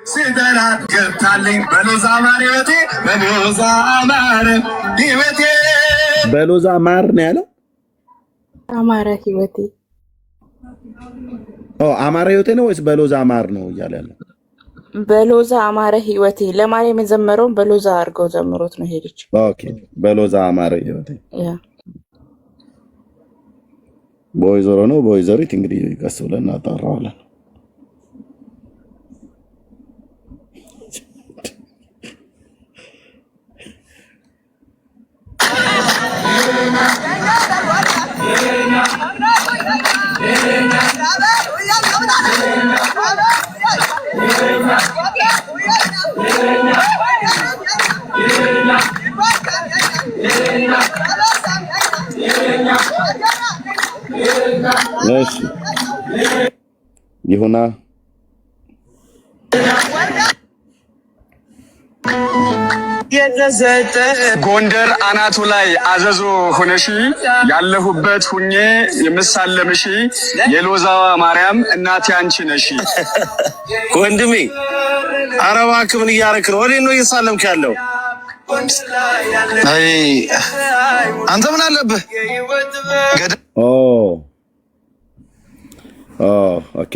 ሲደራት ገብታልኝ በሎዛ ማር ህይወቴ በሎዛ ማር ህይወቴ በሎዛ ማር ነው ያለው። አማረ ህይወቴ አማረ ህይወቴ ነው ወይስ በሎዛ ማር ነው እያለ ያለው? በሎዛ አማረ ህይወቴ ለማርያም የዘመረውን በሎዛ አድርገው ዘምሮት ነው ሄደች። ኦኬ በሎዛ አማረ ህይወቴ በወይዘሮ ነው በወይዘሪት እንግዲህ ቀስ ብለን እናጣራዋለን። ይሁና የተሰጠ ጎንደር አናቱ ላይ አዘዞ ሆነሽ ያለሁበት ሁኜ የምሳለምሽ የሎዛዋ ማርያም እናቴ አንቺ ነሽ። ወንድሜ አረባ ክምን እያረክ ነው? ወዴት ነው እየሳለምክ ያለው? አይ አንተ ምን አለብህ? ኦኬ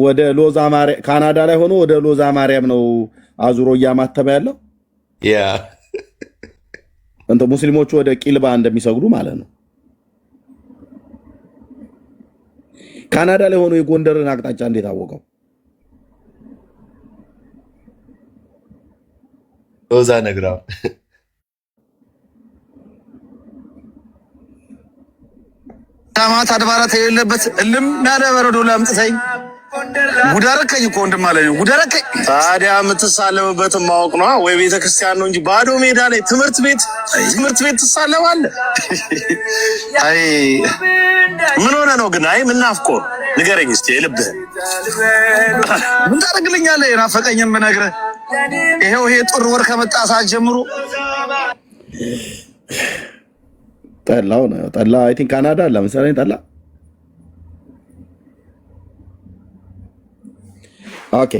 ወደ ሎዛ ማርያም ካናዳ ላይ ሆኖ ወደ ሎዛ ማርያም ነው አዙሮ እያማተበ ያለው። ያ እንተ ሙስሊሞቹ ወደ ቂልባ እንደሚሰግዱ ማለት ነው። ካናዳ ላይ ሆኖ የጎንደርን አቅጣጫ እንዴት አወቀው? ሎዛ ነግራው ታማት አድባራት የሌለበት እልም ያለ በረዶ ላምጥተኝ ጉዳረከኝ እኮ ወንድም አለኝ ጉዳረከኝ። ታዲያ የምትሳለምበትን ማወቅ ነው ወይ? ቤተክርስቲያን ነው እንጂ ባዶ ሜዳ ላይ ትምህርት ቤት ትሳለማለህ? አይ ምን ሆነ ነው ግን? አይ ምን ናፍቆ ንገረኝ እስቲ የልብህን። ምን ታደርግልኛለህ? የናፈቀኝን ብነግርህ ይሄው ይሄ ጥር ወር ከመጣ ሰዓት ጀምሮ ጠላው ነው ጠላ። አይ ቲንክ ካናዳ አለ መሰለኝ ጠላ። ኦኬ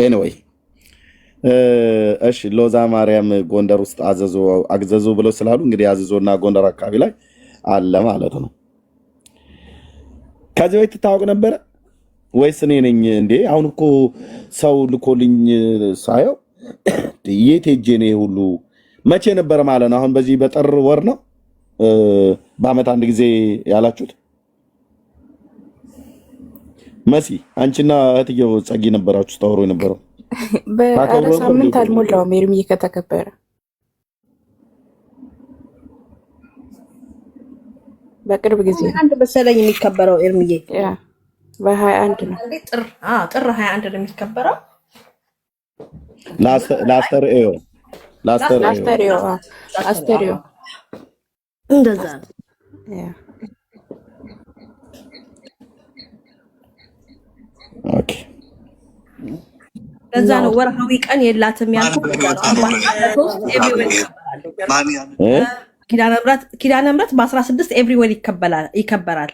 ኤኒዌይ እሺ ሎዛ ማርያም ጎንደር ውስጥ አዘዞ ብለው ስላሉ እንግዲህ አዘዞና ጎንደር አካባቢ ላይ አለ ማለት ነው። ከዚህ በፊት ታውቅ ነበረ ወይስ እኔ ነኝ እንዴ? አሁን እኮ ሰው ልኮልኝ ሳየው የት ሄጄ ነው ሁሉ መቼ ነበር ማለት ነው? አሁን በዚህ በጥር ወር ነው በአመት አንድ ጊዜ ያላችሁት? መሲ አንቺና እህትየው ጸጊ ነበራችሁ ታወሩ የነበረው? በሳምንት አልሞላውም ኤርሚዬ ከተከበረ በቅርብ ጊዜ አንድ መሰለኝ የሚከበረው ኤርሚዬ በ21 ነው ጥር 21 ነው የሚከበረው። ላስተርእዮ እንደዛ ነው። ኦኬ ለዛ ነው ወርሃዊ ቀን የላትም ያልኩት። ኪዳነ ምሕረት በ16 ኤቭሪዌር ይከበራል።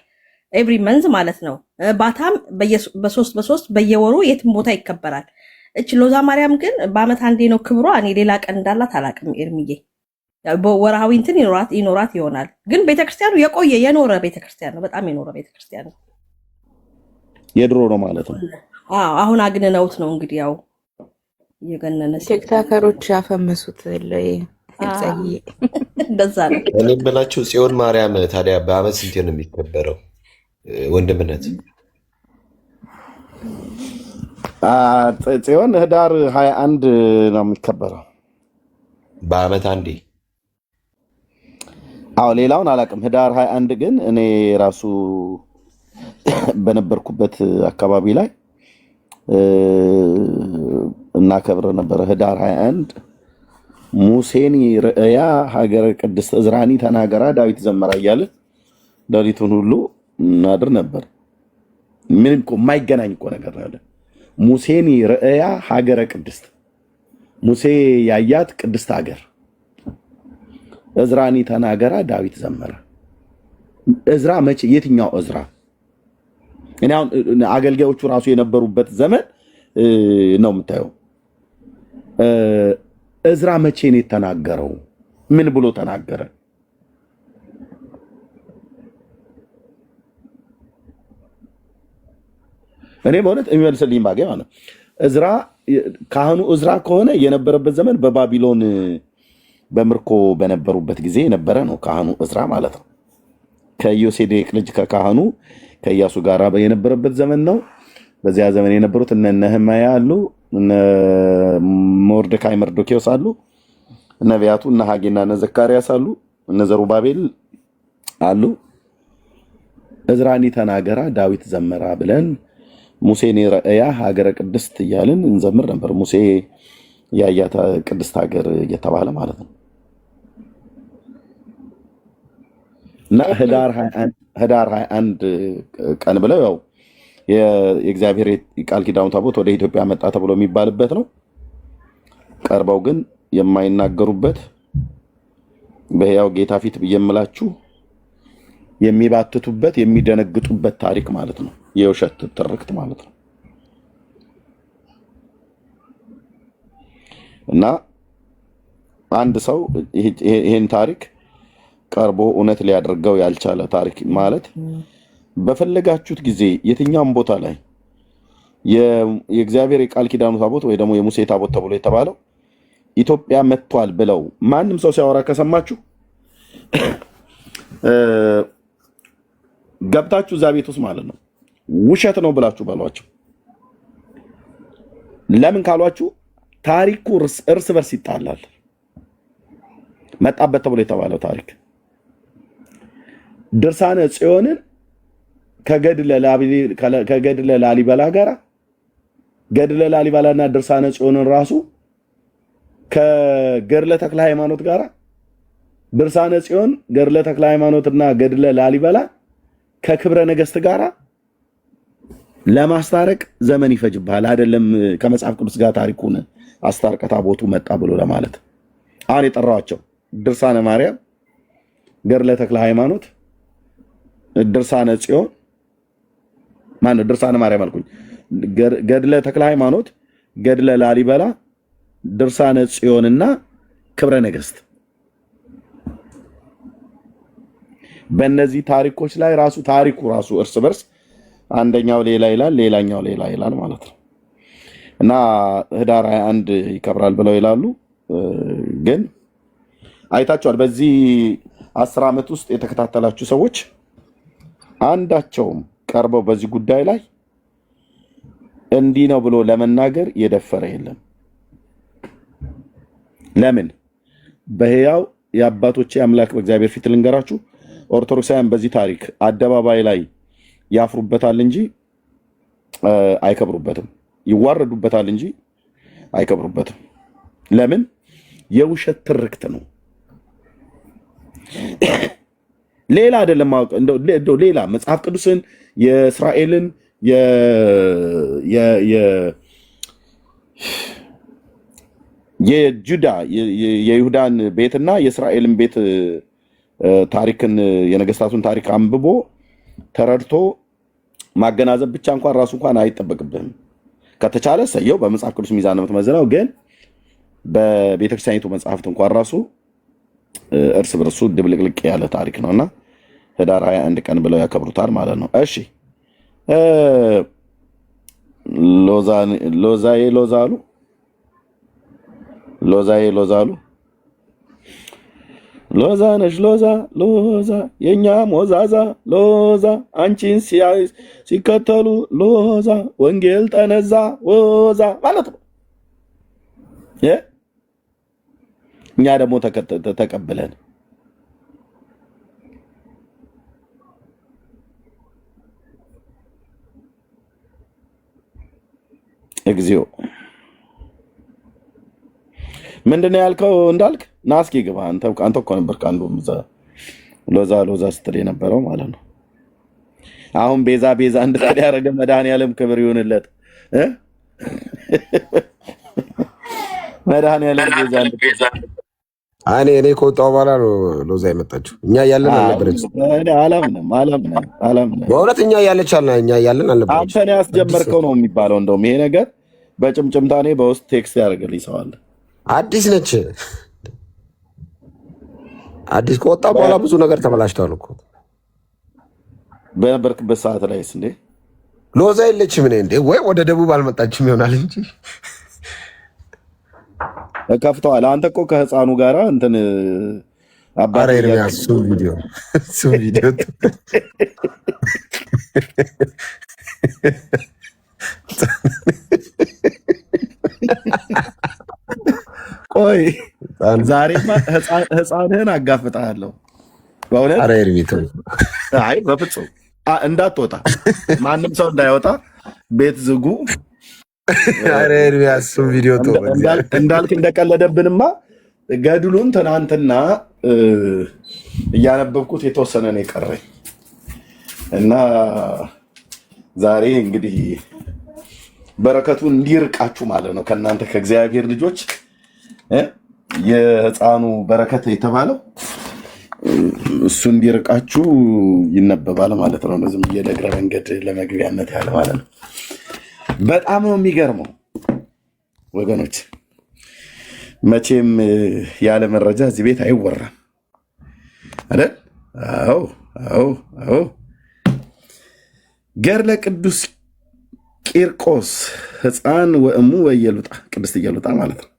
ኤቭሪ መንዝ ማለት ነው። ባታም በ3 በየወሩ የትም ቦታ ይከበራል። እች ሎዛ ማርያም ግን በአመት አንዴ ነው ክብሯ። እኔ ሌላ ቀን እንዳላት አላውቅም ኤርሚዬ። በወርሃዊ እንትን ይኖራት ይሆናል። ግን ቤተክርስቲያኑ የቆየ የኖረ ቤተክርስቲያን ነው። በጣም የኖረ ቤተክርስቲያን ነው። የድሮ ነው ማለት ነው። አሁን አግንነውት ነው እንግዲህ ያው የገነነ ቲክታከሮች ያፈመሱት እንደዛ ነው። እኔ ብላችሁ ጽዮን ማርያም ታዲያ በአመት ስንቴ ነው የሚከበረው? ወንድምነት ጽዮን ህዳር 21 ነው የሚከበረው በአመት አንዴ። አዎ ሌላውን አላውቅም። ህዳር 21 ግን እኔ ራሱ በነበርኩበት አካባቢ ላይ እናከብር ነበር። ህዳር 21 ሙሴኒ ርእያ ሀገረ ቅድስት እዝራኒ ተናገራ ዳዊት ዘመራ እያለ ዳዊቱን ሁሉ እናድር ነበር። ምንም እኮ የማይገናኝ እኮ ነገር አለ። ሙሴኒ ርእያ ሀገረ ቅድስት ሙሴ ያያት ቅድስት ሀገር እዝራኒ ተናገራ ዳዊት ዘመራ። እዝራ መቼ? የትኛው እዝራ? እኔ አሁን አገልጋዮቹ ራሱ የነበሩበት ዘመን ነው የምታየው። እዝራ መቼ ነው የተናገረው? ምን ብሎ ተናገረ? እኔ በእውነት የሚመልስልኝ ባገኝ ማለት ነው። እዝራ ካህኑ እዝራ ከሆነ የነበረበት ዘመን በባቢሎን በምርኮ በነበሩበት ጊዜ የነበረ ነው ካህኑ እዝራ ማለት ነው። ከዮሴዴቅ ልጅ ከካህኑ ከኢያሱ ጋር የነበረበት ዘመን ነው። በዚያ ዘመን የነበሩት እነ ነህምያ አሉ፣ እነ ሞርደካይ መርዶኪዎስ አሉ፣ ነቢያቱ እነ ሐጌና እነ ዘካርያስ አሉ፣ እነ ዘሩባቤል አሉ። እዝራኒ ተናገራ ዳዊት ዘመራ ብለን ሙሴን ረእያ ሀገረ ቅድስት እያልን እንዘምር ነበር። ሙሴ ያያት ቅድስት ሀገር እየተባለ ማለት ነው። እና ህዳር 21 ቀን ብለው ያው የእግዚአብሔር የቃል ኪዳኑ ታቦት ወደ ኢትዮጵያ መጣ ተብሎ የሚባልበት ነው። ቀርበው ግን የማይናገሩበት በሕያው ጌታ ፊት ብዬ የምላችሁ የሚባትቱበት የሚደነግጡበት ታሪክ ማለት ነው። የውሸት ትርክት ማለት ነው። እና አንድ ሰው ይሄን ታሪክ ቀርቦ እውነት ሊያደርገው ያልቻለ ታሪክ ማለት በፈለጋችሁት ጊዜ የትኛውም ቦታ ላይ የእግዚአብሔር የቃል ኪዳኑ ታቦት ወይ ደግሞ የሙሴ ታቦት ተብሎ የተባለው ኢትዮጵያ መጥቷል ብለው ማንም ሰው ሲያወራ ከሰማችሁ ገብታችሁ እዛ ቤት ውስጥ ማለት ነው ውሸት ነው ብላችሁ በሏቸው። ለምን ካሏችሁ ታሪኩ እርስ በርስ ይጣላል። መጣበት ተብሎ የተባለው ታሪክ ድርሳነ ጽዮንን ከገድለ ላሊበላ ጋራ ገድለ ላሊበላና ድርሳነ ጽዮንን ራሱ ከገድለ ተክለ ሃይማኖት ጋራ ድርሳነ ጽዮን ገድለ ተክለ ሃይማኖትና ገድለ ላሊበላ ከክብረ ነገስት ጋራ ለማስታረቅ ዘመን ይፈጅብሃል። አይደለም ከመጽሐፍ ቅዱስ ጋር ታሪኩን አስታርቀ ታቦቱ መጣ ብሎ ለማለት አሁን የጠራዋቸው ድርሳነ ማርያም፣ ገድለ ተክለ ሃይማኖት፣ ድርሳነ ጽዮን ማነው ድርሳነ ማርያም አልኩኝ፣ ገድለ ተክለ ሃይማኖት፣ ገድለ ላሊበላ፣ ድርሳነ ጽዮንና ክብረ ነገስት በእነዚህ ታሪኮች ላይ ራሱ ታሪኩ ራሱ እርስ በርስ አንደኛው ሌላ ይላል፣ ሌላኛው ሌላ ይላል ማለት ነው። እና ህዳር 21 ይከብራል ብለው ይላሉ። ግን አይታችኋል። በዚህ 10 ዓመት ውስጥ የተከታተላችሁ ሰዎች አንዳቸውም ቀርበው በዚህ ጉዳይ ላይ እንዲህ ነው ብሎ ለመናገር የደፈረ የለም። ለምን? በሕያው የአባቶቼ አምላክ በእግዚአብሔር ፊት ልንገራችሁ፣ ኦርቶዶክሳውያን በዚህ ታሪክ አደባባይ ላይ ያፍሩበታል እንጂ አይከብሩበትም። ይዋረዱበታል እንጂ አይከብሩበትም። ለምን? የውሸት ትርክት ነው። ሌላ አይደለም። እንደው ሌላ መጽሐፍ ቅዱስን የእስራኤልን የጁዳ የይሁዳን ቤትና የእስራኤልን ቤት ታሪክን የነገስታቱን ታሪክ አንብቦ ተረድቶ ማገናዘብ ብቻ እንኳን ራሱ እንኳን አይጠበቅብህም። ከተቻለ ሰየው በመጽሐፍ ቅዱስ ሚዛን ነው የምትመዝነው። ግን በቤተክርስቲያኒቱ መጽሐፍት እንኳን ራሱ እርስ በርሱ ድብልቅልቅ ያለ ታሪክ ነውና ህዳር 21 ቀን ብለው ያከብሩታል ማለት ነው። እሺ ሎዛሉ ሎዛ ነሽ ሎዛ የኛ ሞዛዛ ሎዛ አንቺን ሲከተሉ ሎዛ ወንጌል ጠነዛ ወዛ ማለት ነው። እኛ ደግሞ ተቀብለን እግዚኦ ምንድነው ያልከው? እንዳልክ ና እስኪ ግባ። አንተ እኮ ነበርክ አንዱ ሎዛ ስትል የነበረው ማለት ነው። አሁን ቤዛ እንድትል ያደረገ መድኃኒዓለም ክብር ይሁንለት። መድኃኒዓለም ቤዛ እኔ ከወጣሁ በኋላ ነው ሎዛ የመጣችው። እኛ እያለን አልነበረችም። አላምንም። በእውነት እኛ እያለን አልነበረችም። አንተ ነው ያስጀመርከው ነው የሚባለው። እንደውም ይሄ ነገር በጭምጭምታ እኔ በውስጥ ቴክስት ያደርግልኝ ሰው አለ። አዲስ ነች። አዲስ ከወጣ በኋላ ብዙ ነገር ተበላሽቷል እኮ። በነበርክበት ሰዓት ላይስ እንዴ ሎዛ የለችም እንዴ? ወይ ወደ ደቡብ አልመጣችም ይሆናል እንጂ ከፍተዋል። አንተ እኮ ከህፃኑ ጋራ እንትን አባሬ ኤርሚያስ ቪዲዮ ቆይ ዛሬማ ህፃንህን አጋፍጣለሁ በእውነት። አረ ኤርሚቶ አይ በፍጹም እንዳትወጣ፣ ማንም ሰው እንዳይወጣ፣ ቤት ዝጉ። አረ ኤርሚያስ ቪዲዮ እንዳልክ እንደቀለደብንማ ገድሉን ትናንትና እያነበብኩት የተወሰነ ነው የቀረኝ እና ዛሬ እንግዲህ በረከቱ እንዲርቃችሁ ማለት ነው ከእናንተ ከእግዚአብሔር ልጆች የህፃኑ በረከት የተባለው እሱ እንዲርቃችሁ ይነበባል ማለት ነው። ዝም ብዬ ለእግረ መንገድ ለመግቢያነት ያለ ማለት ነው። በጣም ነው የሚገርመው ወገኖች። መቼም ያለ መረጃ እዚህ ቤት አይወራም አይደል? አዎ አዎ አዎ። ገድለ ቅዱስ ቂርቆስ ህፃን ወእሙ ወኢየሉጣ ቅድስት ኢየሉጣ ማለት ነው።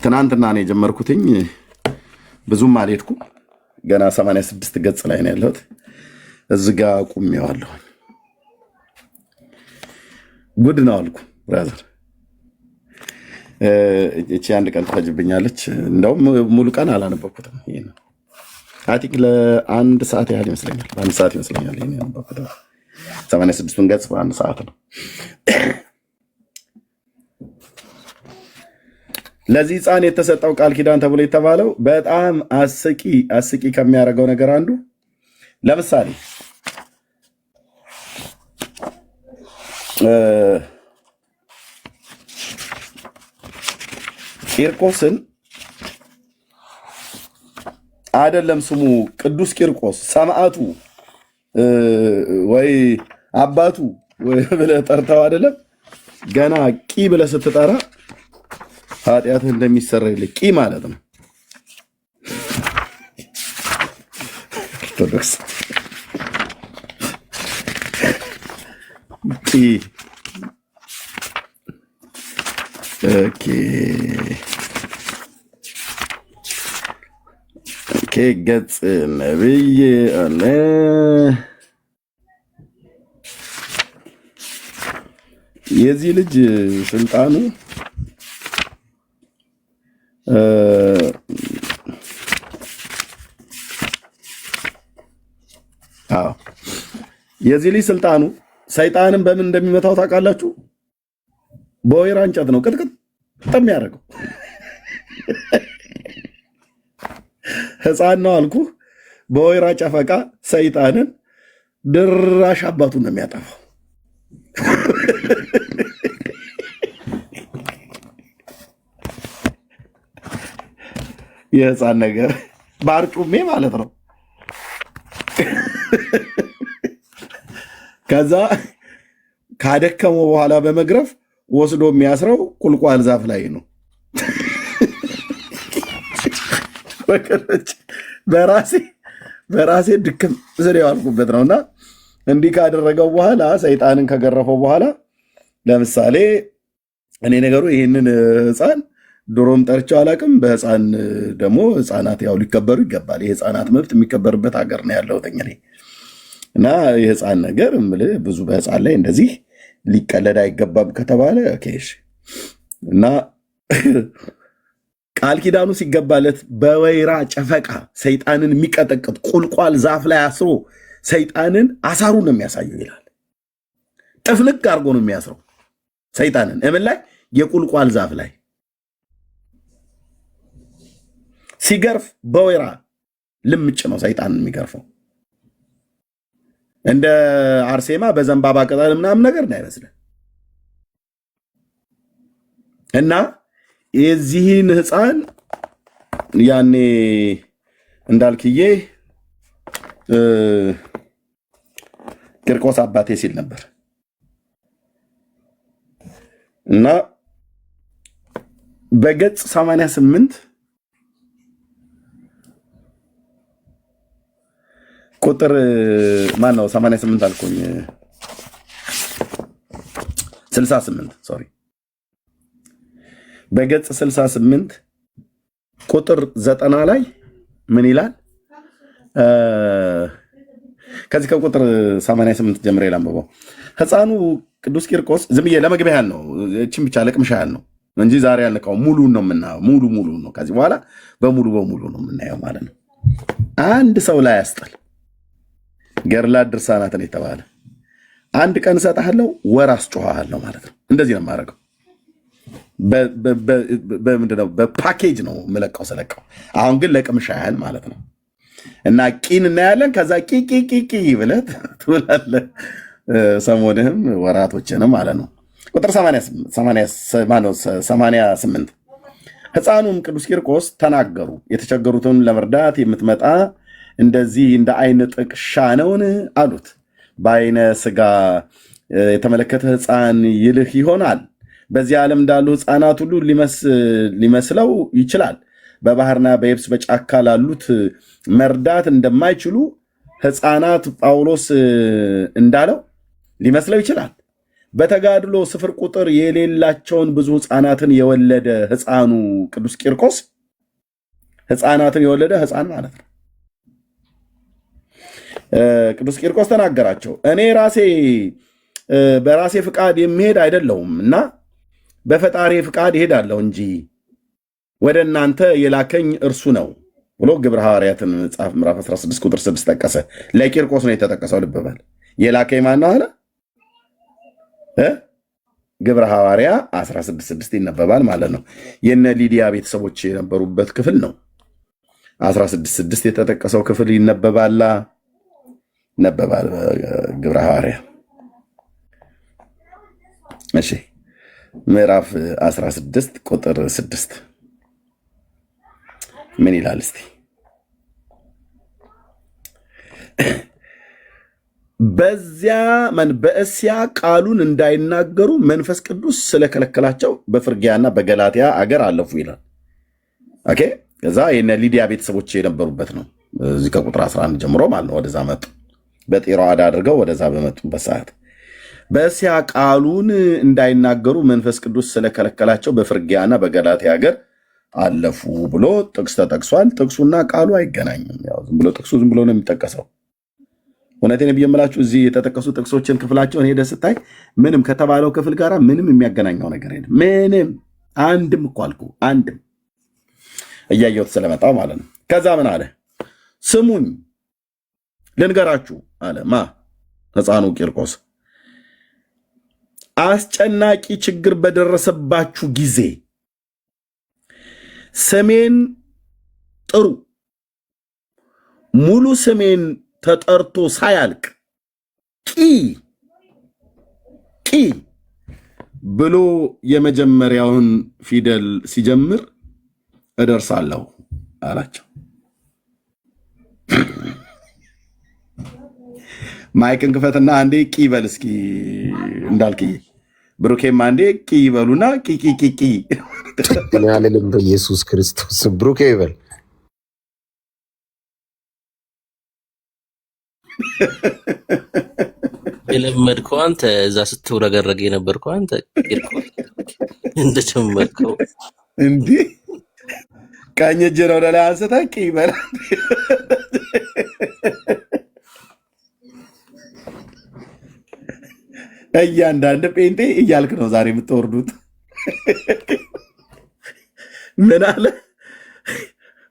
ትናንትና ነው የጀመርኩትኝ፣ ብዙም አልሄድኩም። ገና 86 ገጽ ላይ ነው ያለሁት። እዚህ ጋ ቁሜዋለሁ። ጉድ ነው አልኩ ብራዘር። እቺ አንድ ቀን ትፈጅብኛለች። እንደውም ሙሉ ቀን አላነበብኩትም። ይሄ ነው አቲክ ለአንድ ሰዓት ያህል ይመስለኛል፣ በአንድ ሰዓት ይመስለኛል ይሄን ያነበብኩት። 86ን ገጽ በአንድ ሰዓት ነው። ለዚህ ህፃን የተሰጠው ቃል ኪዳን ተብሎ የተባለው በጣም አስቂ ከሚያደርገው ነገር አንዱ ለምሳሌ ቂርቆስን አይደለም ስሙ ቅዱስ ቂርቆስ ሰማዕቱ ወይ አባቱ ብለህ ጠርተው አይደለም ገና ቂ ብለህ ስትጠራ ኃጢአትህ እንደሚሰረይልህ ቂ ማለት ነው። ኦርቶዶክስ ቂ ኦኬ ገጽ ነብይ አለ። የዚህ ልጅ ስልጣኑ የዚህ ልጅ ስልጣኑ ሰይጣንን በምን እንደሚመታው ታውቃላችሁ? በወይራ እንጨት ነው ቅጥቅጥ የሚያደርገው። ህፃን ነው አልኩ። በወይራ ጨፈቃ ሰይጣንን ድራሽ አባቱን ነው የሚያጠፋው። የህፃን ነገር ባርጩሜ ማለት ነው። ከዛ ካደከመው በኋላ በመግረፍ ወስዶ የሚያስረው ቁልቋል ዛፍ ላይ ነው። በራሴ ድክም ስለ ያልኩበት ነውና እንዲህ ካደረገው በኋላ ሰይጣንን ከገረፈው በኋላ ለምሳሌ እኔ ነገሩ ይህንን ህፃን ድሮም ጠርቼው አላውቅም። በህፃን ደግሞ ህፃናት ያው ሊከበሩ ይገባል። የህፃናት መብት የሚከበርበት ሀገር ነው ያለሁት እኔ እና የህፃን ነገር እምልህ ብዙ በህፃን ላይ እንደዚህ ሊቀለድ አይገባም ከተባለ ኬሽ እና ቃል ኪዳኑ ሲገባለት በወይራ ጨፈቃ ሰይጣንን የሚቀጠቅጥ ቁልቋል ዛፍ ላይ አስሮ ሰይጣንን አሳሩን ነው የሚያሳየው ይላል። ጥፍንቅ አድርጎ ነው የሚያስረው ሰይጣንን እምን ላይ የቁልቋል ዛፍ ላይ ሲገርፍ በወይራ ልምጭ ነው ሰይጣንን የሚገርፈው። እንደ አርሴማ በዘንባባ ቅጠል ምናምን ነገር እንዳይመስልህ እና የዚህን ህፃን ያኔ እንዳልክዬ ቂርቆስ አባቴ ሲል ነበር። እና በገጽ 88 ቁጥር ማን ነው? 88 አልኩኝ 68 ሶሪ። በገጽ 68 ቁጥር 90 ላይ ምን ይላል? ከዚህ ከቁጥር 88 ጀምሬ ላንብበው። ሕፃኑ ቅዱስ ቂርቆስ ዝም ብዬ ለመግቢያ ያህል ነው፣ እቺን ብቻ ለቅምሻ ያህል ነው እንጂ ዛሬ ያልነው ሙሉን ነው የምናየው። ሙሉ ነው። ከዚህ በኋላ በሙሉ ነው የምናየው ማለት ነው። አንድ ሰው ላይ ያስጠል ገድላት ድርሳናትን የተባለ አንድ ቀን እሰጥሃለሁ ወር አስጮሃለሁ ማለት ነው። እንደዚህ ነው የማደርገው። በምንድነው በፓኬጅ ነው የምለቀው ስለቀው። አሁን ግን ለቅምሻ ያህል ማለት ነው። እና ቂን እናያለን። ከዛ ቂ ብለህ ትውላለህ ሰሞንህም ወራቶችንም ማለት ነው። ቁጥር 88 ሕፃኑም ቅዱስ ቂርቆስ ተናገሩ፣ የተቸገሩትን ለመርዳት የምትመጣ እንደዚህ እንደ አይነ ጥቅሻ ነውን አሉት። በአይነ ስጋ የተመለከተ ሕፃን ይልህ ይሆናል። በዚህ ዓለም እንዳሉ ሕፃናት ሁሉ ሊመስለው ይችላል። በባህርና በየብስ በጫካ ላሉት መርዳት እንደማይችሉ ሕፃናት ጳውሎስ እንዳለው ሊመስለው ይችላል። በተጋድሎ ስፍር ቁጥር የሌላቸውን ብዙ ሕፃናትን የወለደ ሕፃኑ ቅዱስ ቂርቆስ ሕፃናትን የወለደ ሕፃን ማለት ነው። ቅዱስ ቂርቆስ ተናገራቸው፣ እኔ በራሴ ፍቃድ የሚሄድ አይደለሁም እና በፈጣሪ ፍቃድ ይሄዳለሁ እንጂ ወደ እናንተ የላከኝ እርሱ ነው ብሎ ግብረ ሐዋርያትን መጽሐፍ ምዕራፍ 16 ቁጥር 6 ጠቀሰ። ለቂርቆስ ነው የተጠቀሰው። ልብ በል። የላከኝ ማን ነው አለ? ግብረ ሐዋርያ 16:6 ይነበባል ማለት ነው። የነ ሊዲያ ቤተሰቦች የነበሩበት ክፍል ነው። 16:6 የተጠቀሰው ክፍል ይነበባል ግብረ ሐዋርያ። እሺ ምዕራፍ 16 ቁጥር 6 ምን ይላል እስቲ? በእስያ ቃሉን እንዳይናገሩ መንፈስ ቅዱስ ስለከለከላቸው በፍርጊያና በገላትያ አገር አለፉ ይላል። ኦኬ። ከዛ የነ ሊዲያ ቤተሰቦች የነበሩበት ነው። እዚህ ከቁጥር 11 ጀምሮ ማለት ነው። ወደዛ መጡ። በጢሮአዳ አድርገው ወደዛ በመጡበት ሰዓት በእስያ ቃሉን እንዳይናገሩ መንፈስ ቅዱስ ስለከለከላቸው በፍርጊያና በገላትያ አገር አለፉ ብሎ ጥቅስ ተጠቅሷል። ጥቅሱና ቃሉ አይገናኝም። ያው ጥቅሱ ዝም ብሎ ነው የሚጠቀሰው። እውነቴን ብዬ የምላችሁ እዚህ የተጠቀሱ ጥቅሶችን ክፍላቸውን ሄደህ ስታይ ምንም ከተባለው ክፍል ጋር ምንም የሚያገናኘው ነገር የለም። ምንም አንድም እኮ አልኩ፣ አንድም እያየሁት ስለመጣው ማለት ነው። ከዛ ምን አለ? ስሙኝ ልንገራችሁ አለ። ሕፃኑ ቂርቆስ አስጨናቂ ችግር በደረሰባችሁ ጊዜ ስሜን ጥሩ። ሙሉ ስሜን ተጠርቶ ሳያልቅ ቂ ብሎ የመጀመሪያውን ፊደል ሲጀምር እደርሳለሁ አላቸው። ማይክን ክፈትና አንዴ ቂ በል እስኪ እንዳልክዬ፣ ብሩኬም አንዴ ቂ ይበሉና ቂ ያለልም በኢየሱስ ክርስቶስ ብሩኬ ይበል። የለመድከው አንተ እዛ ስትውረገረግ የነበርከው አንተ ቂርቆስ እንደጀመርከው እንዲህ ቀኝ እጅን ወደ ላይ አንስተህ ቂ በል። እያንዳንድ ጴንጤ እያልክ ነው ዛሬ የምትወርዱት። ምን አለ?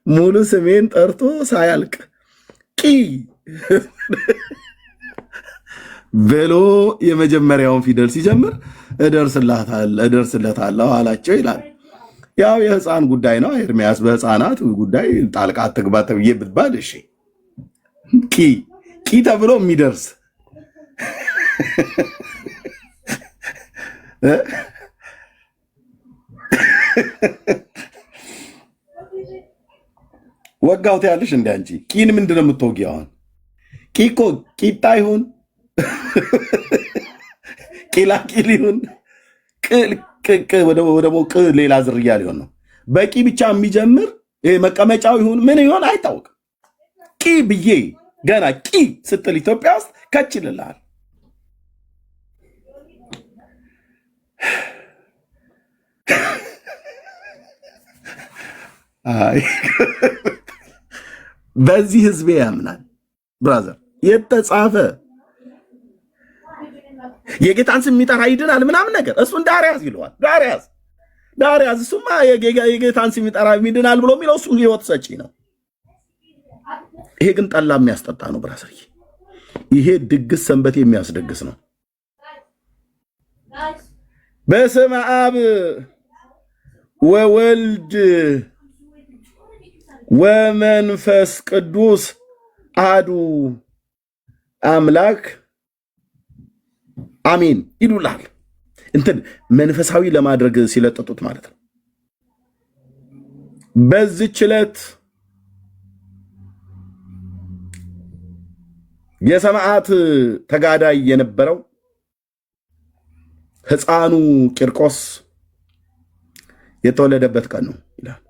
ሙሉ ስሜን ጠርቶ ሳያልቅ ቂ ብሎ የመጀመሪያውን ፊደል ሲጀምር እደርስለታለሁ አላቸው ይላል። ያው የሕፃን ጉዳይ ነው። ኤርሚያስ በሕፃናት ጉዳይ ጣልቃ አትግባ ተብዬ ብትባል እሺ፣ ቂ ተብሎ የሚደርስ ወጋውት ያለሽ እንደ አንቺ ቂን ምንድን ነው የምትወጊው? አሁን ቂ እኮ ቂጣ ይሁን ቂላቂል ይሁን ቅ ሌላ ዝርያ ሊሆን ነው። በቂ ብቻ የሚጀምር መቀመጫው ይሁን ምን ይሆን አይታወቅም። ቂ ብዬ ገና ቂ ስትል ኢትዮጵያ ውስጥ ከች ይልልሃል። በዚህ ህዝቤ ያምናል ብራዘር። የተጻፈ የጌታን ስም የሚጠራ ይድናል ምናምን ነገር እሱን ዳርያዝ ይለዋል። ዳርያዝ እሱማ የጌታን ስም የሚጠራ ይድናል ብሎ የሚለው እሱ ህይወት ሰጪ ነው። ይሄ ግን ጠላ የሚያስጠጣ ነው ብራዘር። ይሄ ድግስ ሰንበት የሚያስደግስ ነው። በስመ አብ ወወልድ ወመንፈስ ቅዱስ አሐዱ አምላክ አሜን ይሉላል። እንትን መንፈሳዊ ለማድረግ ሲለጥጡት ማለት ነው። በዚህች ዕለት የሰማዕት ተጋዳይ የነበረው ሕፃኑ ቂርቆስ የተወለደበት ቀን ነው ይላል።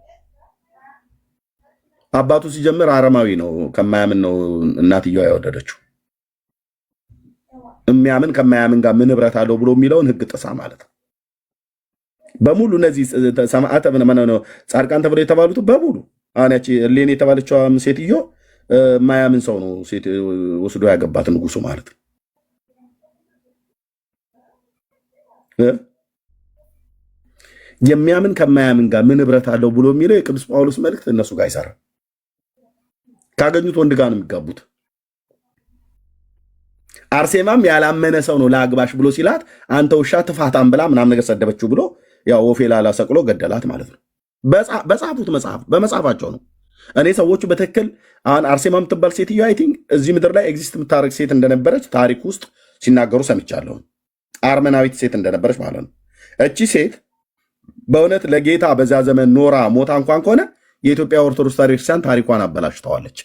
አባቱ ሲጀምር አረማዊ ነው፣ ከማያምን ነው እናትየዋ ያወደደችው። የሚያምን ከማያምን ጋር ምን ህብረት አለው ብሎ የሚለውን ህግ ጥሳ ማለት ነው። በሙሉ እነዚህ ሰማዕት ነው ጻድቃን ተብለው የተባሉት በሙሉ አሁን ያቺ እሌኒ የተባለችው ሴትዮ ማያምን ሰው ነው ሴት ወስዶ ያገባት ንጉሱ ማለት ነው። የሚያምን ከማያምን ጋር ምን ህብረት አለው ብሎ የሚለው የቅዱስ ጳውሎስ መልእክት እነሱ ጋር ይሰራል። ካገኙት ወንድ ጋር ነው የሚጋቡት። አርሴማም ያላመነ ሰው ነው ለአግባሽ ብሎ ሲላት አንተ ውሻ ትፋታም ብላ ምናምን ነገር ሰደበችው ብሎ ያው ወፌላላ ሰቅሎ ገደላት ማለት ነው። በጻፉት መጽሐፍ በመጽሐፋቸው ነው። እኔ ሰዎቹ በትክክል አሁን አርሴማ የምትባል ሴትዮ አይ ቲንክ እዚህ ምድር ላይ ኤግዚስት የምታደርግ ሴት እንደነበረች ታሪክ ውስጥ ሲናገሩ ሰምቻለሁ። አርመናዊት ሴት እንደነበረች ማለት ነው። እቺ ሴት በእውነት ለጌታ በዛ ዘመን ኖራ ሞታ እንኳን ከሆነ የኢትዮጵያ ኦርቶዶክስ ታሪክ ክርስቲያን ታሪኳን አበላሽተዋለች።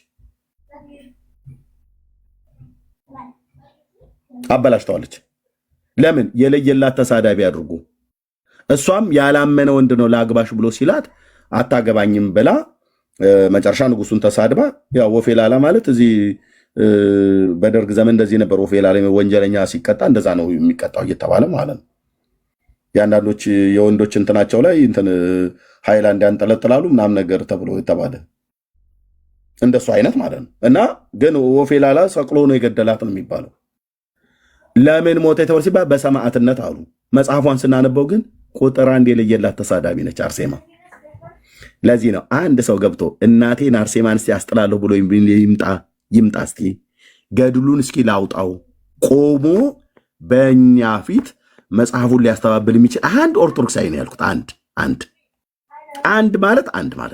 ለምን? የለየላት ተሳዳቢ አድርጉ። እሷም ያላመነ ወንድ ነው ለአግባሽ ብሎ ሲላት አታገባኝም ብላ መጨረሻ ንጉሱን ተሳድባ ያው ወፌላላ ማለት እዚህ በደርግ ዘመን እንደዚህ ነበር። ወፌላላ ወንጀለኛ ሲቀጣ እንደዛ ነው የሚቀጣው እየተባለ ማለት ነው። የአንዳንዶች የወንዶች እንትናቸው ላይ እንትን ሃይላንድ ያንጠለጥላሉ ምናምን ነገር ተብሎ የተባለ እንደሱ አይነት ማለት ነው። እና ግን ወፌላላ ሰቅሎ ነው የገደላት ነው የሚባለው። ለምን ሞተ የተባለ ሲባል በሰማዕትነት አሉ። መጽሐፏን ስናነበው ግን ቁጥር አንድ የለየላት ተሳዳቢ ነች አርሴማ። ለዚህ ነው አንድ ሰው ገብቶ እናቴን አርሴማን እስቲ አስጥላለሁ ብሎ ይምጣ እስቲ ገድሉን እስኪ ላውጣው ቆሞ በእኛ ፊት መጽሐፉን ሊያስተባብል የሚችል አንድ ኦርቶዶክሳዊ ነው ያልኩት። አንድ ማለት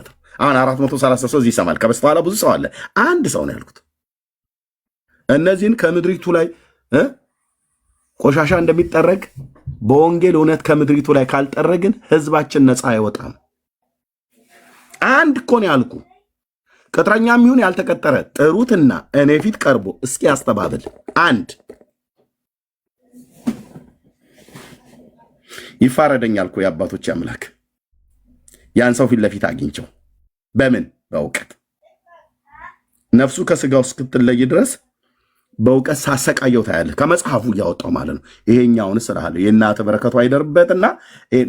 ነው። አሁን 433 እዚህ ይሰማል። ከበስተኋላ ብዙ ሰው አለ። አንድ ሰው ነው ያልኩት። እነዚህን ከምድሪቱ ላይ ቆሻሻ እንደሚጠረግ በወንጌል እውነት ከምድሪቱ ላይ ካልጠረግን ህዝባችን ነፃ አይወጣም። አንድ እኮ ነው ያልኩ። ቅጥረኛም ይሁን ያልተቀጠረ ጥሩትና እኔ ፊት ቀርቦ እስኪ ያስተባብል አንድ ይፋረደኛል እኮ የአባቶች አምላክ። ያን ሰው ፊት ለፊት አግኝቸው በምን በእውቀት ነፍሱ ከስጋው እስክትለይ ድረስ በእውቀት ሳሰቃየው ታያለህ። ከመጽሐፉ እያወጣው ማለት ነው። ይሄኛውን ስራለሁ የእናተ በረከቱ አይደርበትና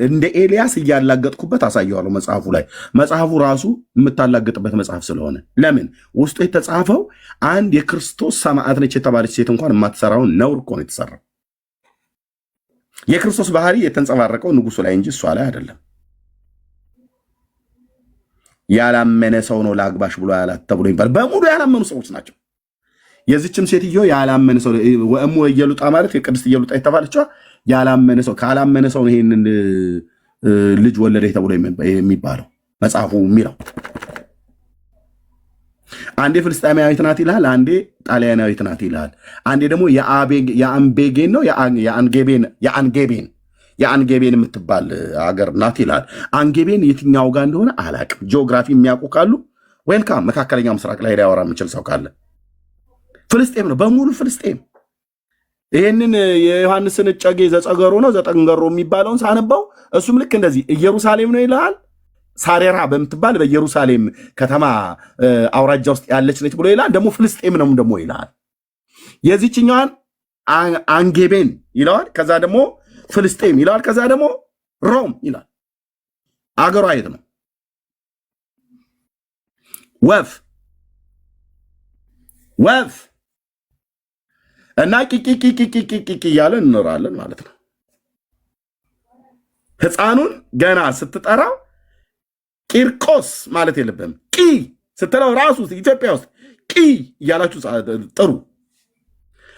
እንደ ኤልያስ እያላገጥኩበት አሳየዋለሁ። መጽሐፉ ላይ መጽሐፉ ራሱ የምታላገጥበት መጽሐፍ ስለሆነ ለምን ውስጡ የተጻፈው አንድ የክርስቶስ ሰማዕት ነች የተባለች ሴት እንኳን የማትሰራውን ነውር እኮ ነው የተሰራው። የክርስቶስ ባህሪ የተንጸባረቀው ንጉሱ ላይ እንጂ እሷ ላይ አይደለም። ያላመነ ሰው ነው ለአግባሽ ብሎ ያላት ተብሎ ይባላል። በሙሉ ያላመኑ ሰዎች ናቸው። የዚችም ሴትዮ ያላመነ ሰው ወእሙ እየሉጣ ማለት የቅድስት እየሉጣ የተባለችዋ ያላመነ ሰው ካላመነ ሰው ይሄንን ልጅ ወለደ ተብሎ የሚባለው መጽሐፉ የሚለው አንዴ ፍልስጤማዊት ናት ይላል፣ አንዴ ጣሊያናዊት ናት ይላል፣ አንዴ ደግሞ የአንቤጌን ነው የአንጌቤን የምትባል አገር ናት ይላል። አንጌቤን የትኛው ጋር እንደሆነ አላቅም። ጂኦግራፊ የሚያውቁ ካሉ ዌልካም። መካከለኛው ምስራቅ ላይ ሊያወራ የሚችል ሰው ካለ ፍልስጤም ነው በሙሉ ፍልስጤም። ይህንን የዮሐንስን እጨጌ ዘጸገሮ ነው ዘጠንገሮ የሚባለውን ሳነባው እሱም ልክ እንደዚህ ኢየሩሳሌም ነው ይልሃል። ሳሬራ በምትባል በኢየሩሳሌም ከተማ አውራጃ ውስጥ ያለች ነች ብሎ ይልሃል። ደግሞ ፍልስጤም ነው ደግሞ ይልሃል። የዚችኛዋን አንጌቤን ይለዋል። ከዛ ደግሞ ፍልስጤም ይለዋል። ከዛ ደግሞ ሮም ይላል። አገሯ የት ነው? ወፍ እና ቂቂቂቂቂቂ እያለን እንኖራለን ማለት ነው። ህፃኑን ገና ስትጠራው ቂርቆስ ማለት የለብህም። ቂ ስትለው ራሱ ኢትዮጵያ ውስጥ ቂ እያላችሁ ጥሩ።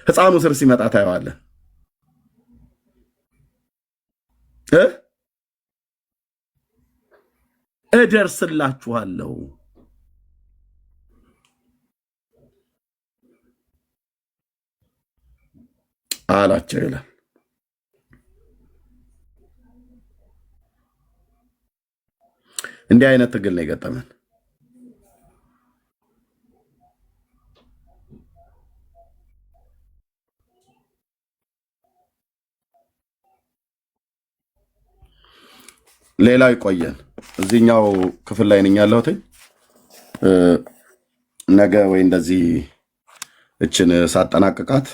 ህፃኑ ስር ሲመጣ ታየዋለህ። እደርስላችኋለሁ አላቸው ይላል። እንዲህ አይነት ትግል ነው የገጠመን። ሌላው ይቆየን። እዚህኛው ክፍል ላይ ነኝ ያለሁት። ነገ ወይ እንደዚህ እችን ሳጠናቅቃት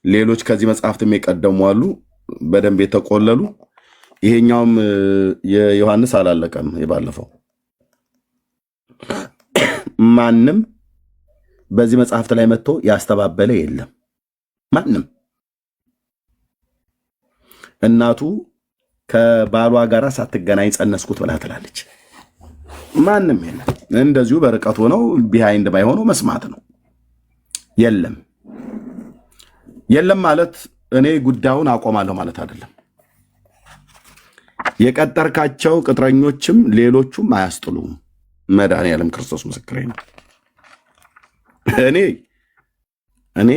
ሌሎች ከዚህ መጽሐፍትም የቀደሙ አሉ በደንብ የተቆለሉ። ይሄኛውም የዮሐንስ አላለቀም። የባለፈው ማንም በዚህ መጽሐፍት ላይ መጥቶ ያስተባበለ የለም። ማንም እናቱ ከባሏ ጋር ሳትገናኝ ጸነስኩት ብላ ትላለች። ማንም የለም። እንደዚሁ በርቀት ሆነው ቢሃይንድ ባይሆነው መስማት ነው። የለም ማለት እኔ ጉዳዩን አቆማለሁ ማለት አይደለም። የቀጠርካቸው ቅጥረኞችም ሌሎቹም አያስጥሉም። መድኃኒዓለም ክርስቶስ ምስክሬ ነው። እኔ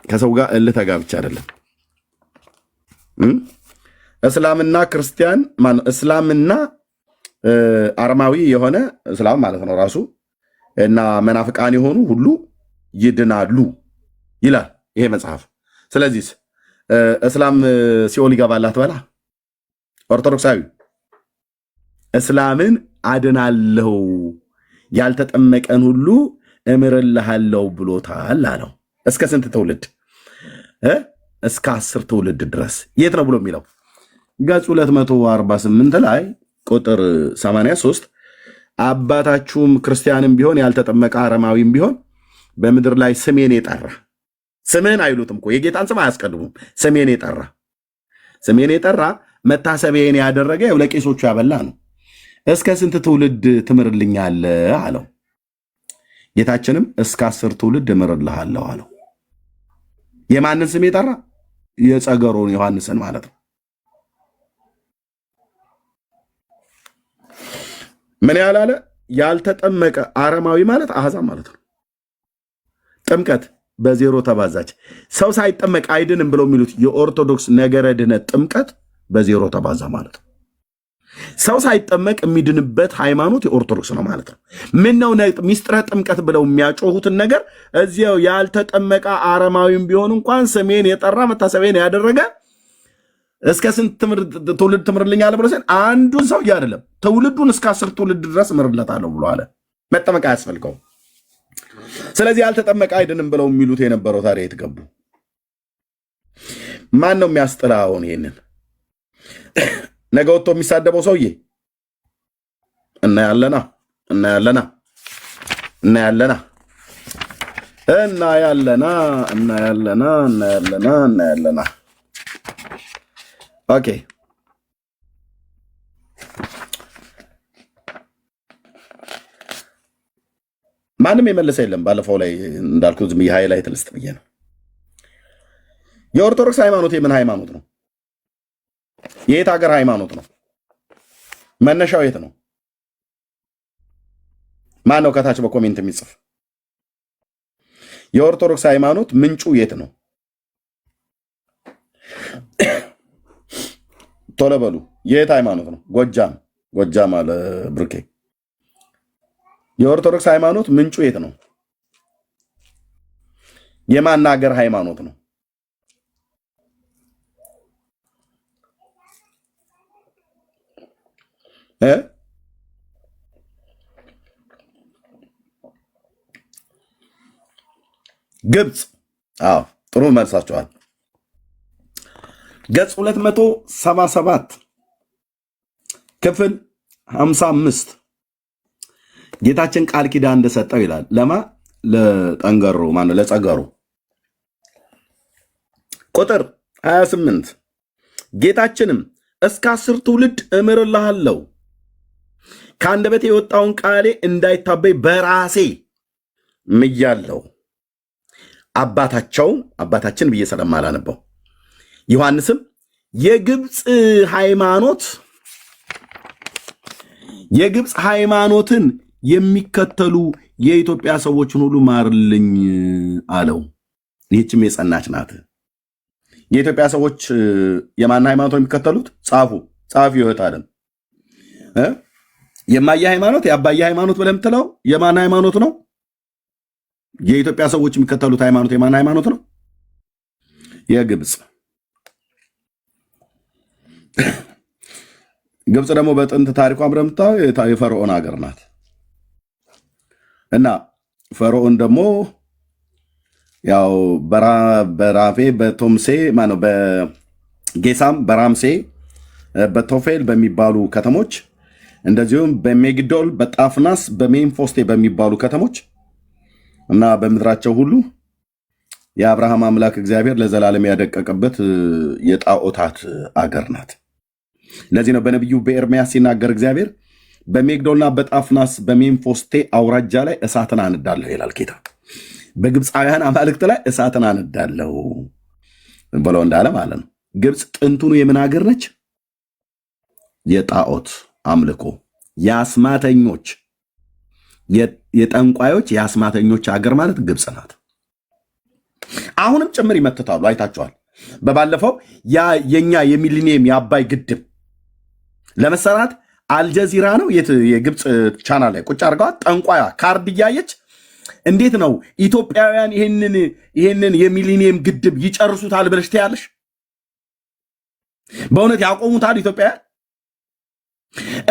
ከሰው ጋር እልህ ተጋብቼ አይደለም። እስላምና ክርስቲያን እስላምና አረማዊ የሆነ እስላም ማለት ነው ራሱ እና መናፍቃን የሆኑ ሁሉ ይድናሉ ይላል ይሄ መጽሐፍ። ስለዚህ እስላም ሲኦል ይገባል አትበላ። ኦርቶዶክሳዊ እስላምን አድናለሁ ያልተጠመቀን ሁሉ እምርልሃለሁ ብሎታል አለው። እስከ ስንት ትውልድ? እስከ 10 ትውልድ ድረስ። የት ነው ብሎ የሚለው? ገጽ 248 ላይ ቁጥር 83 አባታችሁም ክርስቲያንም ቢሆን ያልተጠመቀ አረማዊም ቢሆን በምድር ላይ ስሜን የጠራ ስምህን አይሉትም እኮ የጌታን ስም አያስቀድሙም። ስሜን የጠራ መታሰቢያን ያደረገ ለቄሶቹ ያበላ ነው። እስከ ስንት ትውልድ ትምርልኛለህ አለው። ጌታችንም እስከ 10 ትውልድ እምርልሃለሁ አለው። የማንን ስም የጠራ? የጸገሮን ዮሐንስን ማለት ነው። ምን ያላለ? ያልተጠመቀ አረማዊ ማለት አሕዛብ ማለት ነው። ጥምቀት በዜሮ ተባዛች። ሰው ሳይጠመቅ አይድንም ብለው የሚሉት የኦርቶዶክስ ነገረ ድነት ጥምቀት በዜሮ ተባዛ ማለት ነው። ሰው ሳይጠመቅ የሚድንበት ሃይማኖት የኦርቶዶክስ ነው ማለት ነው። ምን ነው ሚስጥረ ጥምቀት ብለው የሚያጮሁትን ነገር እዚያው ያልተጠመቀ አረማዊም ቢሆን እንኳን ስሜን የጠራ መታሰቢያን ያደረገ እስከ ስንት ትውልድ ትምርልኛለህ ብሎ ሲል አንዱን ሰው አይደለም ትውልዱን እስከ 10 ትውልድ ድረስ እምርለታለሁ ብሎ አለ። መጠመቅ አያስፈልገውም። ስለዚህ ያልተጠመቀ አይድንም ብለው የሚሉት የነበረው ታዲያ የት ገቡ? ማን ነው የሚያስጥላውን? ይሄንን ነገ ወጥቶ የሚሳደበው ሰውዬ እናያለና ኦኬ ማንም የመለሰ የለም። ባለፈው ላይ እንዳልኩት ዝም ሃይላይት ልስጥ ብዬ ነው። የኦርቶዶክስ ሃይማኖት የምን ሃይማኖት ነው? የየት ሀገር ሃይማኖት ነው? መነሻው የት ነው? ማን ነው ከታች በኮሜንት የሚጽፍ? የኦርቶዶክስ ሃይማኖት ምንጩ የት ነው? ቶሎ በሉ። የየት ሃይማኖት ነው? ጎጃም አለ ብሩኬ። የኦርቶዶክስ ሃይማኖት ምንጩ የት ነው? የማን ሀገር ሃይማኖት ነው? እ? ግብፅ። አዎ ጥሩ መልሳችኋል። ገጽ 277 ክፍል 55 ጌታችን ቃል ኪዳን እንደሰጠው ይላል። ለማ ለጠንገሮ ማነው ለጸገሩ። ቁጥር 28 ጌታችንም እስከ 10 ትውልድ እምርልሃለሁ ከአንደበቴ የወጣውን ቃሌ እንዳይታበይ በራሴ ምያለሁ። አባታችን ብዬ ስለማላነበው ዮሐንስም የግብፅ ሃይማኖትን የሚከተሉ የኢትዮጵያ ሰዎችን ሁሉ ማርልኝ አለው። ይህችም የጸናች ናት። የኢትዮጵያ ሰዎች የማን ሃይማኖት ነው የሚከተሉት? ጻፉ ይወት አለም የማየ ሃይማኖት የአባየ ሃይማኖት ብለህ የምትለው የማን ሃይማኖት ነው? የኢትዮጵያ ሰዎች የሚከተሉት ሃይማኖት የማን ሃይማኖት ነው? የግብፅ። ግብፅ ደግሞ በጥንት ታሪኳ እንደምታየው የፈርዖን ሀገር ናት እና ፈርዖን ደግሞ ያው በራፌ በቶምሴ ማነው በጌሳም በራምሴ በቶፌል በሚባሉ ከተሞች እንደዚሁም በሜግዶል በጣፍናስ በሜንፎስቴ በሚባሉ ከተሞች እና በምድራቸው ሁሉ የአብርሃም አምላክ እግዚአብሔር ለዘላለም ያደቀቀበት የጣዖታት አገር ናት። ለዚህ ነው በነቢዩ በኤርምያስ ሲናገር እግዚአብሔር በሜግዶልና በጣፍናስ በሜንፎስቴ አውራጃ ላይ እሳትን አነዳለሁ ይላል ጌታ። በግብፃውያን አማልክት ላይ እሳትን አነዳለሁ ብለው እንዳለ ማለት ነው። ግብፅ ጥንቱኑ የምን ሀገር ነች? የጣዖት አምልኮ የአስማተኞች የጠንቋዮች የአስማተኞች ሀገር ማለት ግብፅ ናት። አሁንም ጭምር ይመትታሉ። አይታችኋል። በባለፈው የኛ የሚሊኒየም የአባይ ግድብ ለመሰራት አልጀዚራ ነው የግብፅ ቻናል ላይ ቁጭ አድርገዋል። ጠንቋያ ካርድ እያየች እንዴት ነው ኢትዮጵያውያን ይህንን የሚሊኒየም ግድብ ይጨርሱታል ብለሽ ትያለሽ? በእውነት ያቆሙታል ኢትዮጵያውያን?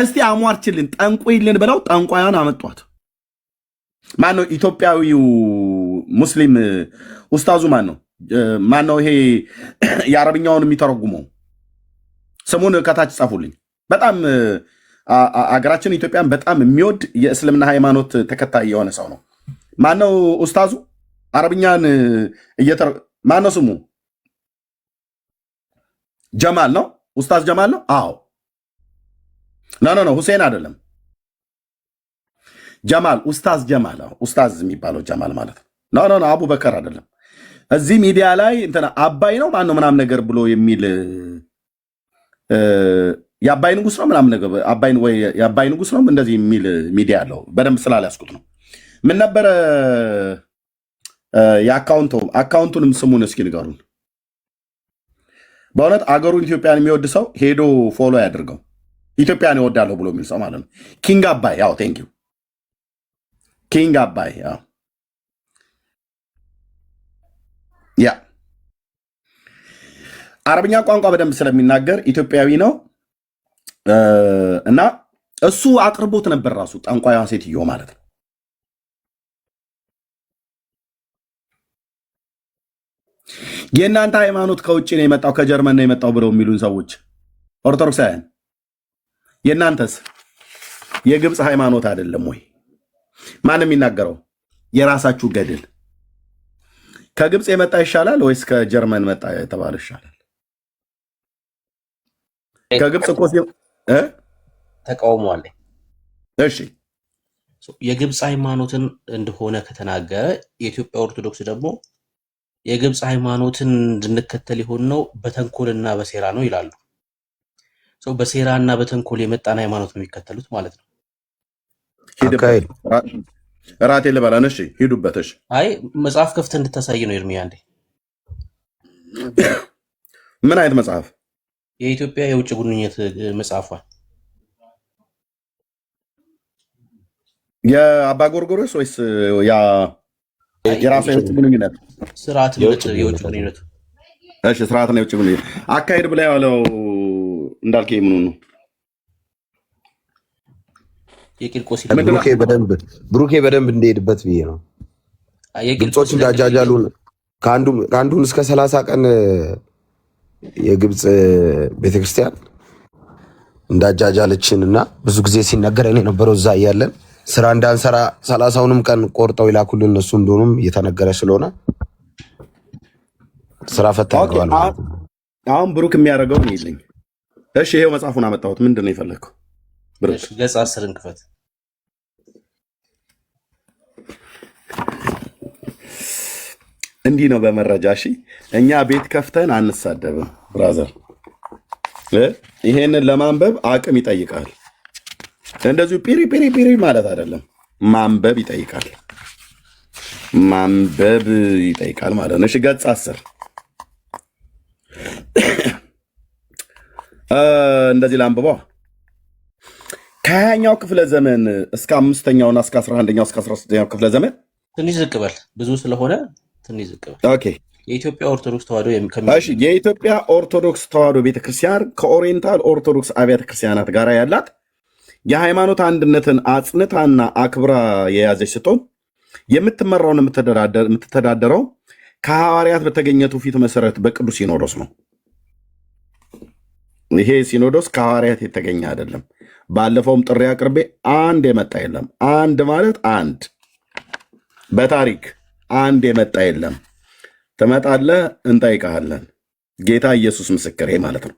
እስቲ አሟርችልን ጠንቁይልን ብለው ጠንቋያን አመጧት። ማነው ኢትዮጵያዊው ሙስሊም ኡስታዙ ማነው ይሄ የአረብኛውን የሚተረጉመው? ስሙን ከታች ጻፉልኝ። በጣም አገራችን ኢትዮጵያን በጣም የሚወድ የእስልምና ሃይማኖት ተከታይ የሆነ ሰው ነው። ማነው ኡስታዙ? አረብኛን ማነው ስሙ? ጀማል ነው። ኡስታዝ ጀማል ነው። አዎ ኖ ሁሴን አይደለም። ጀማል ኡስታዝ ጀማል ኡስታዝ የሚባለው ጀማል ማለት ነው። ኖ አቡበከር አይደለም። እዚህ ሚዲያ ላይ እንትና አባይ ነው ማነው ምናምን ነገር ብሎ የሚል የአባይ ንጉስ ነው ምናምን ነገር የአባይ ንጉስ ነው እንደዚህ የሚል ሚዲያ አለው። በደንብ ስላልያዝኩት ነው። ምን ነበረ የአካውንቱንም ስሙን እስኪ ንገሩን። በእውነት አገሩን ኢትዮጵያን የሚወድ ሰው ሄዶ ፎሎ ያድርገው። ኢትዮጵያን ይወዳለሁ ብሎ የሚል ሰው ማለት ነው። ኪንግ አባይ ያው ቴንክ ዩ ኪንግ አባይ ያ አረብኛ ቋንቋ በደንብ ስለሚናገር ኢትዮጵያዊ ነው እና እሱ አቅርቦት ነበር ራሱ ጠንቋያ ሴትዮ ማለት ነው። የእናንተ ሃይማኖት ከውጭ ነው የመጣው ከጀርመን ነው የመጣው ብለው የሚሉን ሰዎች ኦርቶዶክሳውያን፣ የእናንተስ የግብፅ ሃይማኖት አይደለም ወይ? ማንም የሚናገረው የራሳችሁ ገድል ከግብፅ የመጣ ይሻላል ወይስ ከጀርመን መጣ የተባለ ይሻላል? ከግብፅ እኮ ተቃውሞ አለ። እሺ የግብፅ ሃይማኖትን እንደሆነ ከተናገረ የኢትዮጵያ ኦርቶዶክስ ደግሞ የግብፅ ሃይማኖትን እንድንከተል የሆን ነው በተንኮልና በሴራ ነው ይላሉ። በሴራና በተንኮል የመጣን ሃይማኖት ነው የሚከተሉት ማለት ነው። ራቴ ልበላን። እሺ ሂዱበት። እሺ አይ መጽሐፍ ከፍተህ እንድታሳይ ነው ኤርሚያ። እንዴ ምን አይነት መጽሐፍ? የኢትዮጵያ የውጭ ግንኙነት መጽሐፏን የአባ ጎርጎርዮስ ወይስ የራሱ የውጭ ግንኙነት ስርዓት የውጭ ግንኙነት? እሺ ስርዓትና የውጭ ግንኙነት አካሄድ ብላ ያለው እንዳልከኝ ምኑ ነው? የቂርቆስ ብሩኬ በደንብ እንደሄድበት ብዬ ነው። ግብጾች እንዳጃጃሉን ከአንዱን እስከ 30 ቀን የግብፅ ቤተክርስቲያን እንዳጃጃለችን እና ብዙ ጊዜ ሲነገረን የነበረው እዛ እያለን ስራ እንዳንሰራ 30ውንም ቀን ቆርጠው ይላኩልን እነሱ እንደሆኑም እየተነገረ ስለሆነ ስራ ፈታ ያደርገዋል ማለት ነው። አሁን ብሩክ የሚያደርገውን ይልኝ። እሺ ይሄው መጽሐፉን አመጣሁት። ምንድን ነው የፈለግከው? ብሩክ ገጽ 10ን ክፈት። እንዲህ ነው በመረጃ። እሺ እኛ ቤት ከፍተን አንሳደብም ብራዘር። ይሄንን ለማንበብ አቅም ይጠይቃል። እንደዚሁ ፒሪ ፒሪ ፒሪ ማለት አይደለም። ማንበብ ይጠይቃል። ማንበብ ይጠይቃል ማለት ነው። እሺ ገጽ 10 እንደዚህ ላንብበው። ከ20ኛው ክፍለ ዘመን እስከ 5ኛውና እስከ 11ኛው እስከ 16ኛው ክፍለ ዘመን ትንሽ ዝቅ በል፣ ብዙ ስለሆነ ትንሽ ዝቅ በል። ኦኬ የኢትዮጵያ ኦርቶዶክስ ተዋሕዶ እሺ የኢትዮጵያ ኦርቶዶክስ ተዋሕዶ ቤተክርስቲያን ከኦሪየንታል ኦርቶዶክስ አብያተ ክርስቲያናት ጋር ያላት የሃይማኖት አንድነትን አጽንታና አክብራ የያዘች ስትሆን የምትመራውን የምትተዳደረው ከሐዋርያት በተገኘ ትውፊት መሰረት በቅዱስ ሲኖዶስ ነው። ይሄ ሲኖዶስ ከሐዋርያት የተገኘ አይደለም። ባለፈውም ጥሪ አቅርቤ አንድ የመጣ የለም። አንድ ማለት አንድ በታሪክ አንድ የመጣ የለም። ትመጣለህ፣ እንጠይቃለን። ጌታ ኢየሱስ ምስክሬ ማለት ነው።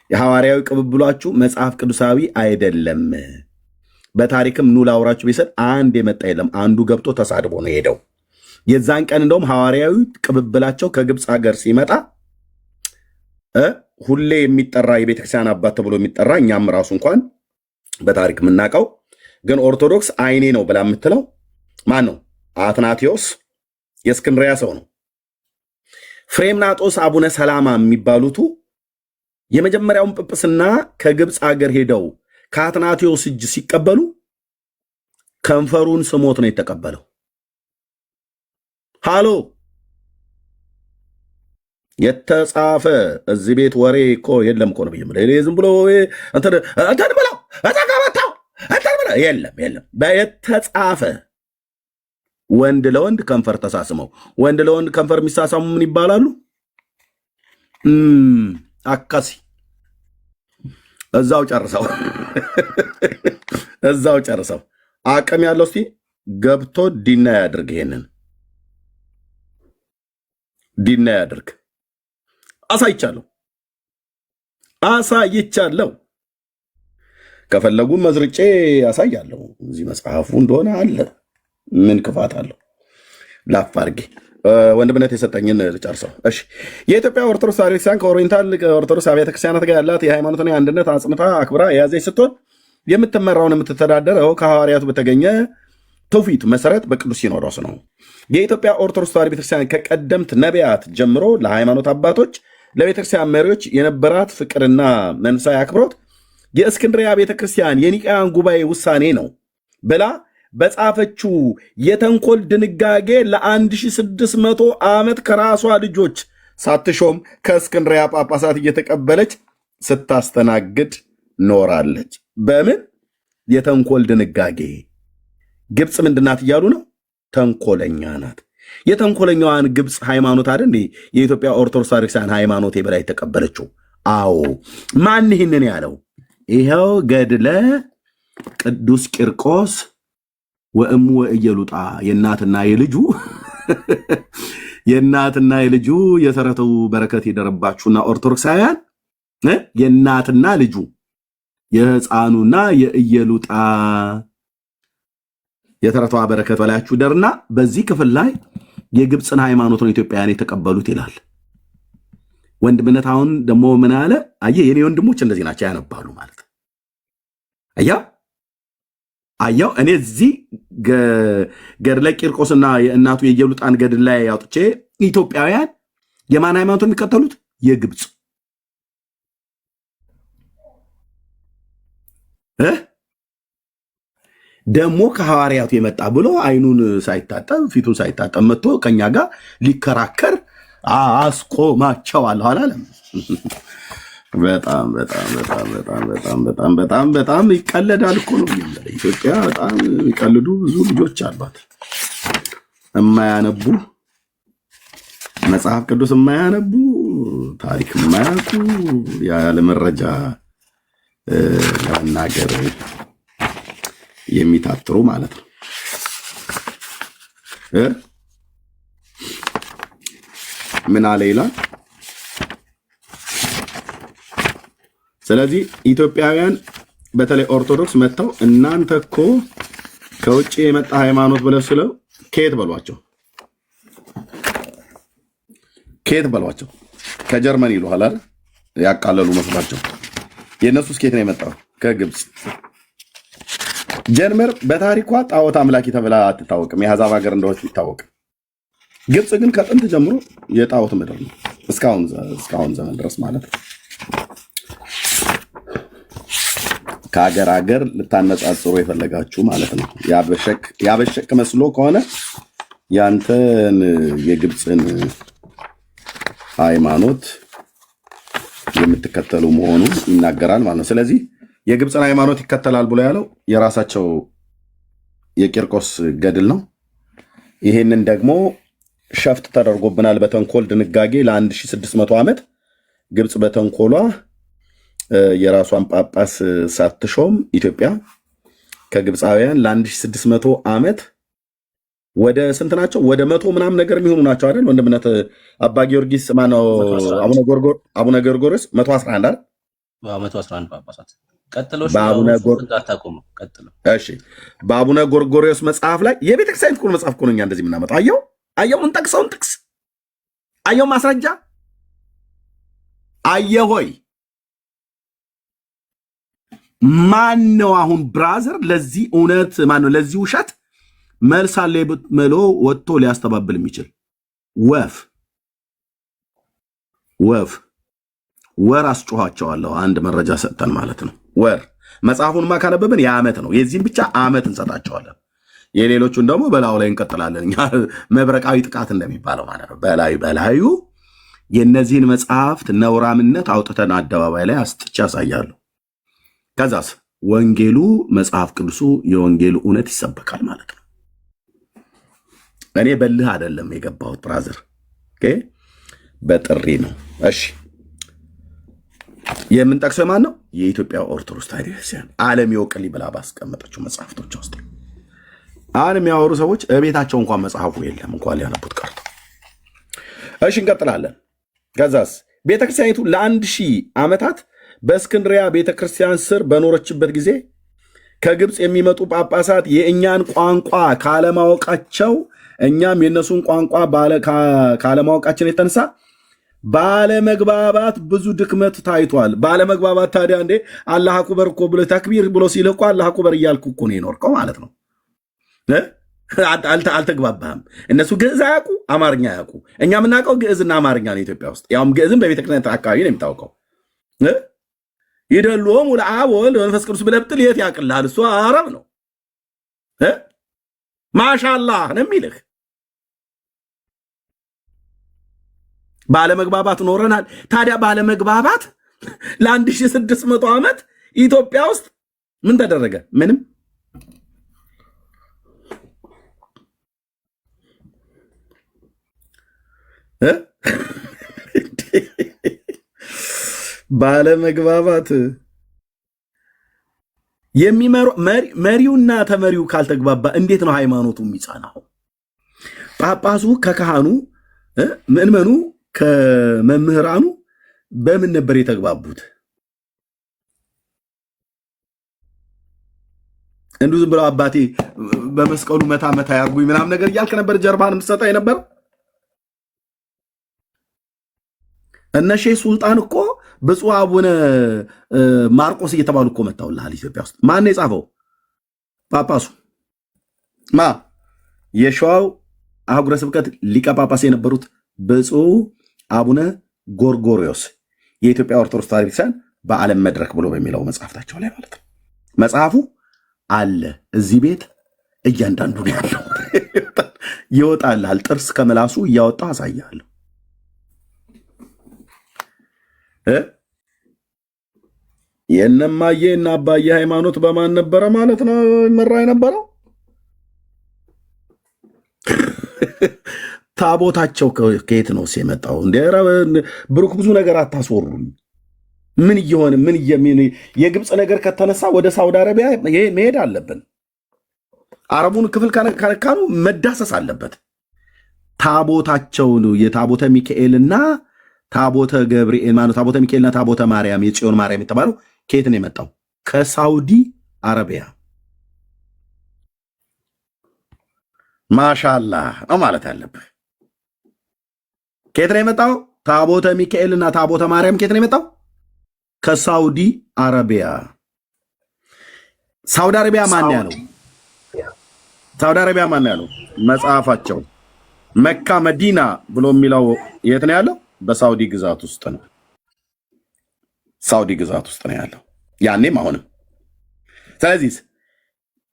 የሐዋርያዊ ቅብብሏችሁ መጽሐፍ ቅዱሳዊ አይደለም። በታሪክም ኑ ላውራችሁ ቢሰጥ አንድ የመጣ የለም። አንዱ ገብቶ ተሳድቦ ነው ሄደው። የዛን ቀን እንደውም ሐዋርያዊ ቅብብላቸው ከግብፅ ሀገር ሲመጣ ሁሌ የሚጠራ የቤተክርስቲያን አባት ተብሎ የሚጠራ እኛም ራሱ እንኳን በታሪክ የምናውቀው ግን ኦርቶዶክስ አይኔ ነው ብላ የምትለው ማን ነው? አትናቴዎስ የእስክንድርያ ሰው ነው። ፍሬምናጦስ፣ አቡነ ሰላማ የሚባሉቱ የመጀመሪያውን ጵጵስና ከግብፅ ሀገር ሄደው ከአትናቴዎስ እጅ ሲቀበሉ ከንፈሩን ስሞት ነው የተቀበለው። ሃሎ የተጻፈ እዚህ ቤት ወሬ እኮ የለም እኮ ነው ብዬ ዝም ብሎ እንትን ብለው ተቀበታው እንትን ብለው የለም። የተጻፈ ወንድ ለወንድ ከንፈር ተሳስመው፣ ወንድ ለወንድ ከንፈር የሚሳሳሙ ምን ይባላሉ? አካሲ። እዛው ጨርሰው አቅም ያለው እስቲ ገብቶ ዲና ያድርግ። ይሄንን ዲና ያድርግ። አሳይቻለሁ። ከፈለጉ መዝርጬ ያሳያለሁ። እዚህ መጽሐፉ እንደሆነ አለ። ምን ክፋት አለው? ላፍ አድርጌ ወንድምነት የሰጠኝን ልጨርሰው። እሺ የኢትዮጵያ ኦርቶዶክስ ቤተክርስቲያን ከኦሪየንታል ኦርቶዶክስ አብያተ ክርስቲያናት ጋር ያላት የሃይማኖትን አንድነት አጽንታ አክብራ የያዘች ስትሆን የምትመራውን የምትተዳደረው ከሐዋርያቱ በተገኘ ትውፊት መሰረት በቅዱስ ሲኖዶስ ነው። የኢትዮጵያ ኦርቶዶክስ ተዋሕዶ ቤተክርስቲያን ከቀደምት ነቢያት ጀምሮ ለሃይማኖት አባቶች፣ ለቤተክርስቲያን መሪዎች የነበራት ፍቅርና መንፈሳዊ አክብሮት የእስክንድርያ ቤተክርስቲያን የኒቃያን ጉባኤ ውሳኔ ነው ብላ በጻፈችው የተንኮል ድንጋጌ ለ1600 ዓመት ከራሷ ልጆች ሳትሾም ከእስክንድርያ ጳጳሳት እየተቀበለች ስታስተናግድ ኖራለች። በምን የተንኮል ድንጋጌ? ግብፅ ምንድናት እያሉ ነው? ተንኮለኛ ናት። የተንኮለኛዋን ግብፅ ሃይማኖት አይደል እንዴ የኢትዮጵያ ኦርቶዶክስ ቤተክርስቲያን ሃይማኖት የበላይ የተቀበለችው? አዎ። ማን ይህንን ያለው? ይኸው ገድለ ቅዱስ ቂርቆስ ወእሙ ወእየሉጣ የእናትና የልጁ የሰረተው በረከት የደረባችሁና ኦርቶዶክሳውያን የእናትና ልጁ የሕፃኑና የእየሉጣ የተረቷ በረከት በላያችሁ ደርና በዚህ ክፍል ላይ የግብፅን ሃይማኖት ነው ኢትዮጵያውያን የተቀበሉት ይላል። ወንድምነት አሁን ደግሞ ምን አለ? አየህ የኔ ወንድሞች እንደዚህ ናቸው፣ ያነባሉ ማለት ነው። አያው እኔ እዚህ ገድለ ቂርቆስና የእናቱ የኢየሉጣን ገድል ላይ አውጥቼ ኢትዮጵያውያን የማን ሃይማኖት የሚከተሉት? የግብፅ ደግሞ ከሐዋርያቱ የመጣ ብሎ አይኑን ሳይታጠብ ፊቱን ሳይታጠብ መጥቶ ከኛ ጋር ሊከራከር አስቆማቸዋለሁ አላለም። በጣም በጣም በጣም በጣም በጣም በጣም በጣም በጣም ይቀለዳል እኮ ነው የሚለው። ኢትዮጵያ በጣም የሚቀልዱ ብዙ ልጆች አሏት፣ የማያነቡ መጽሐፍ ቅዱስ የማያነቡ ታሪክ የማያውቁ ያለ መረጃ ለመናገር የሚታትሩ ማለት ነው። ምን አለ ይላል። ስለዚህ ኢትዮጵያውያን በተለይ ኦርቶዶክስ መጥተው እናንተ እኮ ከውጭ የመጣ ሃይማኖት ብለው ስለው ከየት በሏቸው፣ ከየት በሏቸው። ከጀርመን ይሉሃል አይደል? ያቃለሉ መስሏቸው። የእነሱስ ከየት ነው የመጣው? ከግብፅ። ጀርመን በታሪኳ ጣዖት አምላኪ ተብላ አትታወቅም፣ የአሕዛብ ሀገር እንደሆነች ይታወቅ። ግብፅ ግን ከጥንት ጀምሮ የጣዖት ምድር ነው፣ እስካሁን ዘመን ድረስ ማለት ነው። ከሀገር ሀገር ልታነጻጽሩ የፈለጋችሁ ማለት ነው። ያበሸቅ መስሎ ከሆነ ያንተን የግብፅን ሃይማኖት የምትከተሉ መሆኑን ይናገራል ማለት ነው። ስለዚህ የግብፅን ሃይማኖት ይከተላል ብሎ ያለው የራሳቸው የቂርቆስ ገድል ነው። ይሄንን ደግሞ ሸፍጥ ተደርጎብናል በተንኮል ድንጋጌ ለ1600 ዓመት ግብፅ በተንኮሏ የራሷን ጳጳስ ሳትሾም ኢትዮጵያ ከግብፃውያን ለ1600 ዓመት ወደ ስንት ናቸው? ወደ 100 ምናምን ነገር የሚሆኑ ናቸው አይደል? ወንድምነት አባ ጊዮርጊስ ማነው? አቡነ ጎርጎርዮስ 111 አይደል? 111 ጳጳሳት ቀጥሎ በአቡነ ጎርጎርዮስ መጽሐፍ ላይ የቤተክርስቲያን እኮ መጽሐፍ እኮ ነው እኛ እንደዚህ የምናመጣው። አየው እንጠቅሰውን ጥቅስ አየው ማስረጃ ሆይ ማን ነው አሁን ብራዘር ለዚህ እውነት ማን ነው ለዚህ ውሸት መልስ አለ ብሎ ወጥቶ ሊያስተባብል የሚችል? ወር አስጮኋቸዋለሁ። አንድ መረጃ ሰጥተን ማለት ነው። ወር መጽሐፉንማ ካነበብን የዓመት ነው። የዚህም ብቻ ዓመት እንሰጣቸዋለን። የሌሎቹን ደግሞ በላዩ ላይ እንቀጥላለን። እኛ መብረቃዊ ጥቃት እንደሚባለው ማለት ነው። በላዩ የእነዚህን መጽሐፍት ነውራምነት አውጥተን አደባባይ ላይ አስጥቼ ያሳያለሁ። ከዛስ ወንጌሉ መጽሐፍ ቅዱሱ የወንጌሉ እውነት ይሰበካል ማለት ነው። እኔ በልህ አይደለም የገባሁት ብራዘር፣ በጥሪ ነው። እሺ የምንጠቅሰው ማን ነው? የኢትዮጵያ ኦርቶዶክስ ተዋሕዶ ቤተክርስቲያን ዓለም ይወቅልኝ ብላ ባስቀመጠችው መጽሐፍቶች ውስጥ አሁን የሚያወሩ ሰዎች እቤታቸው እንኳን መጽሐፉ የለም እንኳን ሊያነቡት ቀርቶ። እሺ እንቀጥላለን። ከዛስ ቤተክርስቲያኒቱ ለ1000 ዓመታት በእስክንድሪያ ቤተክርስቲያን ስር በኖረችበት ጊዜ ከግብፅ የሚመጡ ጳጳሳት የእኛን ቋንቋ ካለማወቃቸው እኛም የእነሱን ቋንቋ ካለማወቃችን የተነሳ ባለመግባባት ብዙ ድክመት ታይቷል። ባለመግባባት ታዲያ እንዴ አላህ አክበር እኮ ብሎ ተክቢር ብሎ ሲል እኮ አላህ አክበር እያልኩ እኮ ነው የኖርከው ማለት ነው። አልተግባባህም። እነሱ ግዕዝ አያውቁ፣ አማርኛ አያውቁ። እኛ የምናውቀው ግዕዝና አማርኛ ነው ኢትዮጵያ ውስጥ። ያውም ግዕዝም በቤተክርስቲያን አካባቢ ነው የሚታወቀው። ይደልዎም ለአብ ወወልድ ወመንፈስ ቅዱስ ብለህ ብትል የት ያውቅልሃል? እሱ አረብ ነው። ማሻአላህ ነው የሚልህ። ባለመግባባት ኖረናል። ታዲያ ባለመግባባት ለ1600 ዓመት ኢትዮጵያ ውስጥ ምን ተደረገ? ምንም። ባለመግባባት መሪውና ተመሪው ካልተግባባ እንዴት ነው ሃይማኖቱ የሚጸናው? ጳጳሱ ከካህኑ፣ ምእመኑ ከመምህራኑ በምን ነበር የተግባቡት? እንዱ ዝም ብለው አባቴ በመስቀሉ መታ መታ ያርጉኝ ምናምን ነገር እያልክ ነበር ጀርባን የምትሰጠው የነበር። እነ ሼህ ሱልጣን እኮ ብፁዕ አቡነ ማርቆስ እየተባሉ እኮ መታውልሃል ኢትዮጵያ ውስጥ። ማን ነው የጻፈው? ጳጳሱ የሸዋው አህጉረ ስብከት ሊቀ ጳጳስ የነበሩት ብፁዕ አቡነ ጎርጎርዮስ የኢትዮጵያ ኦርቶዶክስ ተዋሕዶ ቤተክርስቲያን በዓለም መድረክ ብሎ በሚለው መጽሐፍታቸው ላይ ማለት ነው። መጽሐፉ አለ እዚህ ቤት እያንዳንዱ ነው ያለው። ይወጣልሃል። ጥርስ ከመላሱ እያወጣ አሳያለሁ። የእነማዬ እና አባዬ ሃይማኖት በማን ነበረ ማለት ነው ይመራ የነበረው? ታቦታቸው ከየት ነው የመጣው? ብሩክ ብዙ ነገር አታስወሩኝ። ምን እየሆነ የግብፅ ነገር ከተነሳ ወደ ሳውዲ አረቢያ መሄድ አለብን። አረቡን ክፍል ከነካኑ መዳሰስ አለበት። ታቦታቸው የታቦተ ሚካኤልና ታቦተ ገብርኤል ማለት ታቦተ ሚካኤልና ታቦተ ማርያም የጽዮን ማርያም የተባለው ከየት ነው የመጣው? ከሳውዲ አረቢያ። ማሻአላህ ነው ማለት ያለብህ። ከየት ነው የመጣው? ታቦተ ሚካኤልና ታቦተ ማርያም ከየት ነው የመጣው? ከሳውዲ አረቢያ። ሳውዲ አረቢያ ማን ያለው? ሳውዲ አረቢያ ማን ያለው? መጽሐፋቸው መካ መዲና ብሎ የሚለው የት ነው ያለው? በሳውዲ ግዛት ውስጥ ነው። ሳውዲ ግዛት ውስጥ ነው ያለው ያኔም አሁንም። ስለዚህ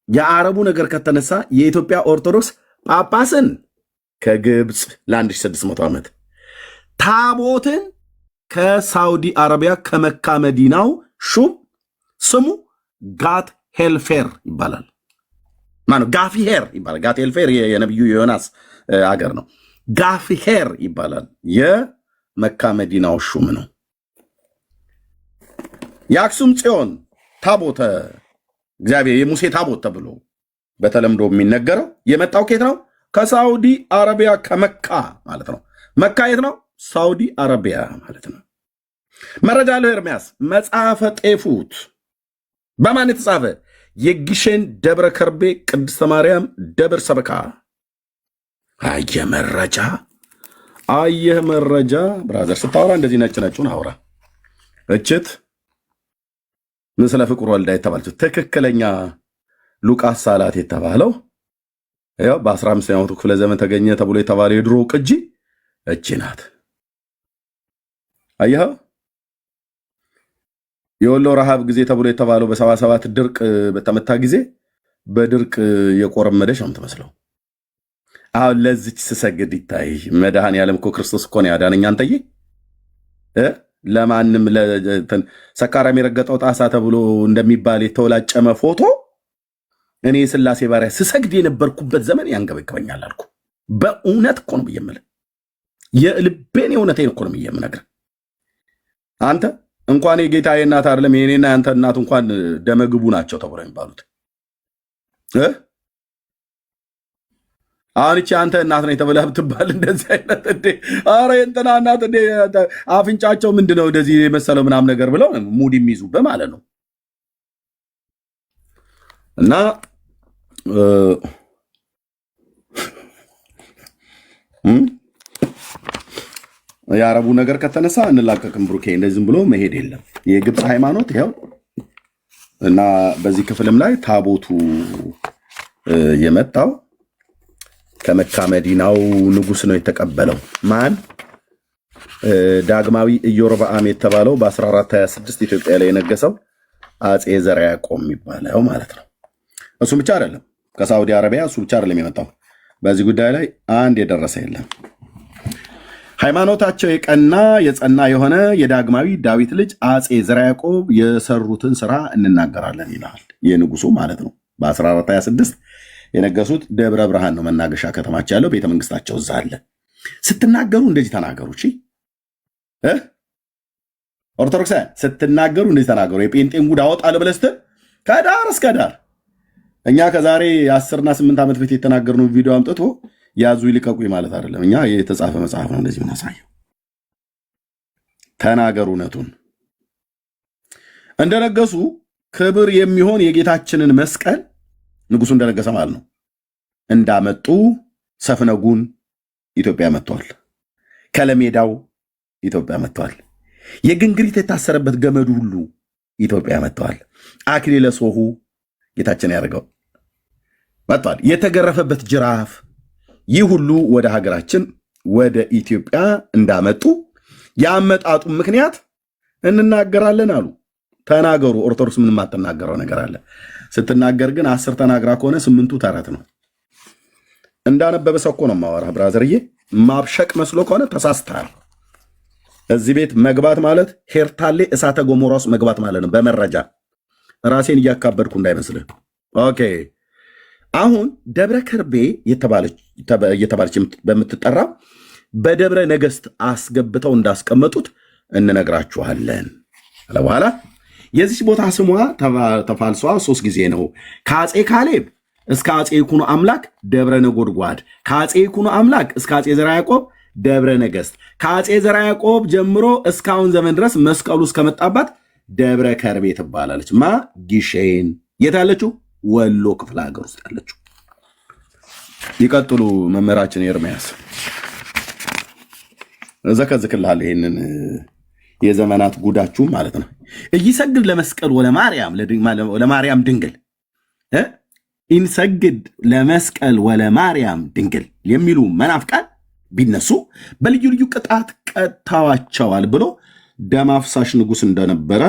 የአረቡ ነገር ከተነሳ የኢትዮጵያ ኦርቶዶክስ ጳጳስን ከግብፅ ለ1600 ዓመት ታቦትን ከሳውዲ አረቢያ ከመካ መዲናው ሹም ስሙ ጋት ሄልፌር ይባላል። ማነው? ጋፊሄር ይባላል። ጋት ሄልፌር የነቢዩ ዮናስ አገር ነው። ጋፊሄር ይባላል። የመካ መዲናው ሹም ነው። የአክሱም ጽዮን ታቦተ እግዚአብሔር የሙሴ ታቦት ተብሎ በተለምዶ የሚነገረው የመጣው ከየት ነው? ከሳውዲ አረቢያ ከመካ ማለት ነው። መካ የት ነው? ሳውዲ አረቢያ ማለት ነው። መረጃ አለው ኤርምያስ። መጽሐፈ ጤፉት በማን የተጻፈ? የግሸን ደብረ ከርቤ ቅድስተ ማርያም ደብር ሰበካ። አየህ መረጃ ብራዘር። ስታወራ እንደዚህ ነጭ ነጩን አውራ። እችት ምስለ ፍቁር ወልዳ የተባለችው ትክክለኛ ሉቃስ ሳላት የተባለው ያው በ15ኛው ክፍለ ዘመን ተገኘ ተብሎ የተባለው የድሮ ቅጂ እቺ ናት። አየኸው? የወሎ ረሃብ ጊዜ ተብሎ የተባለው በ77 ድርቅ በተመታ ጊዜ በድርቅ የቆረመደሽ ነው የምትመስለው። አሁን ለዚች ስሰግድ ይታይ መድኃኔዓለም እኮ ክርስቶስ እኮ ነው ያዳነኝ። አንተዬ ለማንም ሰካራም የረገጠው ጣሳ ተብሎ እንደሚባል የተወላጨመ ፎቶ እኔ የሥላሴ ባሪያ ስሰግድ የነበርኩበት ዘመን ያንገበግበኛል አልኩ። በእውነት እኮ ነው የምልህ፣ የልቤን የእውነቴን እኮ ነው የምነግርህ። አንተ እንኳን የጌታዬ እናት አይደለም የኔና ያንተ እናት እንኳን ደመግቡ ናቸው ተብሎ የሚባሉት አሁን እቺ አንተ እናት ነኝ ተብለህ ብትባል እንደዚህ አይነት ኧረ የእንትና እናት አፍንጫቸው ምንድነው እንደዚህ የመሰለው ምናምን ነገር ብለው ሙድ የሚይዙብህ ማለት ነው። እና የአረቡ ነገር ከተነሳ እንላቀቅም ብሩኬ። እንደዚህም ብሎ መሄድ የለም። የግብፅ ሃይማኖት ይኸው እና በዚህ ክፍልም ላይ ታቦቱ የመጣው ከመካ መዲናው ንጉስ ነው የተቀበለው። ማን? ዳግማዊ ኢዮርብዓም የተባለው በ1426 ኢትዮጵያ ላይ የነገሰው አጼ ዘርዓ ያዕቆብ የሚባለው ማለት ነው። እሱ ብቻ አይደለም፣ ከሳውዲ አረቢያ እሱ ብቻ አይደለም የመጣው። በዚህ ጉዳይ ላይ አንድ የደረሰ የለም። ሃይማኖታቸው የቀና የጸና የሆነ የዳግማዊ ዳዊት ልጅ አጼ ዘርዓ ያዕቆብ የሰሩትን ስራ እንናገራለን ይላል። የንጉሱ ማለት ነው። በ1426 የነገሱት ደብረ ብርሃን ነው መናገሻ ከተማቸው ያለው። ቤተመንግስታቸው እዛ አለ። ስትናገሩ እንደዚህ ተናገሩ። እሺ ኦርቶዶክሳውያን ስትናገሩ እንደዚህ ተናገሩ። የጴንጤን ጉድ አወጣለሁ ብለህ ስትል ከዳር እስከ ዳር እኛ ከዛሬ 10 እና 8 ዓመት በፊት የተናገርነው ቪዲዮ አምጥቶ ያዙ ይልቀቁኝ ማለት አይደለም። እኛ የተጻፈ መጽሐፍ ነው እንደዚህ ምናሳየው። ተናገሩ እውነቱን። እንደነገሱ ክብር የሚሆን የጌታችንን መስቀል ንጉሱ እንደነገሰ ማለት ነው እንዳመጡ ሰፍነጉን ኢትዮጵያ መጥቷል። ከለሜዳው ኢትዮጵያ መጥቷል። የግንግሪት የታሰረበት ገመዱ ሁሉ ኢትዮጵያ መጥቷል። አክሊለ ሦሁ ጌታችን ያደርገው መጥቷል። የተገረፈበት ጅራፍ ይህ ሁሉ ወደ ሀገራችን ወደ ኢትዮጵያ እንዳመጡ ያመጣጡ ምክንያት እንናገራለን አሉ። ተናገሩ። ኦርቶዶክስ ምንም አትናገረው ነገር አለ። ስትናገር ግን 10 ተናግራ ከሆነ 8ቱ ተረት ነው። እንዳነበበ ሰው እኮ ነው የማወራህ ብራዘርዬ። ማብሸቅ መስሎ ከሆነ ተሳስተሃል። እዚህ ቤት መግባት ማለት ሄርታሌ እሳተ ገሞራ ውስጥ መግባት ማለት ነው። በመረጃ ራሴን እያካበድኩ እንዳይመስልህ። ኦኬ አሁን ደብረ ከርቤ እየተባለች በምትጠራ በደብረ ነገስት አስገብተው እንዳስቀመጡት እንነግራችኋለን። በኋላ የዚህ ቦታ ስሟ ተፋልሷ 3 ጊዜ ነው። ከአፄ ካሌብ እስከ አፄ ይኩኖ አምላክ ደብረ ነጎድጓድ፣ ከአፄ ይኩኖ አምላክ እስከ አፄ ዘርዓ ያዕቆብ ደብረ ነገስት፣ ከአፄ ዘርዓ ያዕቆብ ጀምሮ እስካሁን ዘመን ድረስ መስቀሉ እስከመጣባት ደብረ ከርቤ ትባላለች። ማ ጊሼን የት ያለችው? ወሎ ክፍለ ሀገር ውስጥ ያለችው። ይቀጥሉ መምህራችን ኤርምያስ። እዘከዝክልሃል ይሄንን የዘመናት ጉዳችሁ ማለት ነው። እይሰግድ ለመስቀል ወለማርያም ድንግል ኢንሰግድ ለመስቀል ወለማርያም ድንግል የሚሉ መናፍቃን ቢነሱ በልዩ ልዩ ቅጣት ቀጥተዋቸዋል ብሎ ደም አፍሳሽ ንጉሥ እንደነበረ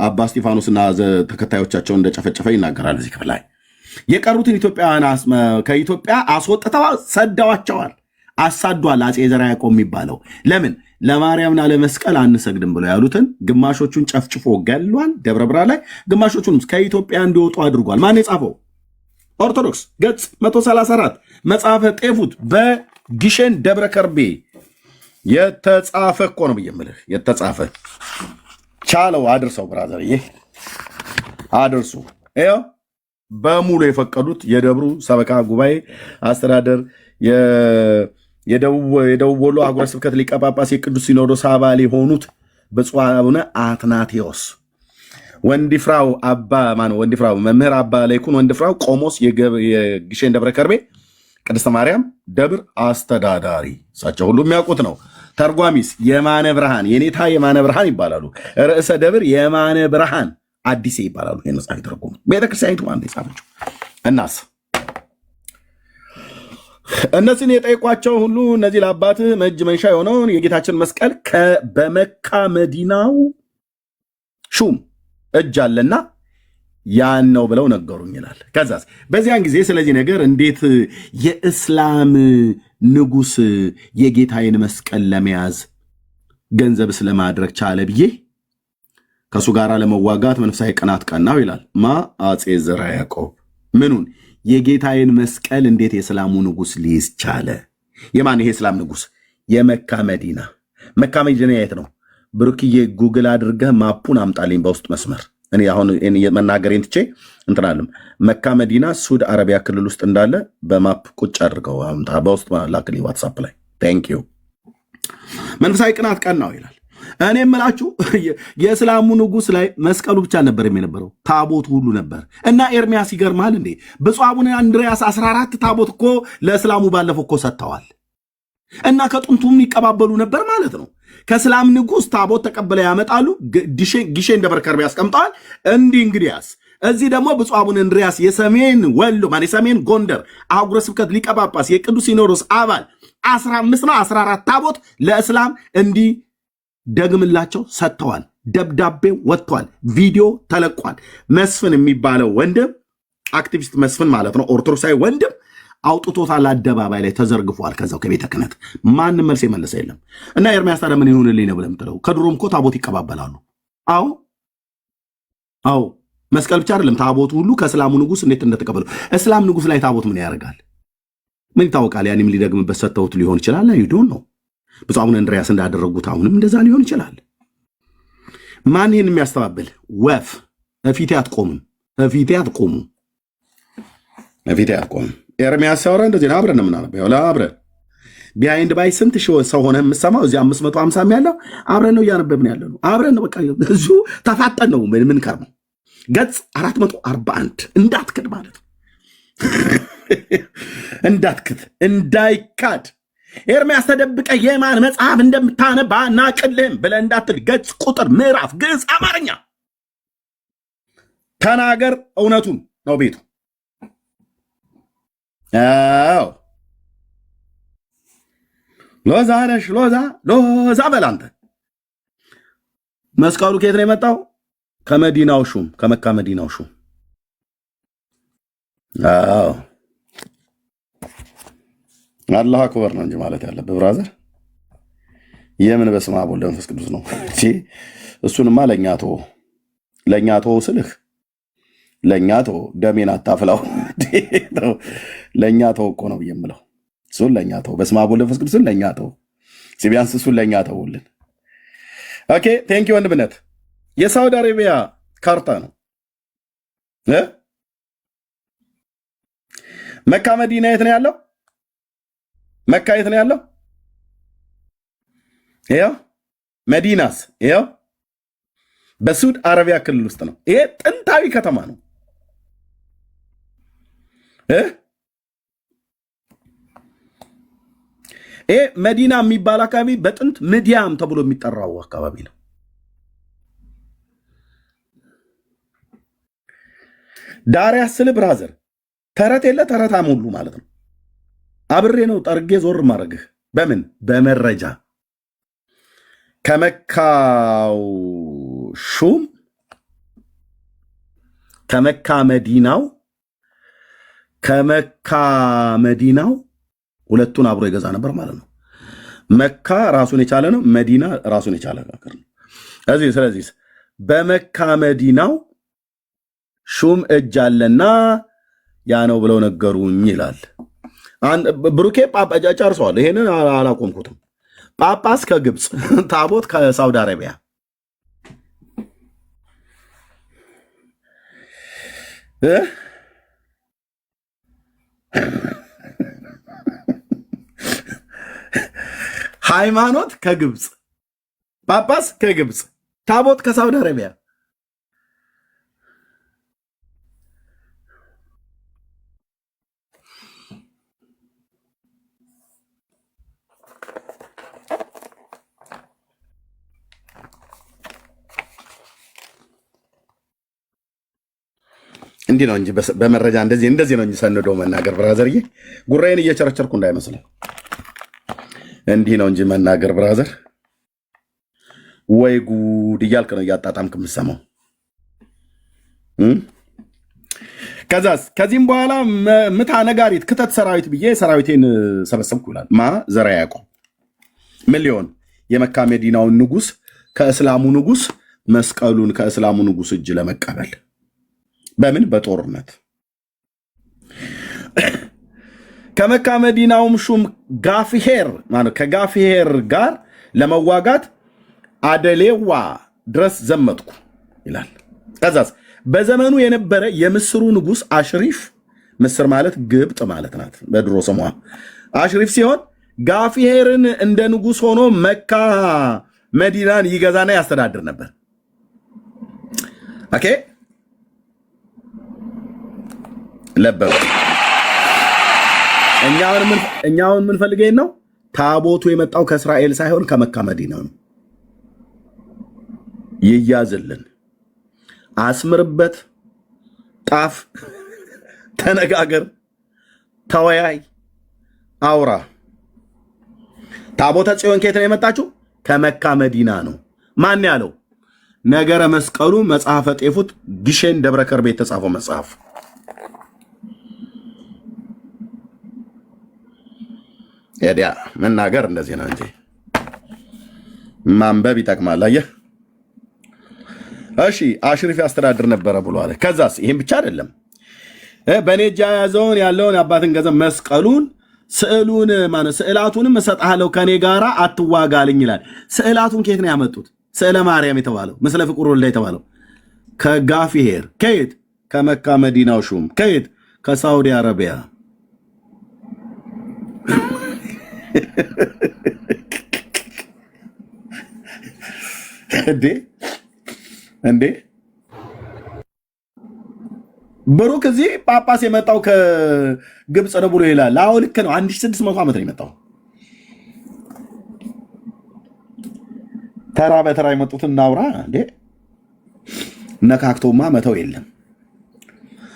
አባ እስጢፋኖስና ተከታዮቻቸው እንደጨፈጨፈ ይናገራል። እዚህ ክፍል ላይ የቀሩትን ኢትዮጵያውያን ከኢትዮጵያ አስወጥተው ሰደዋቸዋል፣ አሳዷል። አፄ ዘርዓ ያዕቆብ የሚባለው ለምን ለማርያምና ለመስቀል አንሰግድም ብለው ያሉትን ግማሾቹን ጨፍጭፎ ገሏል ደብረ ብርሃን ላይ፣ ግማሾቹንም ከኢትዮጵያ እንዲወጡ አድርጓል። ማን የጻፈው? ኦርቶዶክስ ገጽ 134 መጽሐፈ ጤፉት በግሸን ደብረ ከርቤ የተጻፈ እኮ ነው ብዬምልህ፣ የተጻፈ ቻለው አድርሰው ብራዘር፣ ይህ አድርሱ። ይኸው በሙሉ የፈቀዱት የደብሩ ሰበካ ጉባኤ አስተዳደር፣ የደቡብ ወሎ አህጉረ ስብከት ሊቀ ጳጳስ፣ የቅዱስ ሲኖዶስ አባል የሆኑት ብፁዕ አቡነ አትናቴዎስ ወንዲፍራው መምህር አባ ላይኩን ወንዲፍራው ቆሞስ የግሸን ደብረ ከርቤ ቅድስተ ማርያም ደብር አስተዳዳሪ፣ እሳቸው ሁሉ የሚያውቁት ነው። ተርጓሚስ የማነ ብርሃን የኔታ የማነ ብርሃን ይባላሉ። ርዕሰ ደብር የማነ ብርሃን አዲሴ ይባላሉ። ይህን መጽሐፍ የተረጎሙ ቤተክርስቲያኒቱ አንድ የጻፈችው። እናስ እነዚህን የጠየቋቸው ሁሉ እነዚህ ለአባትህ እጅ መንሻ የሆነውን የጌታችን መስቀል በመካ መዲናው ሹም እጅ አለና ያን ነው ብለው ነገሩኝ ይላል። ከዛስ በዚያን ጊዜ ስለዚህ ነገር እንዴት የእስላም ንጉሥ የጌታዬን መስቀል ለመያዝ ገንዘብ ስለማድረግ ቻለ ብዬ ከእሱ ጋር ለመዋጋት መንፈሳዊ ቅናት ቀናው ይላል። አፄ ዘርዓ ያዕቆብ ምኑን የጌታዬን መስቀል እንዴት የእስላሙ ንጉሥ ሊይዝ ቻለ? የማን ይሄ እስላም ንጉሥ? የመካ መዲና። መካ መዲና የት ነው? ብሩክዬ ጉግል አድርገህ ማፑን አምጣልኝ በውስጥ መስመር። እኔ አሁን መናገሬን ትቼ እንትናለም መካ መዲና ሱድ አረቢያ ክልል ውስጥ እንዳለ በማፕ ቁጭ አድርገው አምጣ፣ በውስጥ ላክልኝ ዋትሳፕ ላይ። ታንክ ዩ። መንፈሳዊ ቅናት ቀናው ይላል። እኔ የምላችሁ የእስላሙ ንጉሥ ላይ መስቀሉ ብቻ ነበር የነበረው፣ ታቦት ሁሉ ነበር። እና ኤርሚያስ ይገርማል እንዴ ብፁዕ አቡነ አንድሪያስ 14 ታቦት እኮ ለእስላሙ ባለፈው እኮ ሰጥተዋል። እና ከጥንቱም ይቀባበሉ ነበር ማለት ነው። ከእስላም ንጉሥ ታቦት ተቀበለ ያመጣሉ፣ ጊሼን ደብረ ከርቤ ያስቀምጠዋል። እንግዲያስ እዚህ ደግሞ ብፁዕ አቡነ እንድሪያስ የሰሜን ወሎ የሰሜን ጎንደር አህጉረ ስብከት ሊቀ ጳጳስ የቅዱስ ሲኖዶስ አባል 15 ነው 14 ታቦት ለእስላም ደግምላቸው ሰጥተዋል። ደብዳቤ ወጥቷል፣ ቪዲዮ ተለቋል። መስፍን የሚባለው ወንድም አክቲቪስት መስፍን ማለት ነው፣ ኦርቶዶክሳዊ ወንድም አውጥቶታል፣ አደባባይ ላይ ተዘርግፏል። ከዛው ከቤተ ክህነት ማንም መልስ የመለሰ የለም። እና ኤርምያስ ታዲያ ምን ይሁንልኝ ነው ብለህ የምትለው? ከድሮም እኮ ታቦት ይቀባበላሉ። አዎ መስቀል ብቻ አይደለም ታቦቱ ሁሉ ከእስላሙ ንጉሥ እንዴት እንደተቀበሉ። እስላም ንጉሥ ላይ ታቦት ምን ያደርጋል? ምን ይታወቃል? ያንም ሊደግምበት ሰጥተውት ሊሆን ይችላል። ይዶን ነው ብፁዕ አቡነ እንድርያስ እንዳደረጉት አሁንም እንደዛ ሊሆን ይችላል። ማን ይህን የሚያስተባብል ወፍ እፊቴ አትቆምም፣ እፊቴ አትቆሙም፣ እፊቴ አትቆምም። ኤርምያስ ሲያወራ እንደዚህ አብረን ነው የምናነበው። አብረን ቢሃይንድ ባይ ስንት ሺህ ሰው ሆነ የምሰማው እዚህ 550 ያለው አብረን ነው እያነበብን ያለ ነው። አብረን ነው በቃ እዙ ተፋጠን ነው ምን ከርመው ገጽ 441 እንዳትክድ ማለት ነው። እንዳትክድ እንዳይካድ ኤርምያስ ተደብቀ የማን መጽሐፍ እንደምታነባ ናቅልህም ብለህ እንዳትል ገጽ ቁጥር ምዕራፍ ግዕዝ አማርኛ ተናገር። እውነቱን ነው ቤቱ። አዎ ሎዛ ነሽ ሎዛ በላንተ መስቀሉ ከየት ነው የመጣው? ከመዲናው ሹም ከመካ መዲናው ሹም። አዎ አላህ አክበር ነው እንጂ ማለት ያለብህ ብራዘር። የምን በስመ አብ ወወልድ ወመንፈስ ቅዱስ ነው? እሱንማ ለእኛ ተወው ስልህ ለእኛ ተወው፣ ደሜን አታፍላው። ለእኛ ተወው እኮ ነው የምለው። እሱን ለእኛ ተወው፣ በስመ አብ ወወልድ ወመንፈስ ቅዱስን ለእኛ ተወው። ቢያንስ እሱን ለእኛ ተውልን። ኦኬ ቴንኪ ወንድምነት። የሳውዲ አረቢያ ካርታ ነው። መካ መዲና የት ነው ያለው? መካ የት ነው ያለው? ይኸው መዲናስ ይኸው በሳውዲ አረቢያ ክልል ውስጥ ነው። ይሄ ጥንታዊ ከተማ ነው። ይሄ መዲና የሚባል አካባቢ በጥንት ምድያም ተብሎ የሚጠራው አካባቢ ነው። ዳሪያ ስል ብራዘር ተረት የለ ተረት አሞሉ ማለት ነው። አብሬ ነው ጠርጌ ዞር ማድረግህ በምን በመረጃ ከመካው ሹም ከመካ መዲናው ሁለቱን አብሮ ይገዛ ነበር ማለት ነው። መካ ራሱን የቻለ ነው። መዲና ራሱን የቻለ ሀገር ነው። ስለዚህ በመካ መዲናው ሹም እጅ አለና ያ ነው ብለው ነገሩኝ ይላል። ብሩኬ ጳጳ ጨርሰዋል። ይሄንን አላቆምኩትም። ጳጳስ ከግብፅ፣ ታቦት ከሳውዲ አረቢያ። ሃይማኖት ከግብፅ፣ ጳጳስ ከግብፅ፣ ታቦት ከሳውዲ አረቢያ። እንዲህ ነው እንጂ በመረጃ እንደዚህ ነው እንጂ ሰንዶ መናገር ብራዘርዬ፣ ጉራዬን እየቸረቸርኩ እንዳይመስልህ። እንዲህ ነው እንጂ መናገር ብራዘር። ወይ ጉድ እያልክ ነው እያጣጣምክ የምትሰማው። ከዚህም በኋላ ምታ ነጋሪት ክተት ሰራዊት ብዬ ሰራዊቴን ሰበሰብኩ ይላል። ዘርዓ ያዕቆብ ምን ሊሆን የመካ መዲናውን ንጉስ ከእስላሙ ንጉስ መስቀሉን ከእስላሙ ንጉስ እጅ ለመቀበል በምን በጦርነት ከመካ መዲናውም ሹም ጋፊሄር ማለት ከጋፊሄር ጋር ለመዋጋት አደሌዋ ድረስ ዘመትኩ ይላል። ከዛስ በዘመኑ የነበረ የምስሩ ንጉስ አሽሪፍ፣ ምስር ማለት ግብጥ ማለት ናት በድሮ ስሟ አሽሪፍ ሲሆን ጋፊሄርን እንደ ንጉስ ሆኖ መካ መዲናን ይገዛና ያስተዳድር ነበር። ኦኬ ለበው እኛውን ምን ፈልገን ነው? ታቦቱ የመጣው ከእስራኤል ሳይሆን ከመካ መዲና ነው። ይያዝልን፣ አስምርበት፣ ጣፍ፣ ተነጋገር፣ ተወያይ፣ አውራ። ታቦተ ጽዮን ከየት ነው የመጣችው? ከመካ መዲና ነው። ማን ያለው? ነገረ መስቀሉ መጽሐፈ ጤፉት ግሼን ደብረ ከርቤ የተጻፈው መጽሐፍ። ኤዲያ መናገር እንደዚህ ነው እንጂ ማንበብ ይጠቅማል። አየህ፣ እሺ አሽሪፍ ያስተዳድር ነበረ ብሎ አለ። ከዛስ ይሄን ብቻ አይደለም፣ በኔ እጅ ያዘውን ያለውን የአባትን ገንዘብ መስቀሉን፣ ስዕሉን ማለት ስዕላቱንም እሰጥሃለሁ ከኔ ጋራ አትዋጋልኝ ይላል። ስዕላቱን ከየት ነው ያመጡት? ስዕለ ማርያም የተባለው ምስለ ፍቁር ወልዳ የተባለው ከጋፊሄር ከየት? ከመካ መዲናው ሹም ከየት? ከሳውዲ አረቢያ። እንዴ ብሩክ እዚህ ጳጳስ የመጣው ከግብፅ ነው ብሎ ይላል። አዎ ልክ ነው። 1600 ዓመት ነው የመጣው። ተራ በተራ የመጡትን እናውራ እንዴ። ነካክቶማ መተው የለም።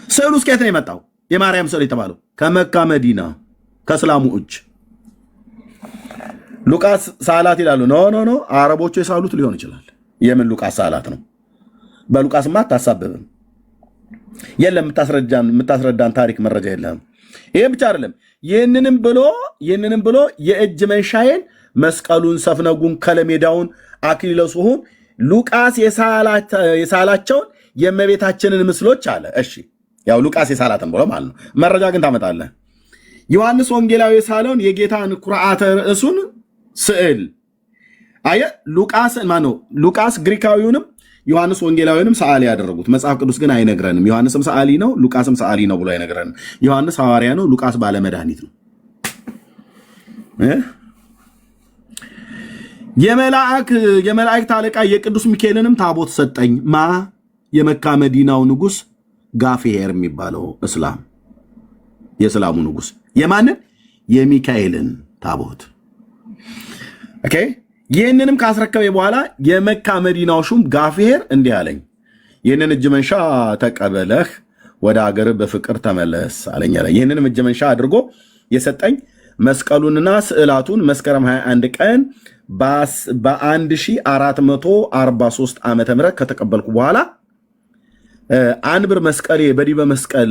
ስዕሉ እስከ የት ነው የመጣው? የማርያም ስዕል የተባለው ከመካ መዲና ከእስላሙ እጅ። ሉቃስ ሳላት ይላሉ። ኖ አረቦቹ የሳሉት ሊሆን ይችላል። የምን ሉቃስ ሳላት ነው? በሉቃስማ አታሳብብም። የለም የምታስረዳን ታሪክ መረጃ የለም። ይሄ ብቻ አይደለም። ይህንንም ብሎ የእጅ መንሻዬን መስቀሉን፣ ሰፍነጉን፣ ከለሜዳውን፣ አክሊለ ሦሑን ሉቃስ የሳላቸውን የእመቤታችንን ምስሎች አለ። እሺ ያው ሉቃስ የሳላትን ብሎ ማለት ነው። መረጃ ግን ታመጣለህ። ዮሐንስ ወንጌላዊ የሳለውን የጌታን ኩርዓተ ርዕሱን ስዕል አየ። ሉቃስ ግሪካዊውንም ዮሐንስ ወንጌላዊንም ሰዓሊ ያደረጉት። መጽሐፍ ቅዱስ ግን አይነግረንም። ዮሐንስም ሰዓሊ ነው፣ ሉቃስም ሰዓሊ ነው ብሎ አይነግረንም። ዮሐንስ ሐዋርያ ነው፣ ሉቃስ ባለመድኃኒት ነው። የመላእክት አለቃ የቅዱስ ሚካኤልንም ታቦት ሰጠኝ። የመካ መዲናው ንጉሥ ጋፌር የሚባለው የእስላሙ ንጉሥ የማንን? የሚካኤልን ታቦት። ኦኬ። ይህንንም ካስረከበ በኋላ የመካ መዲናው ሹም ጋፌር እንዲህ አለኝ፣ ይህንን እጅ መንሻ ተቀበለህ ወደ አገር በፍቅር ተመለስ አለኝ። ይህንንም እጅ መንሻ አድርጎ የሰጠኝ መስቀሉንና ስዕላቱን መስከረም 21 ቀን በ1443 ዓመተ ምህረት ከተቀበልኩ በኋላ አንብር መስቀሌ በዲበ መስቀል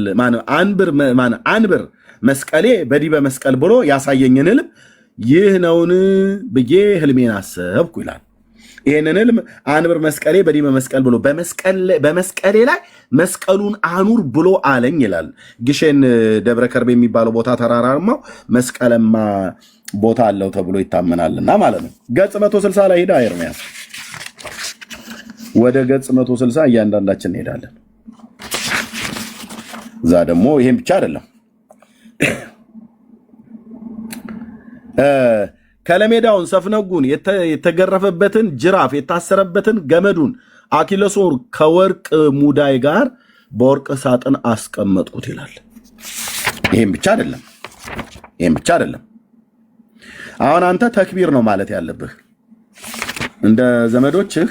አንብር መስቀሌ በዲበ መስቀል ብሎ ያሳየኝን ህልም ይህ ነውን ብዬ ህልሜን አሰብኩ ይላል። ይህንን ህልም አንብር መስቀሌ በዲበ መስቀል ብሎ በመስቀሌ ላይ መስቀሉን አኑር ብሎ አለኝ ይላል። ግሼን ደብረ ከርቤ የሚባለው ቦታ ተራራማው መስቀለማ ቦታ አለው ተብሎ ይታመናልና ማለት ነው። ገጽ 160 ላይ ሄዳ ኤርምያስ ወደ ገጽ 160 እያንዳንዳችን እንሄዳለን። እዛ ደግሞ ይሄን ብቻ አይደለም፣ ከለሜዳውን፣ ሰፍነጉን፣ የተገረፈበትን ጅራፍ፣ የታሰረበትን ገመዱን፣ አክሊለ ሦር ከወርቅ ሙዳይ ጋር በወርቅ ሳጥን አስቀመጥኩት ይላል። ይሄን ብቻ አይደለም። አሁን አንተ ተክቢር ነው ማለት ያለብህ እንደ ዘመዶችህ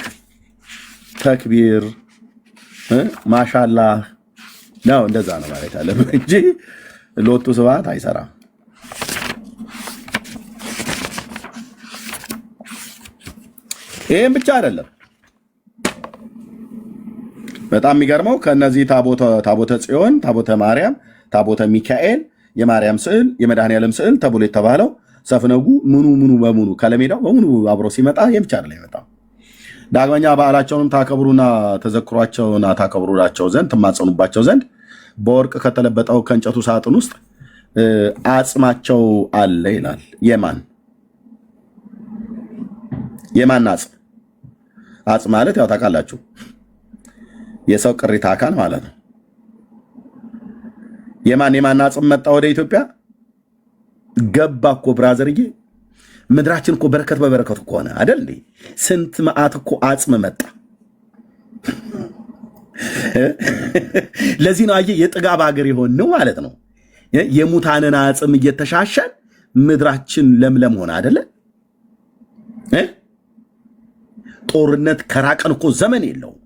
ተክቢር ማሻአላህ ነው፣ እንደዛ ነው ማለት ያለብህ እንጂ ሎቱ ስብሐት አይሰራም። ይሄን ብቻ አይደለም። በጣም የሚገርመው ከነዚህ ታቦተ ጽዮን፣ ታቦተ ማርያም፣ ታቦተ ሚካኤል፣ የማርያም ስዕል፣ የመድኃኔዓለም ስዕል ተብሎ የተባለው ሰፍነጉ ምኑ በሙሉ ከለሜዳው በሙሉ አብሮ ሲመጣ ይሄን ብቻ አይደለም የመጣው። ዳግመኛ በዓላቸውንም ታከብሩና ተዘክሯቸውና ታከብሩላቸው ዘንድ ትማጸኑባቸው ዘንድ በወርቅ ከተለበጠው ከእንጨቱ ሳጥን ውስጥ አጽማቸው አለ ይላል። የማን አጽም ማለት ያው ታውቃላችሁ የሰው ቅሪተ አካል ማለት ነው። የማን አጽም መጣ ወደ ኢትዮጵያ? ገባ እኮ ብራዘርዬ፣ ምድራችን እኮ በረከት በበረከት እኮ ሆነ አይደል እንዴ? ስንት መዓት እኮ አጽም መጣ። ለዚህ ነው አየህ የጥጋብ ሀገር የሆነው ማለት ነው። የሙታንን አጽም እየተሻሸን ምድራችን ለምለም ሆነ አይደለ? ጦርነት ከራቀን እኮ ዘመን የለውም።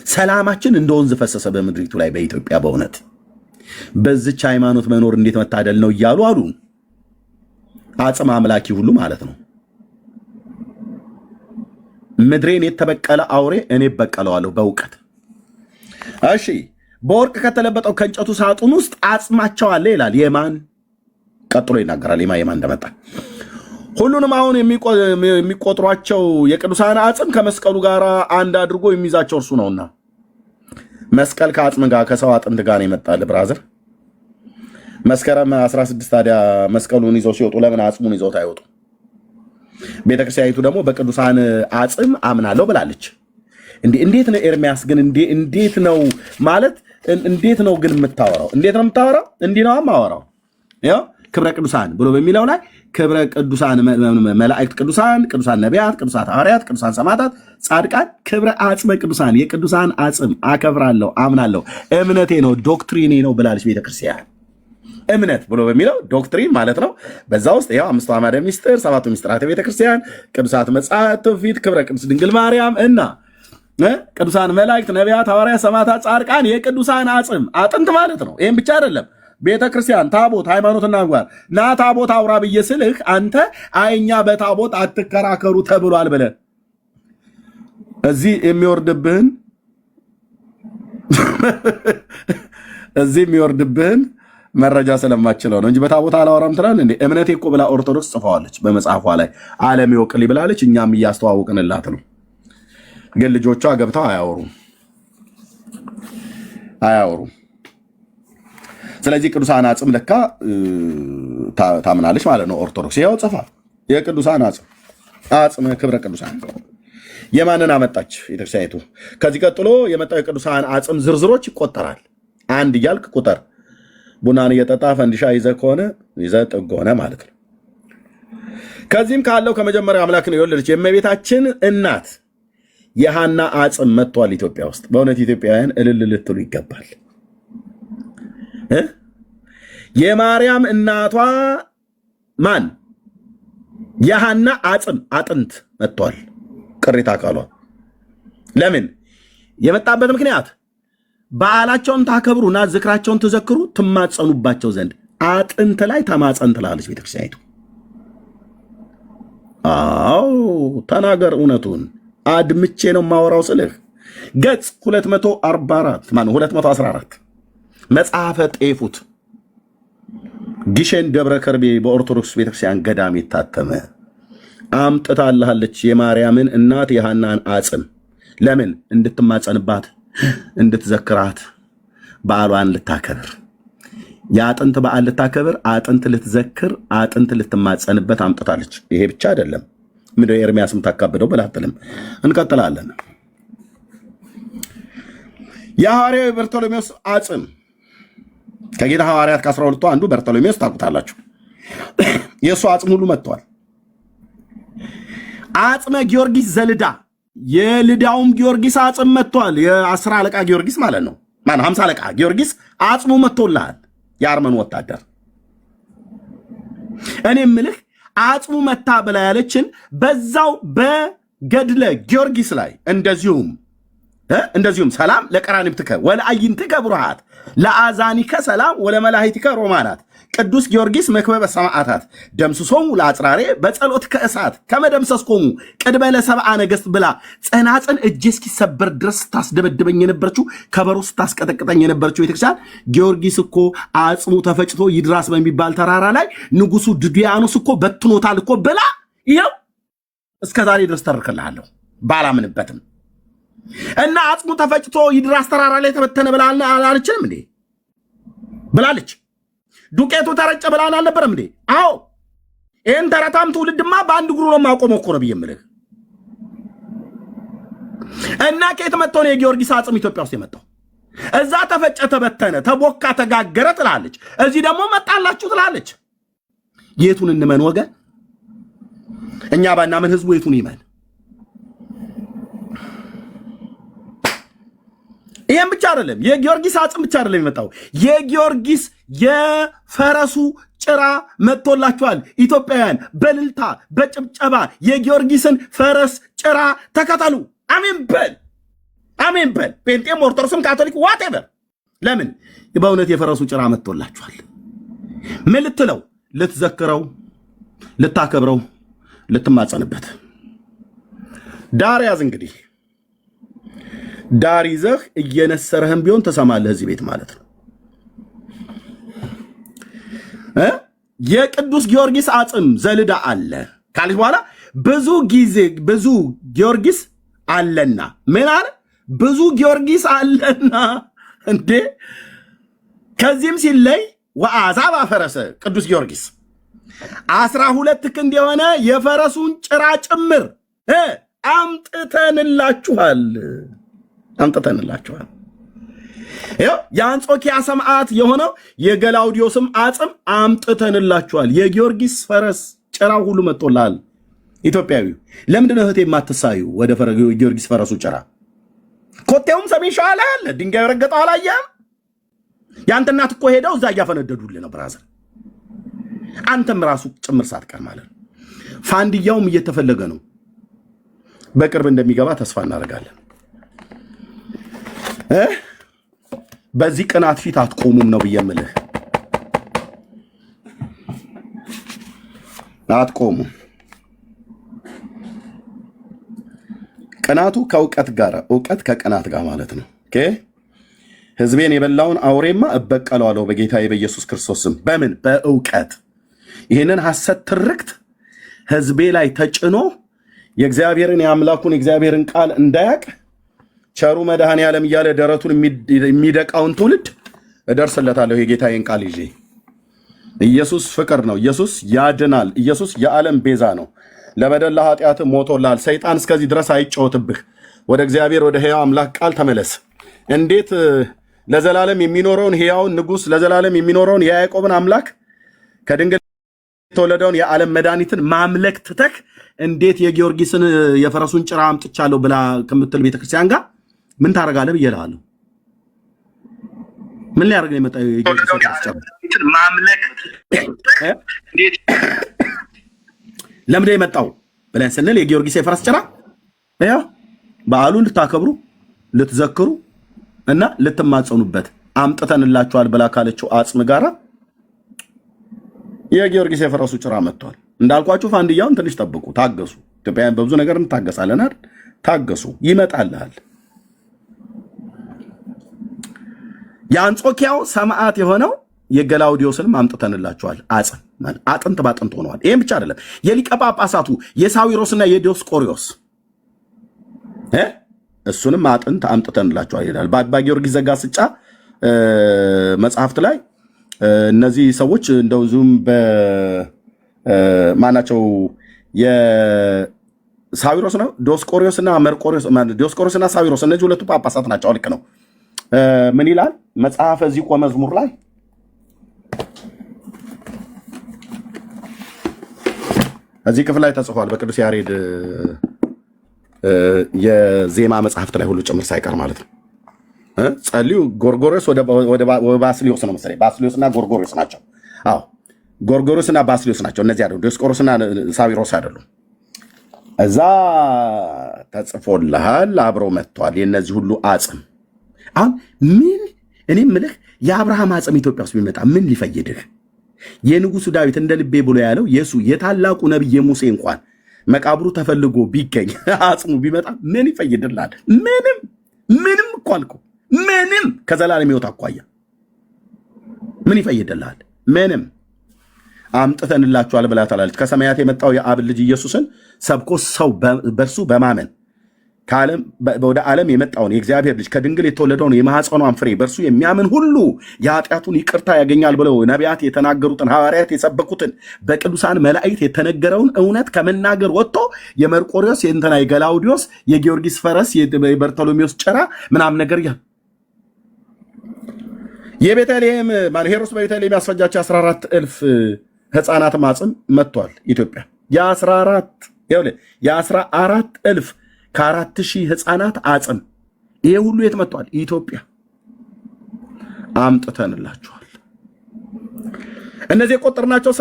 ሰላማችን እንደ ወንዝ ፈሰሰ በምድሪቱ ላይ በኢትዮጵያ። በእውነት በዚች ሃይማኖት መኖር እንዴት መታደል ነው እያሉ አሉ። አጽም አምላኪ ሁሉ ማለት ነው። ምድሬን የተበቀለ አውሬ እኔ በቀለዋለሁ በእውቀት። እሺ፣ በወርቅ ከተለበጠው ከእንጨቱ ሳጥን ውስጥ አጽማቸው አለ ይላል። የማን ቀጥሎ ይናገራል የማን እንደመጣ። ሁሉንም አሁን የሚቆጥሯቸው የቅዱሳን አጽም ከመስቀሉ ጋር አንድ አድርጎ የሚይዛቸው እርሱ ነውና መስቀል ከአጽም ጋር ከሰው አጥንት ጋር ነው ይመጣል ብራዘር። መስከረም 16 ታዲያ መስቀሉን ይዘው ሲወጡ ለምን አጽሙን ይዘው አይወጡ? ቤተክርስቲያኒቱ ደግሞ በቅዱሳን አጽም አምናለሁ ብላለች። እንዴት ነው ኤርሚያስ ግን እንዴት ነው ማለት እንዴት ነው ግን የምታወራው? እንዲህ ነው የማወራው። ያው ክብረ ቅዱሳን ብሎ በሚለው ላይ ክብረ ቅዱሳን መላእክት፣ ቅዱሳን ነቢያት፣ ቅዱሳት ሐዋርያት፣ ቅዱሳን ሰማዕታት፣ ጻድቃን፣ ክብረ አጽመ ቅዱሳን የቅዱሳን አጽም አከብራለሁ፣ አምናለሁ፣ እምነቴ ነው፣ ዶክትሪኔ ነው ብላለች ቤተክርስቲያን። እምነት ብሎ በሚለው ዶክትሪን ማለት ነው። በዛ ውስጥ ያው 5 አዕማደ ምስጢር፣ 7 ምስጢራተ ቤተክርስቲያን፣ ቅዱሳት መጻሕፍት፣ ትውፊት፣ ክብረ ቅድስት ድንግል ማርያም እና ቅዱሳን መላእክት፣ ነቢያት፣ ሐዋርያት፣ ሰማዕታት፣ ጻድቃን የቅዱሳን አጽም አጥንት ማለት ነው። ይህም ብቻ አይደለም። ቤተክርስቲያን ታቦት ሃይማኖትና ምግባር ና ታቦት አውራ ብዬ ስልህ አንተ አይኛ በታቦት አትከራከሩ ተብሏል ብለህ እዚህ የሚወርድብህን መረጃ ስለማችለው ነው እንጂ በታቦት አላወራም ትላለህ እንዴ? እምነቴ እኮ ብላ ኦርቶዶክስ ጽፈዋለች በመጽሐፏ ላይ ዓለም ይወቅልኝ ብላለች። እኛም እያስተዋወቅንላት ነው። ግን ልጆቿ ገብተው አያወሩም። ስለዚህ ቅዱሳን አጽም ለካ ታምናለች ማለት ነው ኦርቶዶክስ። ይኸው ጽፋ የቅዱሳን አጽም ክብረ ቅዱሳን የማንን አመጣች ቤተክርስቲያኒቱ? ከዚህ ቀጥሎ የመጣው የቅዱሳን አጽም ዝርዝሮች ይቆጠራል። አንድ እያልክ ቁጥር። ቡናን እየጠጣ ፈንዲሻ ይዘህ ከሆነ ይዘህ ጥግ ሆነ ማለት ነው። ከዚህም ካለው ከመጀመሪያ አምላክን የወለደች የእመቤታችን እናት የሐና አጽም መጥቷል ኢትዮጵያ ውስጥ። በእውነት ኢትዮጵያውያን እልል ልትሉ ይገባል። የማርያም እናቷ ማን? የሐና አጥንት መጥቷል። ቅሪታ አካሏ ለምን የመጣበት ምክንያት በዓላቸውን ታከብሩና ዝክራቸውን ትዘክሩ ትማጸኑባቸው ዘንድ አጥንት ላይ ተማጸን ትላለች ቤተክርስቲያኒቱ። አዎ ተናገር እውነቱን። አድምቼ ነው ማወራው ስልህ ገጽ 214 መጽሐፈ ጤፉት ግሸን ደብረ ከርቤ በኦርቶዶክስ ቤተክርስቲያን ገዳም የታተመ አምጥታልሃለች የማርያምን እናት የሐናን አጽም። ለምን? እንድትማጸንባት፣ እንድትዘክራት፣ በዓሏን ልታከብር፣ የአጥንት በዓል ልታከብር፣ አጥንት ልትዘክር፣ አጥንት ልትማጸንበት አምጥታለች። ይሄ ብቻ አይደለም። ምንድነው ኤርሚያስም ታካብደው ብላትልም። እንቀጥላለን። የሐዋርያው በርቶሎሜዎስ አጽም ከጌታ ሐዋርያት ከ12 አንዱ በርቶሎሜዎስ ታውቁታላችሁ። የእሱ አጽም ሁሉ መጥቷል። አጽመ ጊዮርጊስ ዘልዳ የልዳውም ጊዮርጊስ አጽም መጥቷል። የ10 አለቃ ጊዮርጊስ ማለት ነው። 50 አለቃ ጊዮርጊስ አጽሙ መጥቶልሃል። የአርመን ወታደር እኔ ምልህ አጽሙ መታ ብላ ያለችን በዛው በገድለ ጊዮርጊስ ላይ እንደዚሁም ሰላም ለቀራንብትከ ወለአይንትከ ብሩሃት ለአዛኒከ ሰላም ወለመላእክትከ ሮማናት ቅዱስ ጊዮርጊስ መክበበ ሰማዕታት ደምስሶሙ ለአጽራሬ በጸሎት ከእሳት ከመደምሰስኮሙ ቅድመ ለሰብአ ነገሥት ብላ ጸናጽን እጄ እስኪሰበር ድረስ ስታስደበድበኝ የነበረችው ከበሮ ስታስቀጠቅጠኝ የነበረችው ቤተክርስቲያን ጊዮርጊስ እኮ አጽሙ ተፈጭቶ ይድራስ በሚባል ተራራ ላይ ንጉሱ ድዲያኖስ እኮ በትኖታል እኮ ብላ ይኸው እስከዛሬ ድረስ ተርክልሃለሁ ባላምንበትም። እና አጽሙ ተፈጭቶ ይድራስ ተራራ ላይ ተበተነ ብላ አላለችንም እንዴ? ብላለች። ዱቄቱ ተረጨ ብላን አልነበረም እንዴ? አዎ። ይህን ተረታም ትውልድማ በአንድ እግሩ ነው ማቆመው እኮ ነው ብዬ የምልህ። እና ከየት መጥቶ ነው የጊዮርጊስ አጽም ኢትዮጵያ ውስጥ የመጣው? እዛ ተፈጨ፣ ተበተነ፣ ተቦካ፣ ተጋገረ ትላለች። እዚህ ደግሞ መጣላችሁ ትላለች። የቱን እንመን ወገን? እኛ ባናምን ህዝቡ የቱን ይመን? ይሄን ብቻ አይደለም፣ የጊዮርጊስ አጽም ብቻ አይደለም የመጣው። የጊዮርጊስ የፈረሱ ጭራ መጥቶላችኋል። ኢትዮጵያውያን በልልታ በጭብጨባ የጊዮርጊስን ፈረስ ጭራ ተከተሉ። አሜን በል፣ አሜን በል። ጴንጤም፣ ኦርቶዶክስም፣ ካቶሊክ ዋቴቨር። ለምን? በእውነት የፈረሱ ጭራ መጥቶላችኋል። ምን ልትለው? ልትዘክረው፣ ልታከብረው፣ ልትማጸንበት። ዳር ያዝ እንግዲህ ዳር ይዘህ እየነሰረህም ቢሆን ትሰማለህ እዚህ ቤት ማለት ነው። የቅዱስ ጊዮርጊስ አጽም ዘልዳ አለ ካለች በኋላ ብዙ ጊዮርጊስ አለና ምን አለ? ብዙ ጊዮርጊስ አለና እንዴ! ከዚህም ሲለይ ወአዛባ ፈረሰ ቅዱስ ጊዮርጊስ 12 ክንድ የሆነ የፈረሱን ጭራ ጭምር አምጥተንላችኋል። የአንጾኪያ ሰማዕት የሆነው የገላውዲዮስም አጽም አምጥተንላችኋል። የጊዮርጊስ ፈረስ ጭራው ሁሉ መጥቶላል። ኢትዮጵያዊው ለምንድነው እህቴ የማትሳዩ? ወደ ጊዮርጊስ ፈረሱ ጭራ ኮቴውም ሰሜን ሸዋ ላይ አለ። ድንጋዩ ረገጠው አላየህም? የአንተ እናት እኮ ሄደው እዛ እያፈነደዱልህ ነው ብራዘር። አንተም ራሱ ጭምር ሳትቀር ማለት ነው። ፋንድያውም እየተፈለገ ነው። በቅርብ እንደሚገባ ተስፋ እናደርጋለን። በዚህ ቅናት ፊት አትቆሙም ነው ብዬ የምልህ። አትቆሙም። ቅናቱ ከእውቀት ጋር፣ እውቀት ከቅናት ጋር ማለት ነው። ህዝቤን የበላውን አውሬማ እበቀለዋለሁ በጌታዬ በኢየሱስ ክርስቶስ ስም። በምን? በእውቀት። ይህንን ሐሰት ትርክት ህዝቤ ላይ ተጭኖ የእግዚአብሔርን የአምላኩን የእግዚአብሔርን ቃል እንዳያቅ ቸሩ መድኃኔ ዓለም እያለ ደረቱን የሚደቃውን ትውልድ እደርስለታለሁ የጌታዬን ቃል ይዤ። ኢየሱስ ፍቅር ነው። ኢየሱስ ያድናል። ኢየሱስ የዓለም ቤዛ ነው። ለበደል ለኃጢአት ሞቶላል። ሰይጣን እስከዚህ ድረስ አይጫወትብህ። ወደ እግዚአብሔር ወደ ሕያው አምላክ ቃል ተመለስ። እንዴት ለዘላለም የሚኖረውን ሕያውን ንጉሥ ለዘላለም የሚኖረውን የያዕቆብን አምላክ ከድንግል የተወለደውን የዓለም መድኃኒትን ማምለክ ትተክ እንዴት የጊዮርጊስን የፈረሱን ጭራ አምጥቻለሁ ብላ ከምትል ቤተክርስቲያን ጋር ምን ታደርጋለህ ብዬ እልሃለሁ። ምን ሊያደርግ ነው የመጣው? የጊዮርጊስን ማምለክ ለምንድን ነው የመጣው ብለን ስንል የጊዮርጊስ የፈረስ ጭራ ያው በዓሉን ልታከብሩ ልትዘክሩ እና ልትማጸኑበት አምጥተንላችኋል ብላ ካለችው አጽም ጋራ የጊዮርጊስ የፈረሱ ጭራ መጥቷል። እንዳልኳችሁ ፋንድያውን ትንሽ ጠብቁ፣ ታገሱ። ኢትዮጵያውያን በብዙ ነገር እንታገሳለን አይደል? ታገሱ፣ ይመጣልሃል። የአንጾኪያው ሰማዕት የሆነው የገላውዲዮስንም አምጥተንላችኋል። አጽም አጥንት ባጥንት ሆነዋል። ይህም ብቻ አይደለም፣ የሊቀ ጳጳሳቱ የሳዊሮስና የዲዮስቆሪዮስ እሱንም አጥንት አምጥተንላችኋል ይላል በአባ ጊዮርጊስ ዘጋስጫ መጽሐፍት ላይ። እነዚህ ሰዎች እንደው ዙም በማናቸው የሳዊሮስ ነው ዲዮስቆሪዮስና መርቆሪዮስ ዲዮስቆሪዮስና ሳዊሮስ እነዚህ ሁለቱ ጳጳሳት ናቸው። ልክ ነው። ምን ይላል መጽሐፈ ዚቆ መዝሙር ላይ እዚህ ክፍል ላይ ተጽፏል። በቅዱስ ያሬድ የዜማ መጽሐፍት ላይ ሁሉ ጭምር ሳይቀር ማለት ነው። ጸልዩ ጎርጎሪዮስ ወደ ባስሊዮስ ነው መሰለኝ። ባስሊዮስና ጎርጎሪዮስ ናቸው። አዎ ጎርጎሪዮስና ባስሊዮስ ናቸው። እነዚህ አይደሉም። ዲዮስቆሮስና ሳዊሮስ አይደሉም። እዛ ተጽፎልሃል። አብረው መጥቷል። የእነዚህ ሁሉ አጽም አሁን ምን እኔ ምልህ የአብርሃም አጽም ኢትዮጵያ ውስጥ ቢመጣ ምን ሊፈይድህ? የንጉሱ ዳዊት እንደ ልቤ ብሎ ያለው የሱ የታላቁ ነቢይ የሙሴ እንኳን መቃብሩ ተፈልጎ ቢገኝ አጽሙ ቢመጣ ምን ይፈይድልሃል? ምንም እኮ አልኩ። ምንም ከዘላለም ሕይወት አኳያ ምን ይፈይድልሃል? ምንም። አምጥተንላችኋል ብላ ታላለች። ከሰማያት የመጣው የአብ ልጅ ኢየሱስን ሰብኮ ሰው በእርሱ በማመን ወደ ዓለም የመጣውን የእግዚአብሔር ልጅ ከድንግል የተወለደውን የማኅፀኗን ፍሬ በእርሱ የሚያምን ሁሉ የኃጢአቱን ይቅርታ ያገኛል ብለው ነቢያት የተናገሩትን ሐዋርያት የሰበኩትን በቅዱሳን መላእክት የተነገረውን እውነት ከመናገር ወጥቶ የመርቆሪዎስ የእንትና የገላውዲዮስ የጊዮርጊስ ፈረስ የበርቶሎሜዎስ ጭራ ምናምን ነገር የቤተልሔም ሄሮድስ በቤተልሔም ያስፈጃቸው 14,000 ሕፃናት ማጽም መጥቷል ኢትዮጵያ። የ14,000 ከ4,000 ሕፃናት አጽም ይሄ ሁሉ የት መጥቷል? ኢትዮጵያ አምጥተንላችኋል። እነዚህ የቆጠርናቸው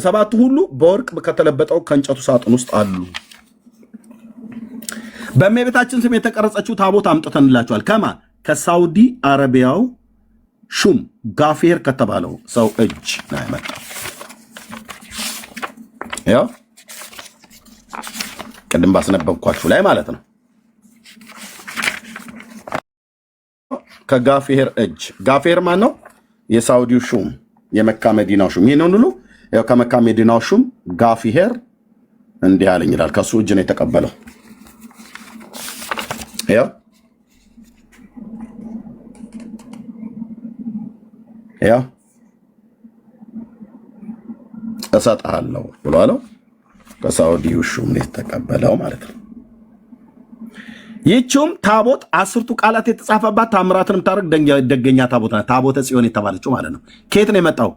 ሰባቱ ሁሉ በወርቅ ከተለበጠው ከእንጨቱ ሳጥን ውስጥ አሉ። በእመቤታችን ስም የተቀረጸችው ታቦት አምጥተንላችኋል። ከማን? ከሳውዲ አረቢያው ሹም ጋፌር ከተባለው ሰው እጅ ነው የመጣው። ያው ቅድም ባስነበብኳችሁ ላይ ማለት ነው። ከጋፌር እጅ። ጋፌር ማን ነው? የሳውዲው ሹም፣ የመካ መዲናው ሹም። ይህንን ሁሉ ያው ከመካ መዲናው ሹም ጋፌር እንዲህ አለኝ ይላል። ከሱ እጅ ነው የተቀበለው። ያው እሰጥሃለሁ ብሎ አለው። ከሳውዲው ሹም ነው የተቀበለው ማለት ነው። ይህችውም ታቦት 10ቱ ቃላት የተጻፈባት ታምራትን የምታደርግ ደገኛ ታቦት ናት። ታቦተ ጽዮን የተባለችው ማለት ነው። ከየት ነው የመጣው?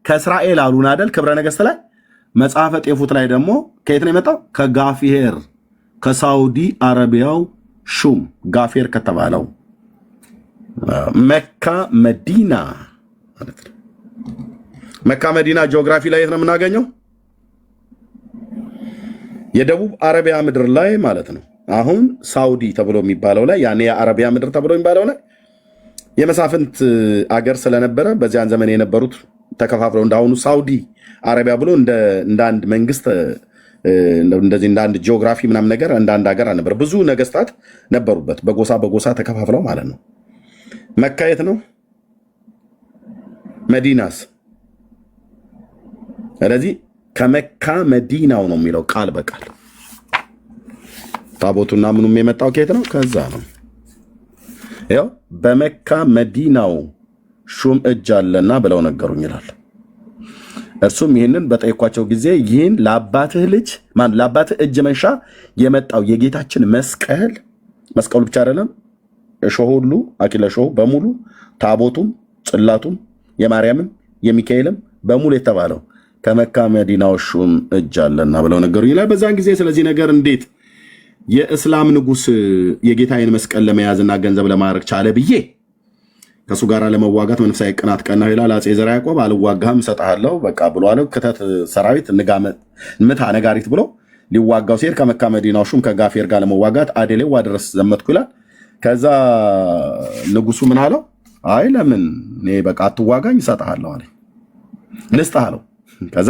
ከእስራኤል አሉን አይደል? ክብረ ነገሥት ላይ መጽሐፈ ጤፉት ላይ ደግሞ ከየት ነው የመጣው? ከጋፌር ከሳውዲ አረቢያው ሹም ጋፌር ከተባለው መካ መዲና ማለት ነው። መካ መዲና ጂኦግራፊ ላይ የት ነው የምናገኘው? የደቡብ አረቢያ ምድር ላይ ማለት ነው። አሁን ሳውዲ ተብሎ የሚባለው ላይ ያኔ የአረቢያ ምድር ተብሎ የሚባለው ላይ የመሳፍንት አገር ስለነበረ በዚያን ዘመን የነበሩት ተከፋፍለው እንዳሁኑ ሳውዲ አረቢያ ብሎ እንደ አንድ መንግስት እንደዚህ እንደ አንድ ጂኦግራፊ ምናምን ነገር እንደ አንድ ሀገር አልነበረ። ብዙ ነገስታት ነበሩበት በጎሳ ተከፋፍለው ማለት ነው። መካ የት ነው? መዲናስ? ስለዚህ ከመካ መዲናው ነው የሚለው ቃል በቃል። ታቦቱና ምኑም የመጣው ከየት ነው? ከዛ ነው። ያው በመካ መዲናው ሹም እጅ አለና ብለው ነገሩኝ ይላል። እርሱም ይህንን በጠየኳቸው ጊዜ ይህን ለአባትህ እጅ መንሻ የመጣው የጌታችን መስቀሉ ብቻ አይደለም፣ እሾህ ሁሉ አኪለ እሾሁ በሙሉ ታቦቱም ጽላቱም የማርያምም የሚካኤልም በሙሉ የተባለው ከመካ መዲናው ሹም እጅ አለና ብለው ነገሩኝ ይላል። በዛን ጊዜ ስለዚህ ነገር እንዴት የእስላም ንጉስ የጌታዬን መስቀል ለመያዝና ገንዘብ ለማድረግ ቻለ ብዬ ከሱ ጋር ለመዋጋት መንፈሳዊ ቅናት ቀናሁ ይላል አፄ ዘርዓ ያዕቆብ። አልዋጋህም እሰጥሃለሁ በቃ ብሎ አለው። ክተት ሰራዊት ምታ ነጋሪት ብሎ ሊዋጋው ሲሄድ ከመካ መዲናው ሹም ከጋፌር ጋር ለመዋጋት አዴሌዋ ድረስ ዘመትኩ ይላል። ከዛ ንጉሱ ምን አለው? አይ ለምን እኔ በቃ አትዋጋኝ እሰጥሃለሁ አለኝ። ልስጥህ አለው። ከዛ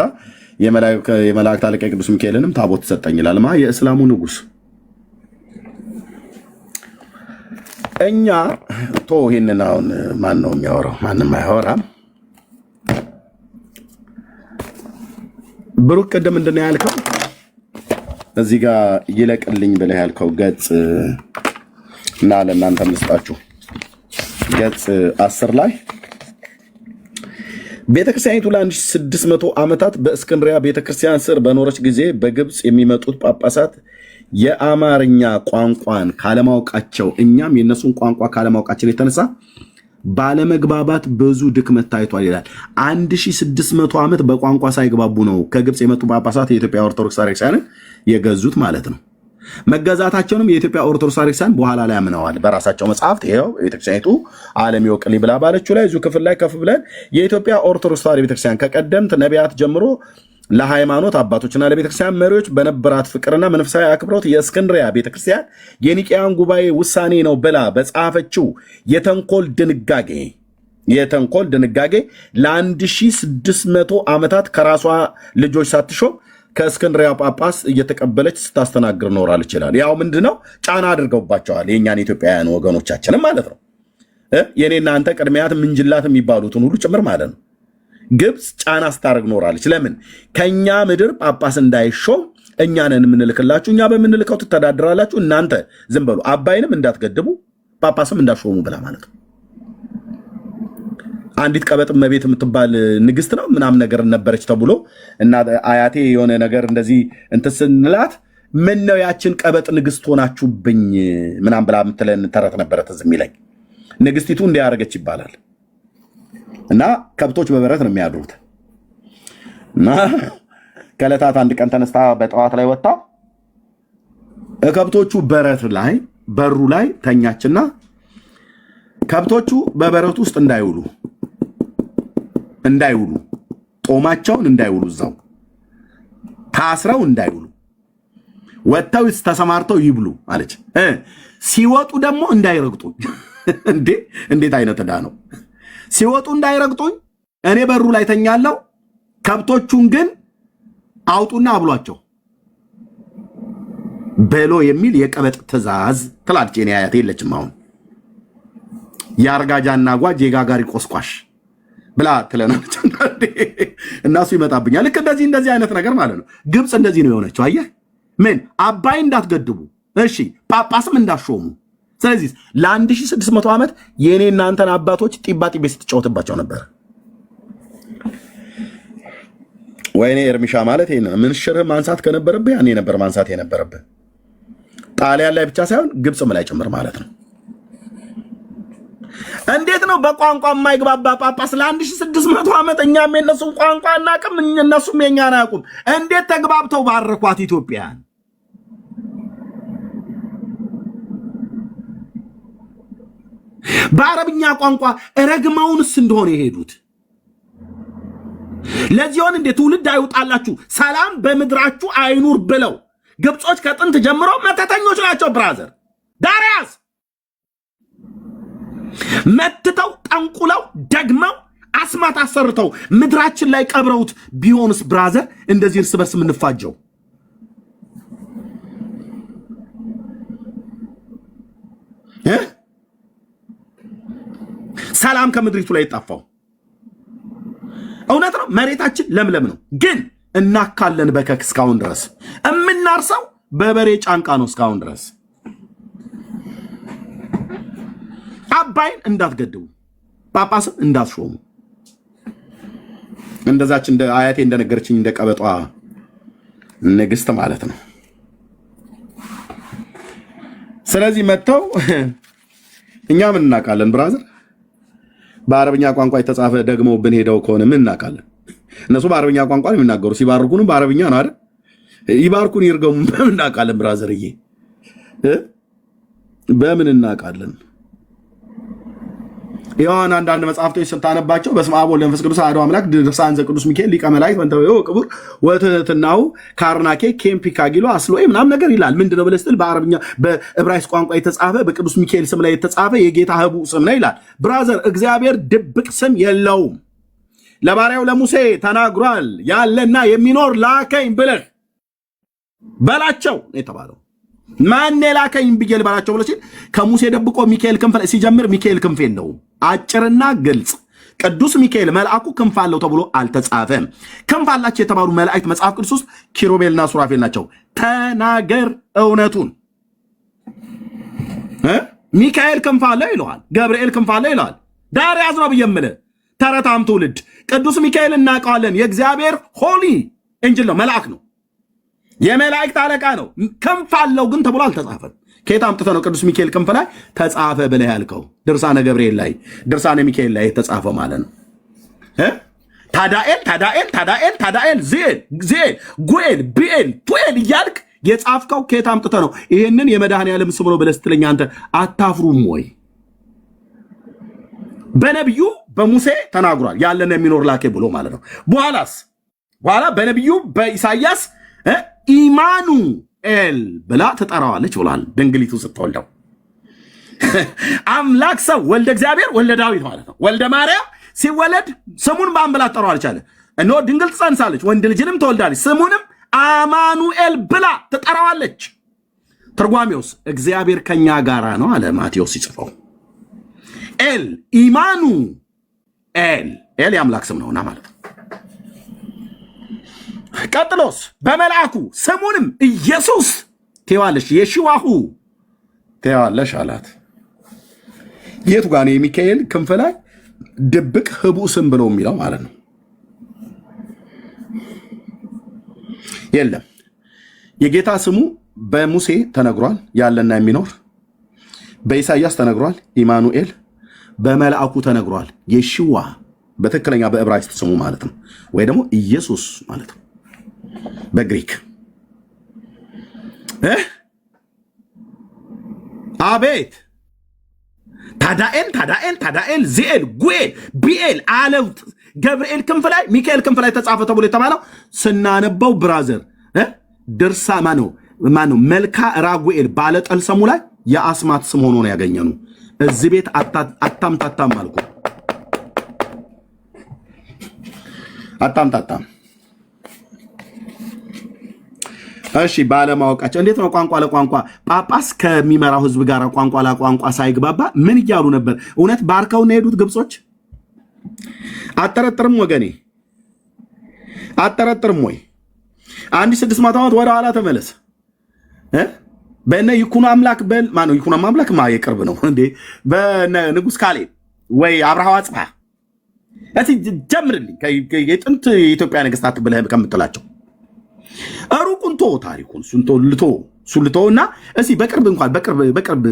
የመላእክት አለቃ ቅዱስ ሚካኤልንም ታቦት ሰጠኝ ይላል። የእስላሙ ንጉስ እኛ ይህንን አሁን ማን ነው የሚያወራው? ማንም አያወራም። ብሩክ ቅድም ምንድን ነው ያልከው? እዚህ ጋር ይለቅልኝ ብለህ ያልከው ገጽ እና ለእናንተ ምስጣችሁ ገጽ 10 ላይ ቤተክርስቲያኒቱ ለ1600 ዓመታት በእስክንድሪያ ቤተክርስቲያን ስር በኖረች ጊዜ በግብፅ የሚመጡት ጳጳሳት የአማርኛ ቋንቋን ካለማወቃቸው እኛም የነሱን ቋንቋ ካለማወቃችን የተነሳ ባለመግባባት ብዙ ድክመት ታይቷል ይላል። 1600 ዓመት በቋንቋ ሳይግባቡ ነው ከግብፅ የመጡ ጳጳሳት የኢትዮጵያ ኦርቶዶክስ ቤተክርስቲያንን የገዙት ማለት ነው። መገዛታቸውንም የኢትዮጵያ ኦርቶዶክስ ቤተክርስቲያን በኋላ ላይ አምነዋል በራሳቸው መጽሐፍት። ይኸው ቤተክርስቲያኒቱ ዓለም ይወቅልኝ ብላ ባለችው ላይ እዚሁ ክፍል ላይ ከፍ ብለን የኢትዮጵያ ኦርቶዶክስ ቤተክርስቲያን ከቀደምት ነቢያት ጀምሮ ለሃይማኖት አባቶችና ለቤተክርስቲያን መሪዎች በነበራት ፍቅርና መንፈሳዊ አክብሮት የእስክንድሪያ ቤተክርስቲያን የኒቅያን ጉባኤ ውሳኔ ነው ብላ በጻፈችው የተንኮል ድንጋጌ ለ1600 ዓመታት ከራሷ ልጆች ሳትሾም ከእስክንድሪያ ጳጳስ እየተቀበለች ስታስተናግር ኖራለች ይላል። ያው ምንድነው ጫና አድርገውባቸዋል የእኛን ኢትዮጵያውያን ወገኖቻችንም ማለት ነው። የኔና አንተ ቅድሚያት ምንጅላት የሚባሉትን ሁሉ ጭምር ማለት ነው። ግብፅ ጫና ስታደርግ ኖራለች። ለምን? ከኛ ምድር ጳጳስ እንዳይሾም እኛንን የምንልክላችሁ፣ እኛ በምንልከው ትተዳድራላችሁ፣ እናንተ ዝም በሉ፣ አባይንም እንዳትገድቡ ጳጳስም እንዳሾሙ ብላ ማለት ነው። አንዲት ቀበጥ እመቤት የምትባል ንግስት ነው ምናምን ነገር ነበረች ተብሎ እና አያቴ የሆነ ነገር እንደዚህ እንትን ስንላት ምን ነው ያችን ቀበጥ ንግስት ሆናችሁብኝ ምናምን ብላ የምትለን ተረት ነበረ ትዝ የሚለኝ። ንግስቲቱ እንዲያደርገች ይባላል እና ከብቶች በበረት ነው የሚያድሩት። እና ከዕለታት አንድ ቀን ተነስታ በጠዋት ላይ ወጣ ከብቶቹ በረት ላይ በሩ ላይ ተኛችና ከብቶቹ በበረቱ ውስጥ እንዳይውሉ ጦማቸውን እንዳይውሉ እዛው ታስረው እንዳይውሉ ወጥተው ተሰማርተው ይብሉ አለች። ሲወጡ ደግሞ እንዳይረግጡኝ። እንዴት አይነት ዕዳ ነው! ሲወጡ እንዳይረግጡኝ እኔ በሩ ላይ ተኛለሁ፣ ከብቶቹን ግን አውጡና አብሏቸው በሎ የሚል የቀበጥ ትእዛዝ ትላለች። እኔ አያቴ የለችም አሁን። የአርጋጃና ጓጅ የጋጋሪ ቆስቋሽ ብላ ትለናለች። እናሱ ይመጣብኛል። ልክ እንደዚህ አይነት ነገር ማለት ነው። ግብፅ እንደዚህ ነው የሆነችው። አየህ ምን አባይ እንዳትገድቡ፣ እሺ ጳጳስም እንዳሾሙ። ስለዚህ ለ1600 ዓመት የኔ እናንተን አባቶች ጢባ ጢቤ ስትጫወትባቸው ነበር። ወይኔ እርሚሻ ማለት ይሄን ምን ሽርህ ማንሳት ከነበረብህ ያኔ ነበር ማንሳት የነበረብህ። ጣሊያን ላይ ብቻ ሳይሆን ግብፅም ላይ ጭምር ማለት ነው። እንዴት ነው በቋንቋ የማይግባባ ጳጳስ ለ1600 ዓመት እኛም የነሱን ቋንቋ አናውቅም እነሱም የኛን አያውቁም። እንዴት ተግባብተው ባረኳት ኢትዮጵያን? በአረብኛ ቋንቋ ረግመውንስ እንደሆነ የሄዱት ለዚሁን እንዴ ትውልድ አይውጣላችሁ ሰላም በምድራችሁ አይኑር ብለው ግብጾች ከጥንት ጀምሮ መተተኞች ናቸው። ብራዘር ዳሪያስ መትተው ጠንቁለው ደግመው አስማት አሰርተው ምድራችን ላይ ቀብረውት ቢሆንስ ብራዘር እንደዚህ እርስ በርስ የምንፋጀው? ሰላም ከምድሪቱ ላይ ጠፋው። እውነት ነው፣ መሬታችን ለምለም ነው፣ ግን እናካለን በከክ እስካሁን ድረስ እምናርሰው በበሬ ጫንቃ ነው እስካሁን ድረስ። አባይን እንዳትገድቡ፣ ጳጳስን እንዳትሾሙ፣ እንደዛች እንደ አያቴ እንደነገረችኝ እንደ ቀበጧ ንግስት ማለት ነው። ስለዚህ መጥተው እኛ ምን እናውቃለን ብራዘር? በአረብኛ ቋንቋ የተጻፈ ደግሞ ብንሄደው ከሆነ ምን እናውቃለን? እነሱ በአረብኛ ቋንቋ ነው የሚናገሩ፣ ሲባርኩንም በአረብኛ ነው አይደል? ይባርኩን ይርገሙ በምን እናውቃለን ብራዘርዬ? በምን እናውቃለን? ይሁን አንዳንድ መጽሐፍቶች ስታነባቸው በስመ አብ ወወልድ ወመንፈስ ቅዱስ አሐዱ አምላክ ድርሳን ዘቅዱስ ሚካኤል ሊቀ መላእክት ወንተወዮ ቅቡር ወትሕትናሁ ካርናኬ ኬምፒካጊሎ አስሎኤ ምናምን ነገር ይላል። ምንድነው ብለህ ስትል በአረብኛ በዕብራይስጥ ቋንቋ የተጻፈ በቅዱስ ሚካኤል ስም ላይ የተጻፈ የጌታ ህቡዕ ስም ነው ይላል። ብራዘር እግዚአብሔር ድብቅ ስም የለውም። ለባሪያው ለሙሴ ተናግሯል። ያለና የሚኖር ላከኝ ብለህ በላቸው የተባለው ማን ላከኝ ብዬ ልበላቸው ብሎ ሲል ከሙሴ ደብቆ ሚካኤል ክንፍ ሲጀምር ሚካኤል ክንፍ የለውም። አጭርና ግልጽ ቅዱስ ሚካኤል መልአኩ ክንፍ አለው ተብሎ አልተጻፈም። ክንፍ አላቸው የተባሉ መላእክት መጽሐፍ ቅዱስ ውስጥ ኪሩቤልና ሱራፌል ናቸው። ተናገር እውነቱን። ሚካኤል ክንፍ አለው ይለዋል፣ ገብርኤል ክንፍ አለው ይለዋል። ዳር ያዝ ነው ብዬ የምልህ ተረታም ትውልድ ቅዱስ ሚካኤል እናውቀዋለን። የእግዚአብሔር ሆሊ ኤንጅል ነው፣ መልአክ ነው፣ የመላእክት አለቃ ነው። ክንፍ አለው ግን ተብሎ አልተጻፈም። ከየት አምጥተህ ነው ቅዱስ ሚካኤል ክንፍ ላይ ተጻፈ ብለህ ያልከው? ድርሳነ ገብርኤል ላይ ድርሳነ ሚካኤል ላይ የተጻፈ ማለት ነው። ታዳኤል ታዳኤል ታዳኤል ታዳኤል ዜል ዜል ጉኤል ቢኤል ቱኤል እያልክ የጻፍከው ከየት አምጥተህ ነው? ይህንን የመድኃኔዓለም ስም ነው ብለህ ስትለኝ አንተ አታፍሩም ወይ? በነቢዩ በሙሴ ተናግሯል፣ ያለን የሚኖር ላኬ ብሎ ማለት ነው። በኋላ በነቢዩ በኢሳያስ ኢማኑኤል ብላ ትጠራዋለች ብሏል። ድንግሊቱ ስትወልደው አምላክ ሰው ወልደ እግዚአብሔር ወልደ ዳዊት ማለት ነው። ወልደ ማርያም ሲወለድ ስሙን ማን ብላ ትጠራዋለች አለ። እነሆ ድንግል ትጸንሳለች፣ ወንድ ልጅንም ትወልዳለች፣ ስሙንም አማኑኤል ብላ ትጠራዋለች። ትርጓሜውስ እግዚአብሔር ከኛ ጋራ ነው አለ ማቴዎስ ሲጽፈው። ኤል ኢማኑ ኤል የአምላክ ስም ነውና ማለት ነው። ቀጥሎስ በመልአኩ ስሙንም ኢየሱስ ትይዋለሽ፣ የሽዋሁ ትይዋለሽ አላት። የቱ ጋር ነው የሚካኤል ክንፍ ላይ ድብቅ ህቡዕ ስም ብለው የሚለው ማለት ነው? የለም። የጌታ ስሙ በሙሴ ተነግሯል፣ ያለና የሚኖር በኢሳይያስ ተነግሯል፣ ኢማኑኤል በመልአኩ ተነግሯል፣ የሽዋ በትክክለኛ በዕብራይስጥ ስሙ ማለት ነው፣ ወይ ደግሞ ኢየሱስ ማለት ነው በግሪክ። አቤት ታዳኤል ታዳኤል ታዳኤል ዚኤል ጉኤል ቢኤል አለው ገብርኤል ክንፍ ላይ ሚካኤል ክንፍ ላይ ተጻፈ ተብሎ የተባለው ስናነበው ብራዘር ድርሳ ማነው መልካ ራጉኤል ባለጠል ሰሙ ላይ የአስማት ስም ሆኖ ነው ያገኘነው። እዚህ ቤት አታምታታም አልኩ፣ አታምታታም። እሺ ባለማወቃቸው እንዴት ነው ቋንቋ ለቋንቋ ጳጳስ ከሚመራው ህዝብ ጋር ቋንቋ ለቋንቋ ሳይግባባ ምን እያሉ ነበር? እውነት ባርከው ነው የሄዱት ግብጾች? አጠረጥርም ወገኔ፣ አጠረጥርም ወይ? 1600 ዓመት ወደ ኋላ ተመለስ። በእነ ይኩኖ አምላክ በል ማነው? ይኩኖ አምላክ ማ የቅርብ ነው እንዴ? በእነ ንጉስ ካሌብ ወይ አብርሃ አጽብሃ እስቲ ጀምርልኝ። የጥንት የኢትዮጵያ ነገስታት ብለህ ከምትላቸው ሩቁን ቶ ታሪኩን ሱልቶ እና እስቲ በቅርብ እንኳን በቅርብ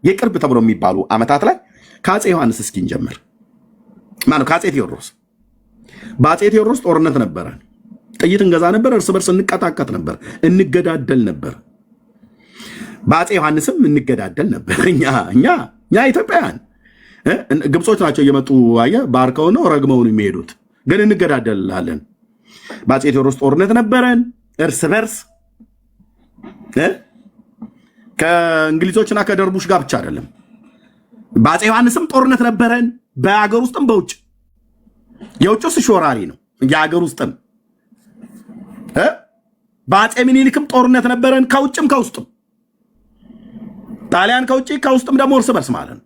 የቅርብ ተብሎ የሚባሉ ዓመታት ላይ ከአፄ ዮሐንስ እስኪ እንጀምር። ማነው? ከአፄ ቴዎድሮስ። በአፄ ቴዎድሮስ ጦርነት ነበረ። ጥይት እንገዛ ነበር፣ እርስ በርስ እንቀጣቀጥ ነበር፣ እንገዳደል ነበር። በአፄ ዮሐንስም እንገዳደል ነበር። እኛ ኢትዮጵያውያን ግብጾች ናቸው እየመጡ አየህ ባርከው ነው ረግመውን የሚሄዱት፣ ግን እንገዳደላለን። በአፄ ቴዎድሮስ ጦርነት ነበረን እርስ በርስ ከእንግሊዞችና ከደርቡሽ ጋር ብቻ አይደለም። በአፄ ዮሐንስም ጦርነት ነበረን፣ በአገር ውስጥም በውጭ። የውጭውስ ሾራሪ ነው፣ የአገር ውስጥም። በአፄ ምኒልክም ጦርነት ነበረን፣ ከውጭም ከውስጥም። ጣሊያን ከውጭ ከውስጥም ደግሞ እርስ በርስ ማለት ነው።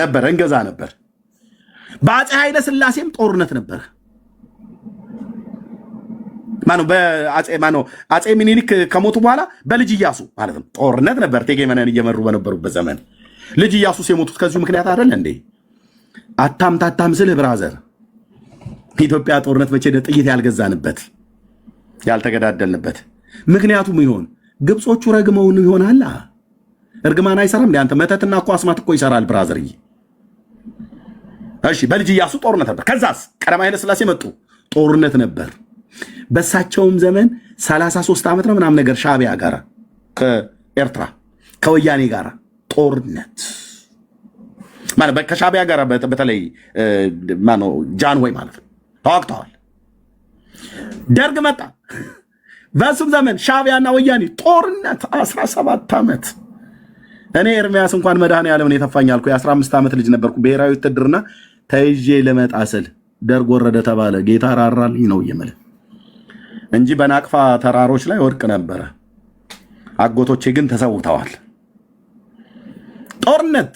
ነበር፣ እንገዛ ነበር። በአፄ ኃይለ ሥላሴም ጦርነት ነበር። አፄ ሚኒሊክ ከሞቱ በኋላ በልጅ ኢያሱ ማለት ነው ጦርነት ነበር። እቴጌ መነን እየመሩ በነበሩበት ዘመን ልጅ ኢያሱስ የሞቱት ከዚሁ ምክንያት አይደል እንዴ? አታምታታም ስልህ ብራዘር፣ ኢትዮጵያ ጦርነት መቼ ጥይት ያልገዛንበት ያልተገዳደልንበት ምክንያቱም ይሆን ግብጾቹ ረግመውን ይሆናል። እርግማን አይሰራም እንዴ አንተ? መተትና እኮ አስማት እኮ ይሰራል ብራዘርዬ። እሺ በልጅ ኢያሱ ጦርነት ነበር። ከዛስ ቀዳማዊ ኃይለ ሥላሴ መጡ፣ ጦርነት ነበር። በሳቸውም ዘመን 33 ዓመት ነው ምናምን ነገር ሻዕቢያ ጋር ከኤርትራ ከወያኔ ጋር ጦርነት ማለት ከሻዕቢያ ጋር በተለይ ማነው ጃንሆይ ማለት ነው ተዋግተዋል። ደርግ መጣ፣ በሱም ዘመን ሻዕቢያና ወያኔ ጦርነት 17 ዓመት። እኔ ኤርሚያስ እንኳን መድኃኔዓለምን የተፋኛልኩ የ15 ዓመት ልጅ ነበርኩ። ብሔራዊ ውትድርና ተይዤ ልመጣ ስል ደርግ ወረደ ተባለ። ጌታ ራራልኝ ነው የምልህ እንጂ በናቅፋ ተራሮች ላይ ወድቅ ነበረ። አጎቶቼ ግን ተሰውተዋል። ጦርነት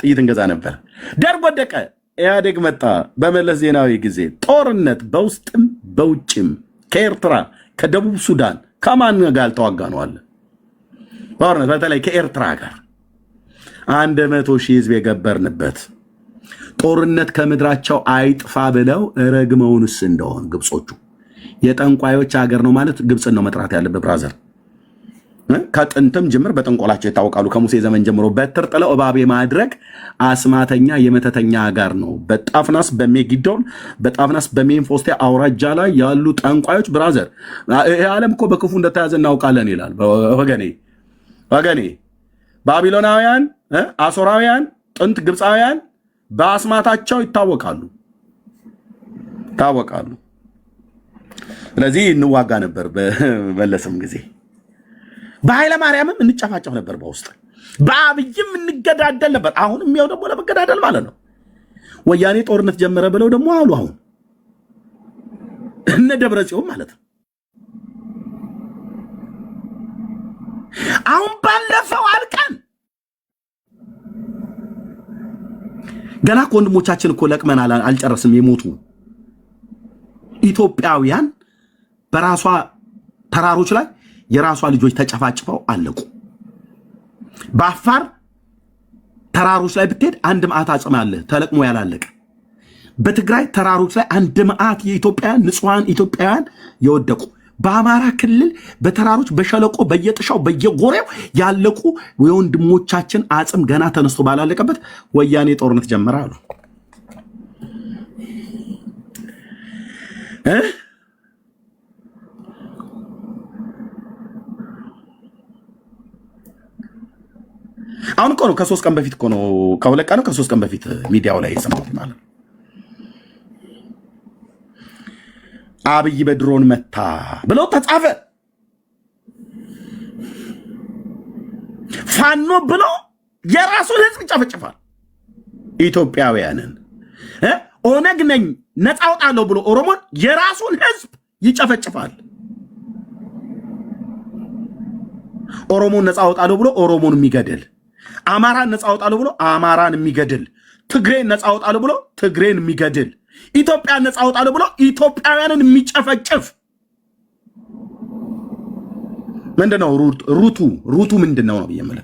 ጥይት እንገዛ ነበር። ደርግ ወደቀ፣ ኢህአዴግ መጣ። በመለስ ዜናዊ ጊዜ ጦርነት በውስጥም በውጭም ከኤርትራ ከደቡብ ሱዳን ከማን ጋር ተዋጋ ነው አለ ጦርነት። በተለይ ከኤርትራ ጋር 100,000 ህዝብ የገበርንበት ጦርነት ከምድራቸው አይጥፋ ብለው ረግመውንስ እንደሆን ግብጾቹ የጠንቋዮች ሀገር ነው ማለት ግብፅን ነው መጥራት ያለበት ብራዘር። ከጥንትም ጅምር በጥንቆላቸው ይታወቃሉ። ከሙሴ ዘመን ጀምሮ በትር ጥለው እባብ ማድረግ አስማተኛ የመተተኛ ጋር ነው። በጣፍናስ በሜጊዶን በጣፍናስ በሜንፎስቴ አውራጃ ላይ ያሉ ጠንቋዮች ብራዘር፣ ይሄ ዓለም እኮ በክፉ እንደተያዘ እናውቃለን ይላል። ወገኔ ባቢሎናውያን፣ አሶራውያን፣ ጥንት ግብፃውያን በአስማታቸው ይታወቃሉ። ስለዚህ እንዋጋ ነበር። በመለስም ጊዜ በኃይለ ማርያምም እንጨፋጨፍ ነበር። በውስጥ በአብይም እንገዳደል ነበር። አሁን የሚያው ደግሞ ለመገዳደል ማለት ነው። ወያኔ ጦርነት ጀመረ ብለው ደግሞ አሉ። አሁን እነ ደብረ ጽዮን ማለት ነው። አሁን ባለፈው አልቀን ገና ወንድሞቻችን እኮ ለቅመን አልጨረስም። የሞቱ ኢትዮጵያውያን በራሷ ተራሮች ላይ የራሷ ልጆች ተጨፋጭፈው አለቁ። በአፋር ተራሮች ላይ ብትሄድ 1 መዓት አጽም አለ ተለቅሞ ያላለቀ። በትግራይ ተራሮች ላይ 1 መዓት የኢትዮጵያውያን ንጹሃን ኢትዮጵያውያን የወደቁ። በአማራ ክልል በተራሮች በሸለቆ በየጥሻው በየጎሬው ያለቁ የወንድሞቻችን አጽም ገና ተነስቶ ባላለቀበት ወያኔ ጦርነት ጀመረ አሉ። አሁን እኮ ነው ከ3 ቀን በፊት እኮ ነው ከ2 ቀን ከ3 ቀን በፊት ሚዲያው ላይ የሰማሁት ማለት ነው። አብይ በድሮን መታ ብለው ተጻፈ። ፋኖ ብሎ የራሱን ህዝብ ይጨፈጭፋል። ኢትዮጵያውያንን ኦነግ ነኝ ነፃ አውጣለሁ ብሎ ኦሮሞን የራሱን ህዝብ ይጨፈጭፋል። ኦሮሞን ነፃ አውጣለሁ ብሎ ኦሮሞን የሚገድል፣ አማራን ነፃ አውጣለሁ ብሎ አማራን የሚገድል፣ ትግሬን ነፃ አውጣለሁ ብሎ ትግሬን የሚገድል፣ ኢትዮጵያን ነፃ አውጣለሁ ብሎ ኢትዮጵያውያንን የሚጨፈጭፍ ምንድነው? ሩቱ ምንድነው ነው ብየምለ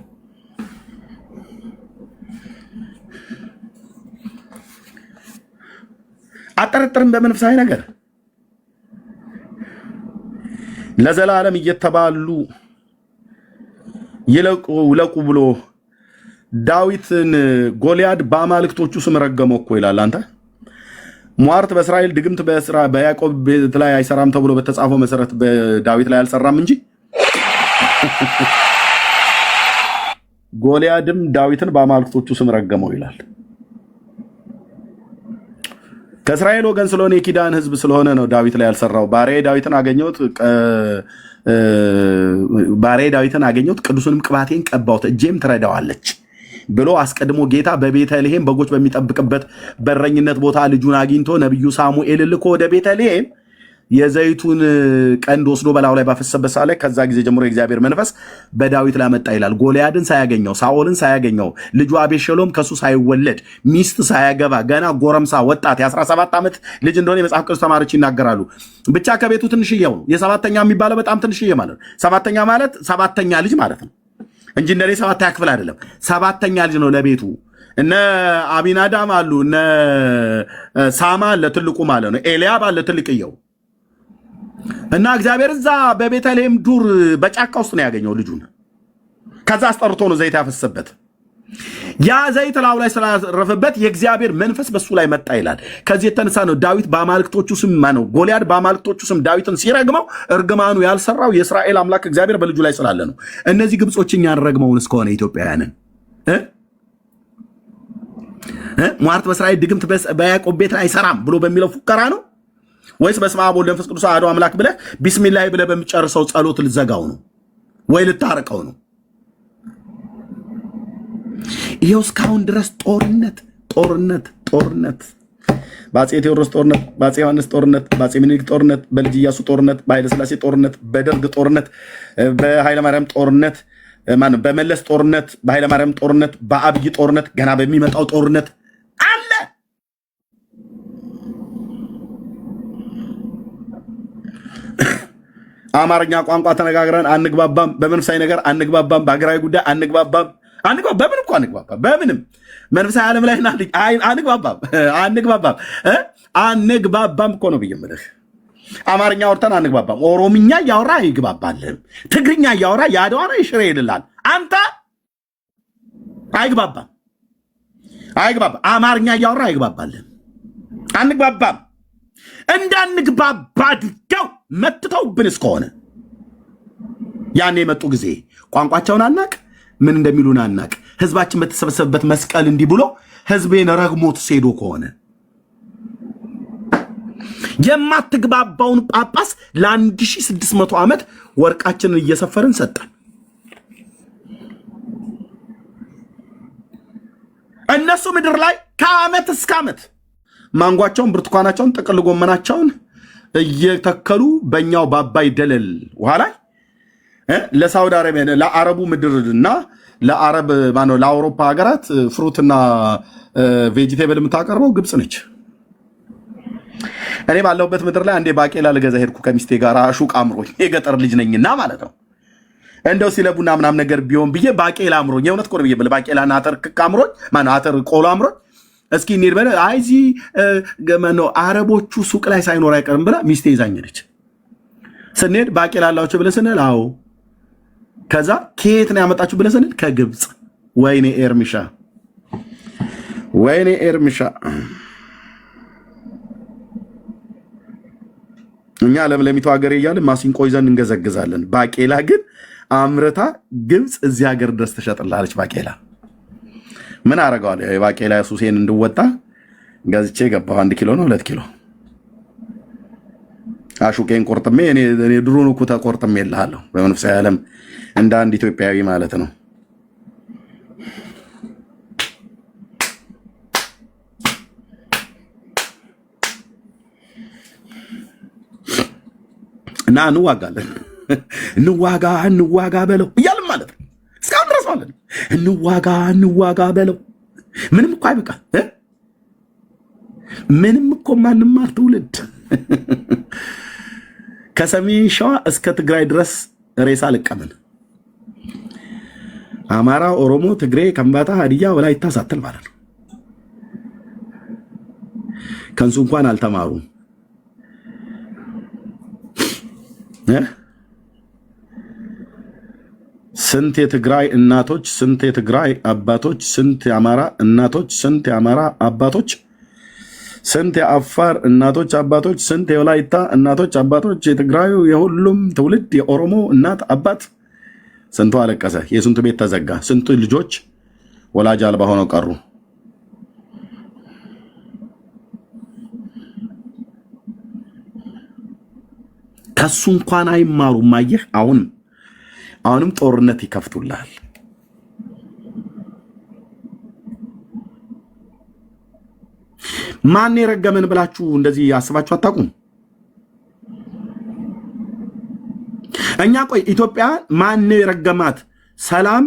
አጠረጥርም በመንፈሳዊ ነገር ለዘላለም እየተባሉ ይለቁ ብሎ ዳዊትን ጎልያድ በአማልክቶቹ ስም ረገመው እኮ ይላል። አንተ ሟርት በእስራኤል ድግምት በያዕቆብ ቤት ላይ አይሰራም ተብሎ በተጻፈው መሰረት በዳዊት ላይ አልሰራም እንጂ ጎልያድም ዳዊትን በአማልክቶቹ ስም ረገመው ይላል። ከእስራኤል ወገን ስለሆነ የኪዳን ሕዝብ ስለሆነ ነው ዳዊት ላይ ያልሰራው። ባሪያዬ ዳዊትን አገኘሁት ቅዱሱንም ቅባቴን ቀባሁት እጄም ትረዳዋለች ብሎ አስቀድሞ ጌታ በቤተልሔም በጎች በሚጠብቅበት በረኝነት ቦታ ልጁን አግኝቶ ነቢዩ ሳሙኤል ልኮ ወደ ቤተልሔም የዘይቱን ቀንድ ወስዶ በላዩ ላይ ባፈሰሰበት ሰዓት ላይ ከዛ ጊዜ ጀምሮ የእግዚአብሔር መንፈስ በዳዊት ላይ መጣ ይላል። ጎልያድን ሳያገኘው፣ ሳኦልን ሳያገኘው፣ ልጁ አቤሸሎም ከሱ ሳይወለድ፣ ሚስት ሳያገባ ገና ጎረምሳ ወጣት የ17 ዓመት ልጅ እንደሆነ የመጽሐፍ ቅዱስ ተማሪዎች ይናገራሉ። ብቻ ከቤቱ ትንሽዬው ነው። የሰባተኛ የሚባለው በጣም ትንሽዬ ማለት ነው። ሰባተኛ ማለት ሰባተኛ ልጅ ማለት ነው እንጂ እንደኔ ሰባተኛ ክፍል አይደለም። ሰባተኛ ልጅ ነው ለቤቱ። እነ አቢናዳም አሉ፣ እነ ሳማ አለ ትልቁ ማለት ነው፣ ኤልያብ አለ ትልቅየው። እና እግዚአብሔር እዛ በቤተልሔም ዱር በጫካ ውስጥ ነው ያገኘው ልጁን። ከዛ አስጠርቶ ነው ዘይት ያፈሰበት። ያ ዘይት ላዩ ላይ ስላረፈበት የእግዚአብሔር መንፈስ በሱ ላይ መጣ ይላል። ከዚህ የተነሳ ነው ዳዊት በአማልክቶቹ ስም ማነው ጎልያድ በአማልክቶቹ ስም ዳዊትን ሲረግመው እርግማኑ ያልሰራው የእስራኤል አምላክ እግዚአብሔር በልጁ ላይ ስላለ ነው። እነዚህ ግብጾች እኛን ረግመውን እስከሆነ ኢትዮጵያውያንን ሟርት በእስራኤል ድግምት በያዕቆብ ቤት አይሰራም ብሎ በሚለው ፉከራ ነው ወይስ በስመ አብ ወወልድ ወመንፈስ ቅዱስ አሐዱ አምላክ ብለህ ቢስሚላህ ብለህ በሚጨርሰው ጸሎት ልዘጋው ነው ወይ ልታርቀው ነው? ይኸው እስካሁን ድረስ ጦርነት ጦርነት ጦርነት፣ በአፄ ቴዎድሮስ ጦርነት፣ በአፄ ዮሐንስ ጦርነት፣ በአፄ ምኒልክ ጦርነት፣ በልጅ ኢያሱ ጦርነት፣ በኃይለ ሥላሴ ጦርነት፣ በደርግ ጦርነት፣ በኃይለማርያም ጦርነት፣ በመለስ ጦርነት፣ በኃይለማርያም ጦርነት፣ በአብይ ጦርነት፣ ገና በሚመጣው ጦርነት አለ። አማርኛ ቋንቋ ተነጋግረን አንግባባም፣ በመንፈሳዊ ነገር አንግባባም፣ በሀገራዊ ጉዳይ አንግባባም። በምን እኮ አንግባባም፣ በምንም መንፈሳዊ ዓለም ላይ አንግባባም አንግባባም እኮ ነው ብዬ የምልህ። አማርኛ አውርተን አንግባባም። ኦሮምኛ እያወራ አይግባባልህም። ትግርኛ እያወራ ያደዋራ ይሽሬ ይልላል። አንተ አይግባባም። አማርኛ እያወራ አይግባባልህም። አንግባባም። እንዳንግባባ አድርገው መትተውብን እስከሆነ ያኔ የመጡ ጊዜ ቋንቋቸውን አናቅ፣ ምን እንደሚሉን አናቅ። ህዝባችን በተሰበሰበበት መስቀል እንዲህ ብሎ ህዝቤን ረግሞት ሴዶ ከሆነ የማትግባባውን ጳጳስ ለ1600 ዓመት ወርቃችንን እየሰፈርን ሰጠን። እነሱ ምድር ላይ ከዓመት እስከ ዓመት ማንጓቸውን፣ ብርቱካናቸውን፣ ጥቅል ጎመናቸውን እየተከሉ በእኛው በአባይ ደለል ውሃ ላይ ለሳውዲ አረቢያ ለአረቡ ምድርና ለአረብ ማነው ለአውሮፓ ሀገራት ፍሩትና ቬጂቴብል የምታቀርበው ግብፅ ነች። እኔ ባለሁበት ምድር ላይ አንዴ ባቄላ ልገዛ ሄድኩ ከሚስቴ ጋር። ሹቅ አምሮኝ የገጠር ልጅ ነኝና ማለት ነው። እንደው ሲለቡና ምናም ነገር ቢሆን ብዬ ባቄላ አምሮኝ የእውነት እኮ ነው ብዬ ባቄላና አተር ክክ አምሮኝ ማነው አተር ቆሎ አምሮኝ እስኪ እንሂድ በለ አይዚ ገመነው አረቦቹ ሱቅ ላይ ሳይኖር አይቀርም ብላ ሚስቴ ይዛኝ ሄደች። ስንሄድ ባቄላ አላችሁ ብለን ስንል አዎ። ከዛ ከየት ነው ያመጣችሁ ብለን ስንል ከግብፅ። ወይኔ ኤርሚሻ ወይኔ ኤርሚሻ። እኛ ለምለሚቱ ሀገር እያለን ማሲንቆ ይዘን እንገዘግዛለን። ባቄላ ግን አምርታ ግብፅ እዚህ ሀገር ድረስ ተሸጥላለች። ባቄላ ምን አረጋዋለሁ? የባቄላ ሱሴን እንድወጣ ገዝቼ ገባሁ። 1 ኪሎ ነው 2 ኪሎ አሹቄን ቆርጥሜ እኔ ድሮን እኮ ተቆርጥሜ እልሃለሁ። በመንፈሳዊ ዓለም እንደ አንድ ኢትዮጵያዊ ማለት ነው። እና እንዋጋለን። እንዋጋ በለው እያልን ማለት ነው። እስካሁን ድረስ ማለት ነው። እንዋጋ በለው። ምንም እኮ አይበቃ። ምንም እኮ ማንማር ትውልድ ከሰሜን ሸዋ እስከ ትግራይ ድረስ ሬሳ ልቀምን። አማራ፣ ኦሮሞ፣ ትግሬ፣ ከምባታ፣ ሀዲያ፣ ወላይታ ሳትል ማለት ነው። ከንሱ እንኳን አልተማሩም። ስንት የትግራይ እናቶች፣ ስንት የትግራይ አባቶች፣ ስንት የአማራ እናቶች፣ ስንት የአማራ አባቶች፣ ስንት የአፋር እናቶች አባቶች፣ ስንት የወላይታ እናቶች አባቶች፣ የትግራዩ የሁሉም ትውልድ የኦሮሞ እናት አባት ስንቱ አለቀሰ። የስንቱ ቤት ተዘጋ። ስንቱ ልጆች ወላጅ አልባ ሆነው ቀሩ። ከሱ እንኳን አይማሩም። አየህ፣ አሁንም ጦርነት ይከፍቱልሃል። ማን የረገመን ብላችሁ እንደዚህ አስባችሁ አታውቁም? እኛ ቆይ ኢትዮጵያ ማን የረገማት ሰላም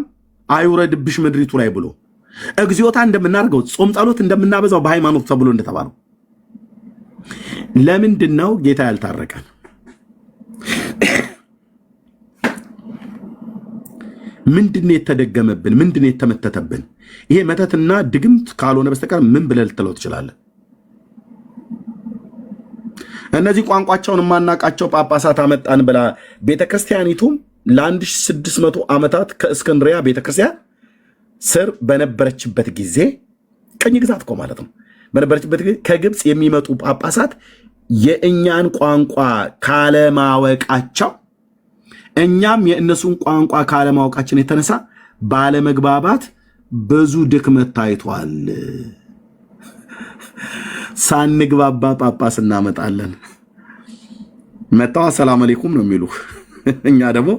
አይውረድብሽ ምድሪቱ ላይ ብሎ እግዚኦታ እንደምናርገው ጾም ጸሎት እንደምናበዛው በሃይማኖት ተብሎ እንደተባለው ለምንድነው ጌታ ያልታረቀን? ምንድነው የተደገመብን? ምንድነው የተመተተብን? ይሄ መተትና ድግምት ካልሆነ በስተቀር ምን ብለህ ልትለው ትችላለህ? እነዚህ ቋንቋቸውን የማናቃቸው ጳጳሳት አመጣን ብላ ቤተክርስቲያኒቱም ለ1600 ዓመታት ከእስክንድሪያ ቤተክርስቲያን ስር በነበረችበት ጊዜ ቀኝ ግዛት እኮ ማለት ነው። በነበረችበት ጊዜ ከግብፅ የሚመጡ ጳጳሳት የእኛን ቋንቋ ካለማወቃቸው እኛም የእነሱን ቋንቋ ካለማወቃችን የተነሳ ባለመግባባት ብዙ ድክመት ታይቷል። ሳንግባባ ጳጳስ እናመጣለን። መጣው ሰላም አለይኩም ነው የሚሉ እኛ ደግሞ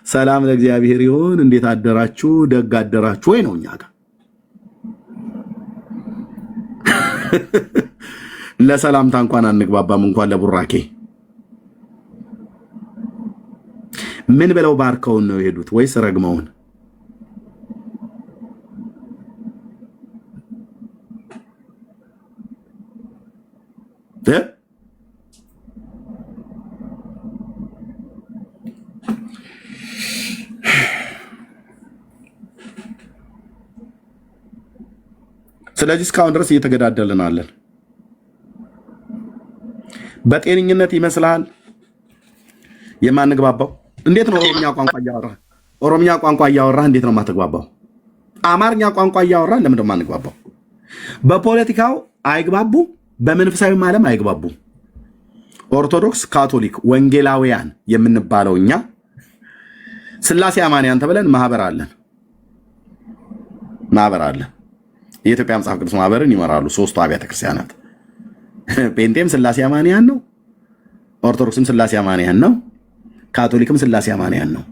ሰላም ለእግዚአብሔር ይሁን እንዴት አደራችሁ ደግ አደራችሁ ወይ ነው እኛ ጋር። ለሰላምታ እንኳን አንግባባም፣ እንኳን ለቡራኬ። ምን ብለው ባርከውን ነው የሄዱት ወይስ ረግመውን? ስለዚህ እስካሁን ድረስ እየተገዳደልን አለን። በጤንኝነት ይመስላል የማንግባባው? እንዴት ነው ኦሮምኛ ቋንቋ እያወራህ እንዴት ነው የማትግባባው? አማርኛ ቋንቋ እያወራህ ለምን ነው የማንግባባው? በፖለቲካው አይግባቡ፣ በመንፈሳዊም ዓለም አይግባቡ። ኦርቶዶክስ፣ ካቶሊክ፣ ወንጌላውያን የምንባለው እኛ ስላሴ አማንያን ተብለን ማህበር አለን። የኢትዮጵያ መጽሐፍ ቅዱስ ማህበርን ይመራሉ ሶስቱ አብያተ ክርስቲያናት። ጴንጤም ስላሴ አማንያን ነው፣ ኦርቶዶክስም ስላሴ አማንያን ነው፣ ካቶሊክም ስላሴ አማንያን ነው።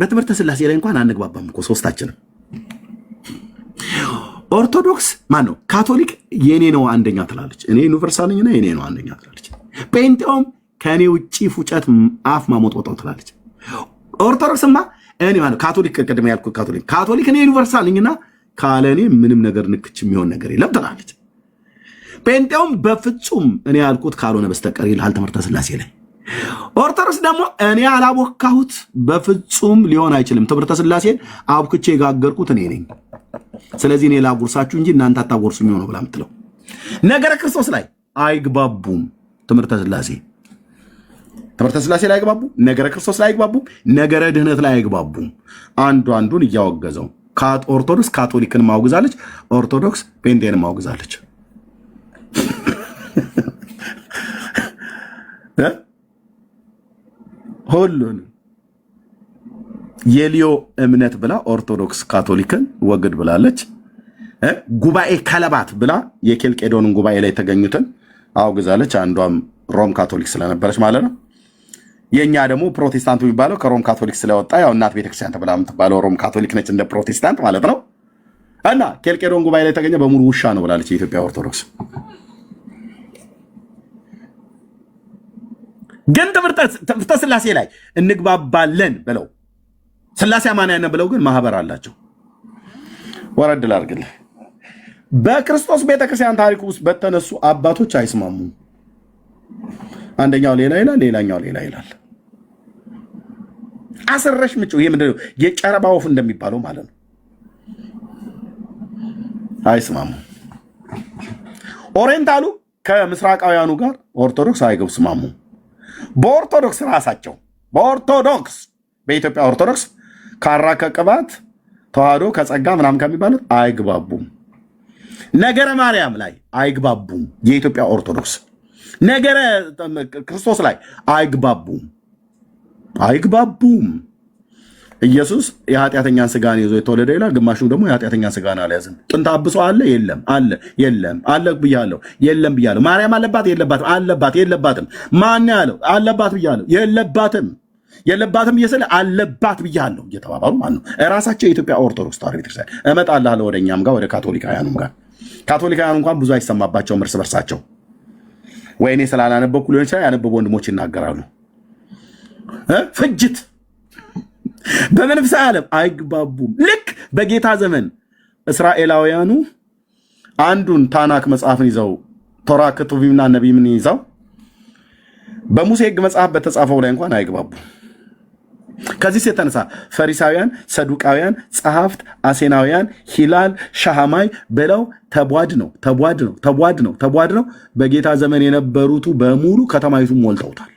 በትምህርተ ስላሴ ላይ እንኳን አንግባባም እኮ ሶስታችንም። ኦርቶዶክስ ማን ነው? ካቶሊክ የኔ ነው አንደኛ ትላለች፣ እኔ ዩኒቨርሳል ነኝና የኔ ነው አንደኛ ትላለች። ጴንጤውም ከኔ ውጪ ፉጨት አፍ ማሞጥወጣው ትላለች። ኦርቶዶክስማ እኔ ማለት ካቶሊክ ቀደም ያልኩት ካቶሊክ እኔ ዩኒቨርሳል ነኝና ካለኔ ምንም ነገር ንክች የሚሆን ነገር የለም ትላለች። ጴንጤውም በፍጹም እኔ ያልኩት ካልሆነ በስተቀር ይላል ትምህርተ ስላሴ ላይ። ኦርቶዶክስ ደግሞ እኔ አላቦካሁት በፍጹም ሊሆን አይችልም፣ ትምህርተ ስላሴን አብክቼ የጋገርኩት እኔ ነኝ፣ ስለዚህ እኔ ላጉርሳችሁ እንጂ እናንተ አታጎርሱም የሚሆነው ብላ ምትለው። ነገረ ክርስቶስ ላይ አይግባቡም። ትምህርተ ስላሴ ላይ አይግባቡ፣ ነገረ ክርስቶስ ላይ አይግባቡ፣ ነገረ ድህነት ላይ አይግባቡም። አንዱ አንዱን እያወገዘው ኦርቶዶክስ ካቶሊክን ማውግዛለች፣ ኦርቶዶክስ ጴንጤን ማውግዛለች። ሁሉን የሊዮ እምነት ብላ ኦርቶዶክስ ካቶሊክን ወግድ ብላለች። ጉባኤ ከለባት ብላ የኬልቄዶንን ጉባኤ ላይ የተገኙትን አውግዛለች። አንዷም ሮም ካቶሊክ ስለነበረች ማለት ነው። የኛ ደግሞ ፕሮቴስታንቱ የሚባለው ከሮም ካቶሊክ ስለወጣ ያው እናት ቤተክርስቲያን ተብላ የምትባለው ሮም ካቶሊክ ነች፣ እንደ ፕሮቴስታንት ማለት ነው። እና ኬልቄዶን ጉባኤ ላይ የተገኘ በሙሉ ውሻ ነው ብላለች የኢትዮጵያ ኦርቶዶክስ። ግን ትምህርተ ስላሴ ላይ እንግባባለን ብለው ስላሴ አማንያን ብለው ግን ማህበር አላቸው። ወረድ ላድርግልህ። በክርስቶስ ቤተክርስቲያን ታሪክ ውስጥ በተነሱ አባቶች አይስማሙም። አንደኛው ሌላ ይላል፣ ሌላኛው ሌላ ይላል። አስረሽ ምጭው ይሄ ምንድነው? የጨረባ ወፍ እንደሚባለው ማለት ነው። አይስማሙ። ኦሪየንታሉ ከምስራቃውያኑ ጋር ኦርቶዶክስ አይስማሙ። በኦርቶዶክስ ራሳቸው በኢትዮጵያ ኦርቶዶክስ ካራ ከቅባት ተዋህዶ ከጸጋ ምናምን ከሚባሉት አይግባቡም። ነገረ ማርያም ላይ አይግባቡም። የኢትዮጵያ ኦርቶዶክስ ነገረ ክርስቶስ ላይ አይግባቡም። ኢየሱስ የኃጢአተኛን ስጋን ይዞ የተወለደ ይላል። ግማሹ ደግሞ የኃጢአተኛን ስጋን አልያዝም። ጥንተ አብሶ አለ የለም አለ የለም አለ ብያለሁ የለም ብያለሁ። ማርያም አለባት የለባትም አለባት የለባትም። ማን ያለው አለባት ብያለሁ የለባትም እየሰለ አለባት ብያለሁ እየተባባሉ ማለት ነው። እራሳቸው የኢትዮጵያ ኦርቶዶክስ ተዋሕዶ ቤተክርስቲያን እመጣልሃለሁ ወደኛም ጋር ወደ ካቶሊካውያኑም ጋር። ካቶሊካውያኑ እንኳን ብዙ አይሰማባቸውም እርስ በርሳቸው። ወይኔ ስላላነበብኩ ሊሆን ይችላል። ያነበቡ ወንድሞች ይናገራሉ። ፍጅት በመንፈሳዊ ዓለም አይግባቡም። ልክ በጌታ ዘመን እስራኤላውያኑ አንዱን ታናክ መጽሐፍን ይዘው ቶራ ክቱቢምና ነቢይምን ይዘው በሙሴ ሕግ መጽሐፍ በተጻፈው ላይ እንኳን አይግባቡም። ከዚህ የተነሳ ፈሪሳውያን፣ ሰዱቃውያን፣ ጸሐፍት፣ አሴናውያን፣ ሂላል፣ ሻሃማይ ብለው ተቧድ ነው በጌታ ዘመን የነበሩቱ በሙሉ ከተማይቱ ሞልተውታል።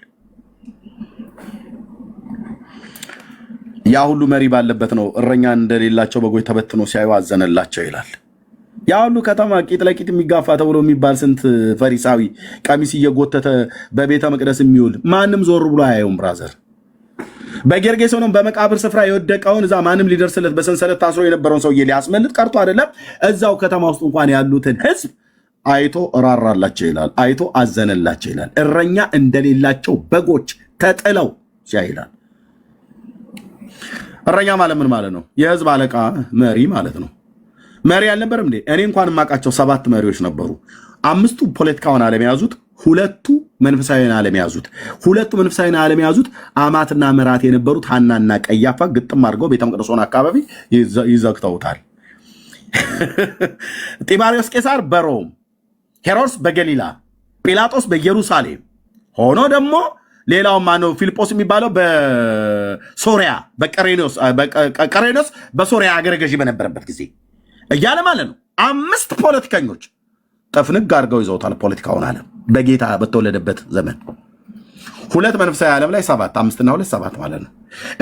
ያ ሁሉ መሪ ባለበት ነው እረኛ እንደሌላቸው በጎች ተበትኖ ሲያዩ አዘነላቸው ይላል። ያ ሁሉ ከተማ ቂጥ ለቂጥ የሚጋፋ ተብሎ የሚባል ስንት ፈሪሳዊ ቀሚስ እየጎተተ በቤተ መቅደስ የሚውል ማንም ዞር ብሎ አያየውም። ብራዘር በጌርጌሴኖን በመቃብር ስፍራ የወደቀውን እዛ ማንም ሊደርስለት በሰንሰለት ታስሮ የነበረውን ሰውዬ ሊያስመልጥ ቀርቶ አይደለም እዛው ከተማ ውስጥ እንኳን ያሉትን ሕዝብ አይቶ እራራላቸው ይላል። አይቶ አዘነላቸው ይላል። እረኛ እንደሌላቸው በጎች ተጥለው ሲያይላል። እረኛ ማለት ምን ማለት ነው? የህዝብ አለቃ መሪ ማለት ነው። መሪ አልነበረም እንዴ? እኔ እንኳን የማውቃቸው 7 መሪዎች ነበሩ። 5ቱ ፖለቲካውን ዓለም ያዙት፣ 2ቱ መንፈሳዊን ዓለም ያዙት። 2ቱ መንፈሳዊን ዓለም ያዙት አማትና ምራት የነበሩት ሐናና ቀያፋ ግጥም አድርገው ቤተ መቅደሶን አካባቢ ይዘግተውታል። ጢባሪዮስ ቄሳር በሮም፣ ሄሮድስ በገሊላ፣ ጲላጦስ በኢየሩሳሌም ሆኖ ደግሞ ሌላው ማነው? ፊልጶስ የሚባለው በሶሪያ ቀሬኖስ በሶሪያ አገረ ገዢ በነበረበት ጊዜ እያለ ማለት ነው። 5 ፖለቲከኞች ጠፍንግ አድርገው ይዘውታል ፖለቲካውን ዓለም በጌታ በተወለደበት ዘመን። 2 መንፈሳዊ ዓለም ላይ 7 5 እና 2 7 ማለት ነው።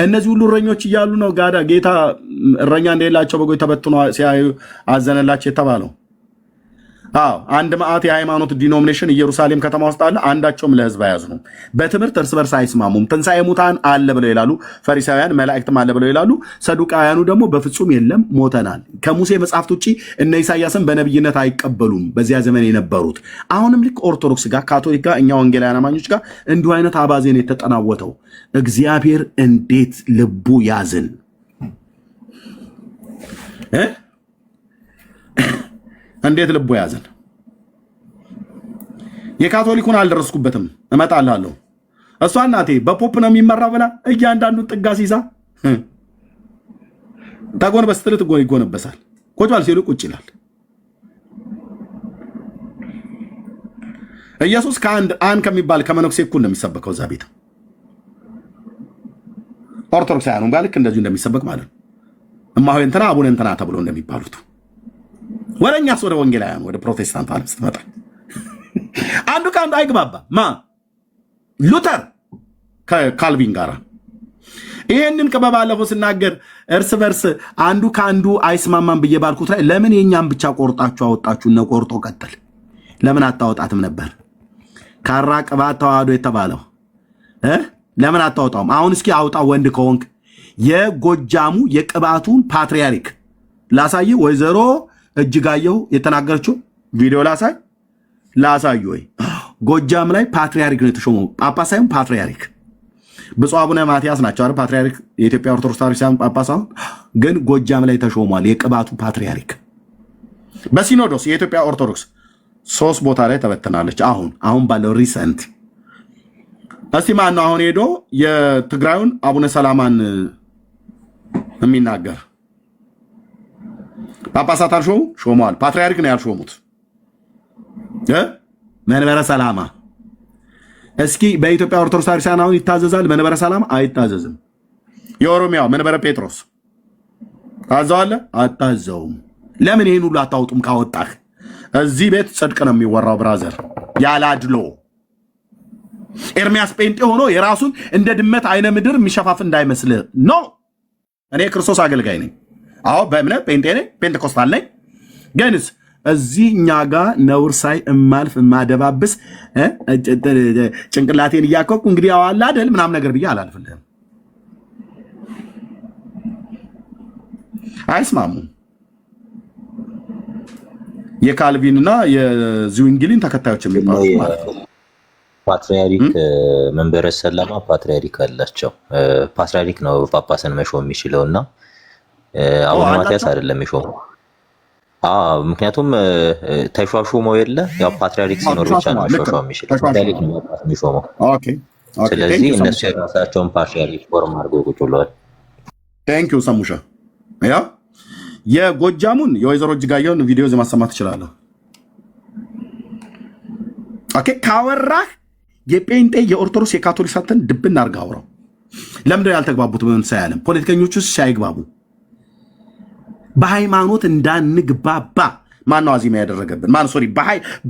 እነዚህ ሁሉ እረኞች እያሉ ነው ጋዳ ጌታ እረኛ እንደሌላቸው በጎች ተበትኖ ሲያዩ አዘነላቸው የተባለው። አዎ አንድ መዓት የሃይማኖት ዲኖሚኔሽን ኢየሩሳሌም ከተማ ውስጥ አለ። አንዳቸውም ለህዝብ አያዝኑም። በትምህርት እርስ በርስ አይስማሙም። ትንሣኤ ሙታን አለ ብለው ይላሉ። ፈሪሳውያን መላእክትም አለ ብለው ይላሉ። ሰዱቃውያኑ ደግሞ በፍጹም የለም ሞተናል። ከሙሴ መጽሐፍት ውጭ እነ ኢሳያስን በነብይነት አይቀበሉም በዚያ ዘመን የነበሩት። አሁንም ልክ ኦርቶዶክስ ጋር፣ ካቶሊክ ጋር፣ እኛ ወንጌላውያን አማኞች ጋር እንዲሁ አይነት አባዜን የተጠናወተው እግዚአብሔር እንዴት ልቡ ያዝን እንዴት ልቦ ያዘን። የካቶሊኩን አልደረስኩበትም፣ እመጣላለሁ። እሷ እናቴ በፖፕ ነው የሚመራ ብላ እያንዳንዱን ጥጋስ ይዛ ታጎንበስ ስትል ይጎነበሳል። ቁጭ ባል ሲሉ ቁጭ ይላል። ኢየሱስ ከአንድ ከሚባል ከመነኩሴ እኩል ነው የሚሰበከው እዛ ቤት። ኦርቶዶክሳውያኑም ጋር ልክ እንደዚሁ እንደሚሰበክ ማለት ነው። እማሆይ እንትና አቡነ እንትና ተብሎ እንደሚባሉት ወደ እኛስ ወደ ወንጌላውያን ወደ ፕሮቴስታንት ዓለም ስትመጣ አንዱ ከአንዱ አይግባባ። ሉተር ከካልቪን ጋር ይሄንን ከባለፈው ስናገር እርስ በርስ አንዱ ከአንዱ አይስማማም ብዬ ባልኩት ላይ ለምን የኛን ብቻ ቆርጣችሁ አወጣችሁ? እነ ቆርጦ ቀጥል ለምን አታወጣትም ነበር? ካራ ቅባት ተዋህዶ የተባለው ለምን አታወጣውም? አሁን እስኪ አውጣው ወንድ ከሆንክ። የጎጃሙ የቅባቱን ፓትሪያርክ ላሳይ ወይዘሮ እጅጋየሁ የተናገረችው ቪዲዮ ላሳዩ ወይ? ጎጃም ላይ ፓትሪያርክ ነው የተሾመው። ጳጳስ ሳይሆን ፓትሪያርክ። ብፁዕ አቡነ ማትያስ ናቸው አይደል? ፓትሪያርክ የኢትዮጵያ ኦርቶዶክስ ተዋሕዶ ቤተክርስቲያን ጳጳስ፣ ግን ጎጃም ላይ ተሾሟል የቅባቱ ፓትሪያርክ። በሲኖዶስ የኢትዮጵያ ኦርቶዶክስ 3 ቦታ ላይ ተበትናለች። አሁን ባለው ሪሰንት እስቲ ማን ነው አሁን ሄዶ የትግራዩን አቡነ ሰላማን የሚናገር? ጳጳሳት አልሾሙ? ሾመዋል። ፓትሪያርክ ነው ያልሾሙት። መንበረ ሰላማ እስኪ በኢትዮጵያ ኦርቶዶክስ ተዋሕዶ ቤተክርስቲያን አሁን ይታዘዛል መንበረ ሰላማ? አይታዘዝም። የኦሮሚያው መንበረ ጴጥሮስ ታዘዋለ? አታዘውም። ለምን ይሄን ሁሉ አታውጡም? ካወጣህ እዚህ ቤት ጽድቅ ነው የሚወራው ብራዘር፣ ያላድሎ። ኤርሚያስ ጴንጤ ሆኖ የራሱን እንደ ድመት አይነ ምድር የሚሸፋፍ እንዳይመስልህ ነው። እኔ ክርስቶስ አገልጋይ ነኝ። አዎ በእምነት ጴንጤ ነኝ፣ ፔንቴኮስታል ነኝ። ግንስ እዚህ እኛ ጋር ነውር ሳይ እማልፍ እማደባብስ ጭንቅላቴን እያከኩ እንግዲህ ያው አለ አይደል ምናምን ነገር ብዬ አላልፍልህም። አይስማሙም። የካልቪንና የዝዊንግሊን ተከታዮች የሚባሉት ማለት ነው። ፓትሪያርክ መንበረ ሰላማ ፓትሪያርክ አላቸው። ፓትሪያርክ ነው ጳጳስን መሾም የሚችለውና አቡነ ማትያስ አይደለም የሾመው። ምክንያቱም ተሿሹመው የለ ያው ፓትሪያርክ ሲኖር ብቻ ነው ሾሾ የሚችለው። ፓትሪያርክ ነው የሚሾመው። ኦኬ ስለዚህ እነሱ የራሳቸውን ፓትሪያርክ ፎርም አድርገው ቁጭ ብለዋል። ቴንክ ዩ ሰሙሻ። ያ የጎጃሙን የወይዘሮ እጅጋየሁን ቪዲዮ ማሰማት እችላለሁ። ኦኬ ካወራህ የጴንጤ የኦርቶዶክስ የካቶሊክ ሳትን ድብን አድርገህ አውራው። ለምንድነው ያልተግባቡት? ምን ሳያለም ፖለቲከኞቹ ሳይግባቡ በሃይማኖት እንዳንግባባ ማነው አዚማ ያደረገብን? ሶሪ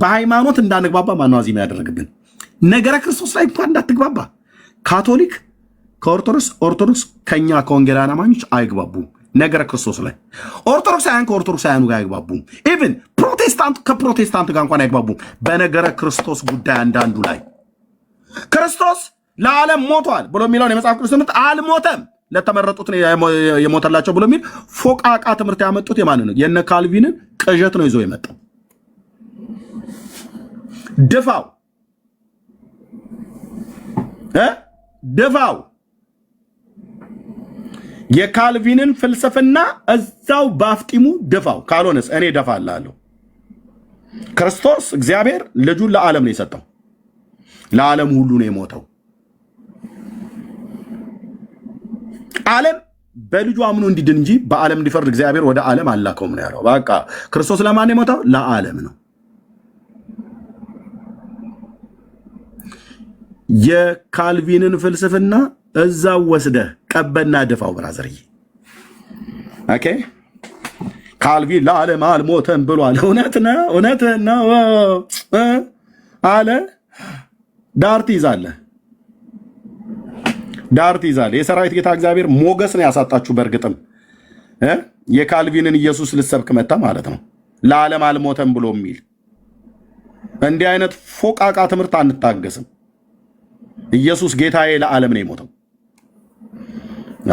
በሃይማኖት እንዳንግባባ ማነው አዚማ ያደረገብን? ነገረ ክርስቶስ ላይ እንኳን እንዳትግባባ። ካቶሊክ ከኦርቶዶክስ፣ ኦርቶዶክስ ከኛ ከወንጌላውያን አማኞች አይግባቡም። ነገረ ክርስቶስ ላይ ኦርቶዶክሳውያን ከኦርቶዶክሳውያኑ ጋር አይግባቡም። ኢቭን ፕሮቴስታንት ከፕሮቴስታንት ጋር እንኳን አይግባቡም። በነገረ ክርስቶስ ጉዳይ አንዳንዱ ላይ ክርስቶስ ለዓለም ሞቷል ብሎ የሚለውን የመጽሐፍ ቅዱስ ትምህርት አልሞተም ለተመረጡት የሞተላቸው ብሎ የሚል ፎቃቃ ትምህርት ያመጡት የማን ነው? የነ ካልቪንን ቅዠት ነው ይዞ የመጣው። ድፋው ድፋው የካልቪንን ፍልስፍና እዛው ባፍጢሙ ድፋው። ካልሆነስ እኔ ደፋላለሁ። ክርስቶስ እግዚአብሔር ልጁን ለዓለም ነው የሰጠው። ለዓለም ሁሉ ነው የሞተው። ዓለም በልጁ አምኖ እንዲድን እንጂ በዓለም እንዲፈርድ እግዚአብሔር ወደ ዓለም አላከውም ነው ያለው። በቃ ክርስቶስ ለማን ነው የሞተው? ለዓለም ነው። የካልቪንን ፍልስፍና እዛው ወስደህ ቀበና ድፋው ብራዘርዬ። ኦኬ ካልቪን ለዓለም አልሞተም ብሏል። እውነት ነው፣ እውነት ነው አለ። ዳር ትይዛለህ፣ ዳር ትይዛለህ። የሰራዊት ጌታ እግዚአብሔር ሞገስ ነው ያሳጣችሁ። በእርግጥም የካልቪንን ኢየሱስ ልሰብክ መጣ ማለት ነው። ለዓለም አልሞተም ብሎ የሚል እንዲህ አይነት ፎቃቃ ትምህርት አንታገስም። ኢየሱስ ጌታዬ ለዓለም ነው የሞተው።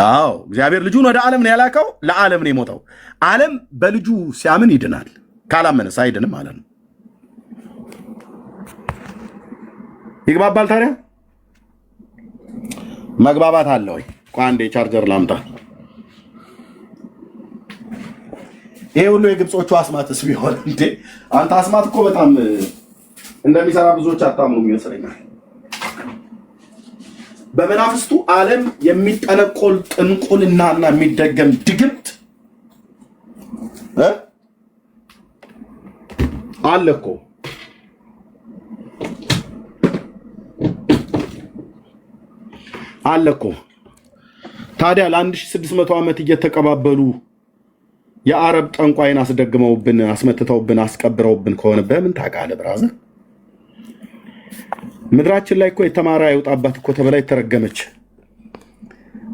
አዎ እግዚአብሔር ልጁን ወደ ዓለም ነው ያላከው፣ ለዓለም ነው የሞተው። ዓለም በልጁ ሲያምን ይድናል፣ ካላመነስ አይድንም ማለት ነው። ይግባባል? ታዲያ መግባባት አለ ወይ? አንዴ ቻርጀር ላምጣ። ይሄ ሁሉ የግብጾቹ አስማትስ ቢሆን እንዴ! አንተ አስማት እኮ በጣም እንደሚሰራ ብዙዎች አታምኑም ይመስለኛል። በመናፍስቱ ዓለም የሚጠነቆል ጥንቁልናና የሚደገም ድግምት አለ እኮ። አለ እኮ። ታዲያ ለ1600 ዓመት እየተቀባበሉ የአረብ ጠንቋይን አስደግመውብን አስመትተውብን አስቀብረውብን ከሆነ በምን ታውቃለህ ብራዘር? ምድራችን ላይ እኮ የተማረ አይውጣባት እኮ ተብላ የተረገመች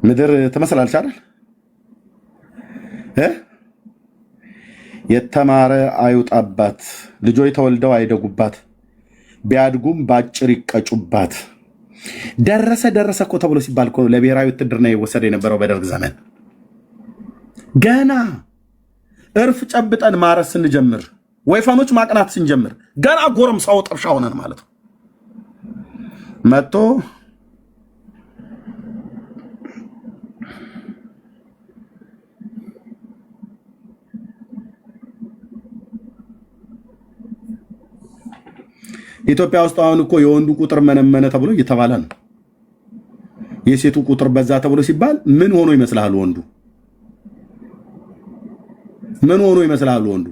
ምድር ትመስላለች አይደል? የተማረ አይውጣባት፣ ልጆች ተወልደው አይደጉባት፣ ቢያድጉም ባጭር ይቀጩባት። ደረሰ እኮ ተብሎ ሲባል እኮ ለብሔራዊ ውትድርና የወሰደ የነበረው በደርግ ዘመን ገና እርፍ ጨብጠን ማረስ ስንጀምር፣ ወይፈኖች ማቅናት ስንጀምር ገና ጎረምሳው ጥርሻ ሆነን ማለት ነው መጥቶ ኢትዮጵያ ውስጥ አሁን እኮ የወንዱ ቁጥር መነመነ ተብሎ እየተባለ ነው። የሴቱ ቁጥር በዛ ተብሎ ሲባል ምን ሆኖ ይመስላል ወንዱ? ምን ሆኖ ይመስላል ወንዱ?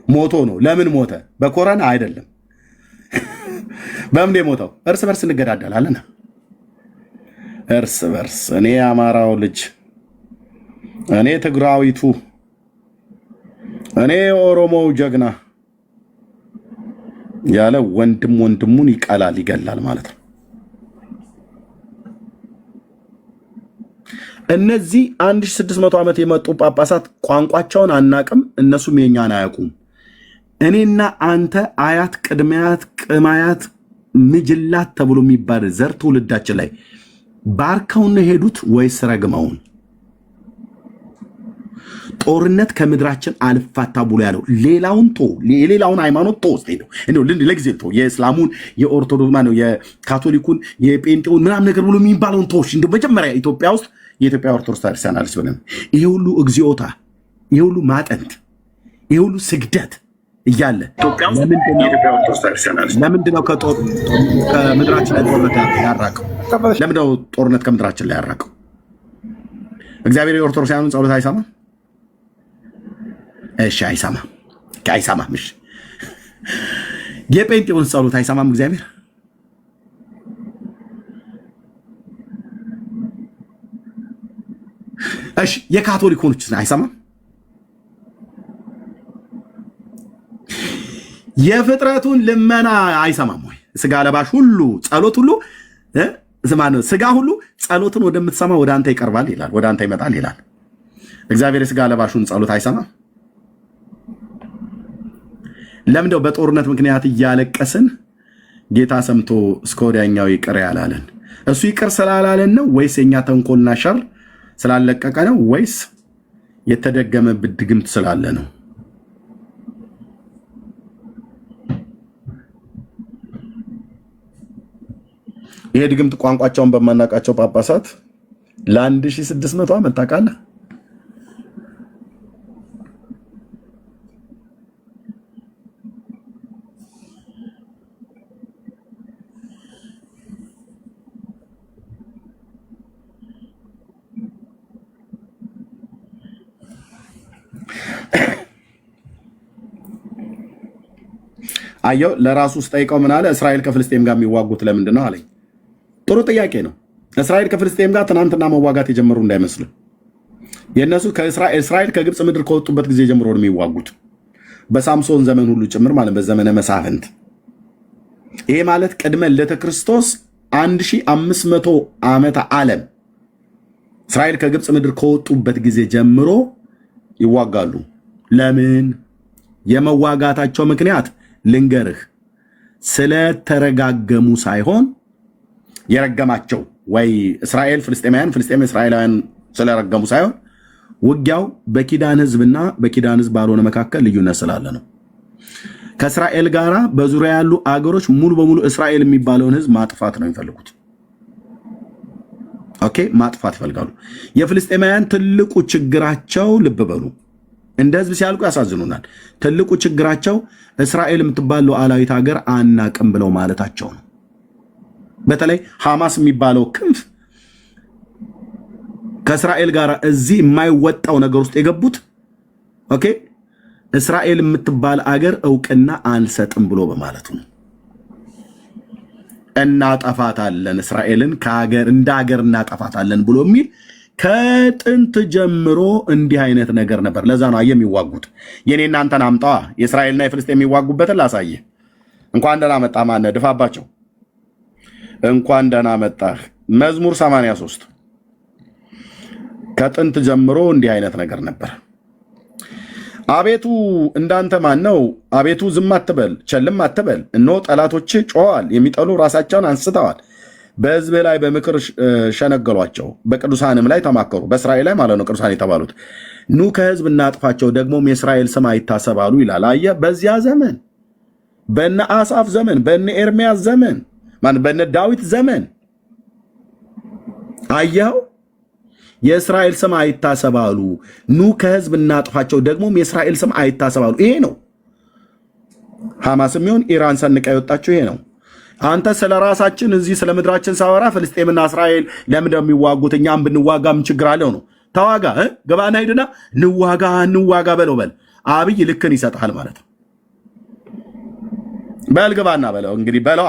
ሞቶ ነው። ለምን ሞተ? በኮረና አይደለም። በምን የሞተው? እርስ በርስ እንገዳደላለን። እርስ በርስ እኔ አማራው ልጅ፣ እኔ ትግራዊቱ፣ እኔ ኦሮሞው ጀግና ያለ ወንድም ወንድሙን ይቀላል ይገላል ማለት ነው። እነዚህ 1600 ዓመት የመጡ ጳጳሳት ቋንቋቸውን አናቅም፣ እነሱም የኛን አያውቁም። እኔና አንተ አያት ቅድሚያት ቅማያት ምጅላት ተብሎ የሚባል ዘር ትውልዳችን ላይ ባርከውን ሄዱት ወይስ ረግመውን? ጦርነት ከምድራችን አልፋታ ብሎ ያለው ሌላውን ቶ የሌላውን ሃይማኖት ቶ ውስጥ ሄደው እንደው ለጊዜ ቶ የእስላሙን የኦርቶዶክስ ማነው የካቶሊኩን የጴንጤውን ምናምን ነገር ብሎ የሚባለውን ቶሽ እንደው መጀመሪያ ኢትዮጵያ ውስጥ የኢትዮጵያ ኦርቶዶክስ ክርስቲያናሊስት ብለን ይሄ ሁሉ እግዚኦታ፣ ይሄ ሁሉ ማጠንት፣ ይሄ ሁሉ ስግደት እያለ ለምንድነው ከምድራችን ላይ ጦርነት ያራቀው? ለምንድነው ጦርነት ከምድራችን ላይ ያራቀው? እግዚአብሔር የኦርቶዶክሳውያኑን ጸሎት አይሰማም? እሺ አይሰማም። እሺ የጴንጤውን ጸሎት አይሰማም እግዚአብሔር? እሺ የካቶሊኮችን አይሰማም? የፍጥረቱን ልመና አይሰማም ወይ? ስጋ ለባሽ ሁሉ ጸሎት ሁሉ ስጋ ሁሉ ጸሎትን ወደምትሰማ ወደ አንተ ይቀርባል ይላል፣ ወደ አንተ ይመጣል ይላል። እግዚአብሔር የስጋ ለባሹን ጸሎት አይሰማም? ለምንድነው በጦርነት ምክንያት እያለቀስን ጌታ ሰምቶ እስከ ወዲያኛው ይቅር ያላለን? እሱ ይቅር ስላላለን ነው ወይስ የኛ ተንኮልና ሸር ስላለቀቀ ነው ወይስ የተደገመ ድግምት ስላለ ነው? ይሄ ድግምት ቋንቋቸውን በማናቃቸው ጳጳሳት ለ1600 ዓመት ታውቃለህ? አየው ለራሱ ስጠይቀው ምን አለ? እስራኤል ከፍልስጤም ጋር የሚዋጉት ለምንድን ነው አለኝ። ጥሩ ጥያቄ ነው። እስራኤል ከፍልስጤም ጋር ትናንትና መዋጋት የጀመሩ እንዳይመስሉ። የእነሱ እስራኤል ከግብፅ ምድር ከወጡበት ጊዜ ጀምሮ ነው የሚዋጉት፣ በሳምሶን ዘመን ሁሉ ጭምር ማለት በዘመነ መሳፍንት። ይሄ ማለት ቅድመ ልደተ ክርስቶስ 1500 ዓመተ ዓለም እስራኤል ከግብፅ ምድር ከወጡበት ጊዜ ጀምሮ ይዋጋሉ። ለምን? የመዋጋታቸው ምክንያት ልንገርህ፣ ስለተረጋገሙ ሳይሆን የረገማቸው ወይ እስራኤል ፍልስጤማውያን፣ ፍልስጤም እስራኤላውያን ስለረገሙ ሳይሆን ውጊያው በኪዳን ህዝብና በኪዳን ህዝብ ባልሆነ መካከል ልዩነት ስላለ ነው። ከእስራኤል ጋራ በዙሪያ ያሉ አገሮች ሙሉ በሙሉ እስራኤል የሚባለውን ህዝብ ማጥፋት ነው የሚፈልጉት። ኦኬ፣ ማጥፋት ይፈልጋሉ። የፍልስጤማውያን ትልቁ ችግራቸው ልብ በሉ፣ እንደ ህዝብ ሲያልቁ ያሳዝኑናል። ትልቁ ችግራቸው እስራኤል የምትባል ሉዓላዊት ሀገር አናቅም ብለው ማለታቸው ነው። በተለይ ሐማስ የሚባለው ክንፍ ከእስራኤል ጋር እዚህ የማይወጣው ነገር ውስጥ የገቡት ኦኬ እስራኤል የምትባል አገር እውቅና አንሰጥም ብሎ በማለቱ ነው። እናጠፋታለን፣ እስራኤልን ከሀገር እንደ ሀገር እናጠፋታለን ብሎ የሚል ከጥንት ጀምሮ እንዲህ አይነት ነገር ነበር። ለዛ ነው የሚዋጉት። የኔ እናንተን አምጣዋ የእስራኤልና የፍልስጤም የሚዋጉበትን ላሳየ። እንኳን ደህና መጣ። ማነህ ድፋባቸው። እንኳን ደህና መጣህ። መዝሙር 83 ከጥንት ጀምሮ እንዲህ አይነት ነገር ነበር። አቤቱ እንዳንተ ማን ነው? አቤቱ ዝም አትበል፣ ቸልም አትበል። እነሆ ጠላቶች ጮኸዋል፣ የሚጠሉ ራሳቸውን አንስተዋል። በሕዝብ ላይ በምክር ሸነገሏቸው፣ በቅዱሳንም ላይ ተማከሩ። በእስራኤል ላይ ማለት ነው ቅዱሳን የተባሉት። ኑ ከሕዝብ እናጥፋቸው፣ ደግሞም የእስራኤል ስም አይታሰባሉ ይላል። አየህ፣ በዚያ ዘመን በነ አሳፍ ዘመን፣ በነ ኤርሚያስ ዘመን፣ በነ ዳዊት ዘመን አየኸው፣ የእስራኤል ስም አይታሰባሉ። ኑ ከሕዝብ እናጥፋቸው፣ ደግሞም የእስራኤል ስም አይታሰባሉ። ይሄ ነው ሐማስም ይሁን ኢራን ሰንቃ የወጣቸው ይሄ ነው። አንተ ስለ ራሳችን እዚህ ስለ ምድራችን ሳወራ ፍልስጤምና እስራኤል ለምን የሚዋጉት? እኛም ብንዋጋ ምን ችግር አለው ነው። ተዋጋ፣ ገባና ሂድና እንዋጋ በለው። በል አብይ ልክን ይሰጥሃል ማለት ነው። በል ግባና በለው። እንግዲህ በለዋ።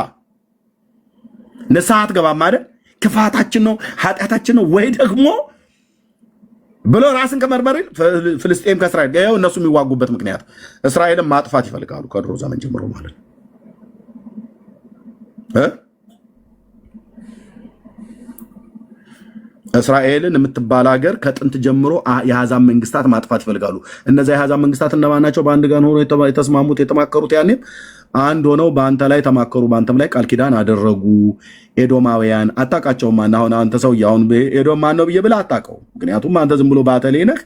ንስሐ አትገባም አይደል? ክፋታችን ነው ኃጢአታችን ነው ወይ ደግሞ ብሎ ራስን ከመርመር ፍልስጤም ከእስራኤል ይኸው እነሱ የሚዋጉበት ምክንያት እስራኤልን ማጥፋት ይፈልጋሉ ከድሮ ዘመን ጀምሮ ማለት ነው። እስራኤልን የምትባል ሀገር ከጥንት ጀምሮ የአሕዛብ መንግስታት ማጥፋት ይፈልጋሉ። እነዚያ የአሕዛብ መንግስታት እነማን ናቸው? በአንድ ቀን ሆኖ የተስማሙት የተማከሩት፣ ያኔም አንድ ሆነው በአንተ ላይ ተማከሩ፣ በአንተም ላይ ቃል ኪዳን አደረጉ። ኤዶማውያን አታውቃቸውም። አሁን አንተ ሰውዬ አሁን ኤዶም ማን ነው ብዬ ብለህ አታውቀውም። ምክንያቱም አንተ ዝም ብሎ ባተሌ ነህ።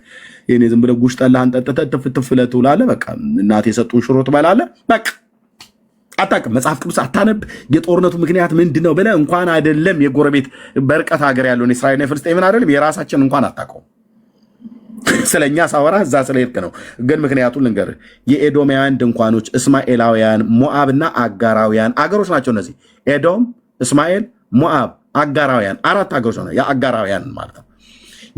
ይሄኔ ዝም ብለህ ጉሽ ጠላህን ጠጥተህ ትፍትፍ ብለህ ትውላለህ። በቃ እናቴ የሰጡን ሽሮ ትበላለህ። በቃ አታውቅም። መጽሐፍ ቅዱስ አታነብ። የጦርነቱ ምክንያት ምንድን ነው ብለህ እንኳን አይደለም የጎረቤት በርቀት ሀገር ያለውን እስራኤልና ፍልስጤምን አይደለም የራሳችን እንኳን አታውቀውም። ስለኛ ሳወራ እዛ ስለሄድክ ነው። ግን ምክንያቱን ልንገርህ። የኤዶማውያን ድንኳኖች እስማኤላውያን፣ ሞዓብና አጋራውያን አገሮች ናቸው እነዚህ። ኤዶም፣ እስማኤል፣ ሞዓብ፣ አጋራውያን 4 አገሮች ናቸው። የአጋራውያን ማለት ነው።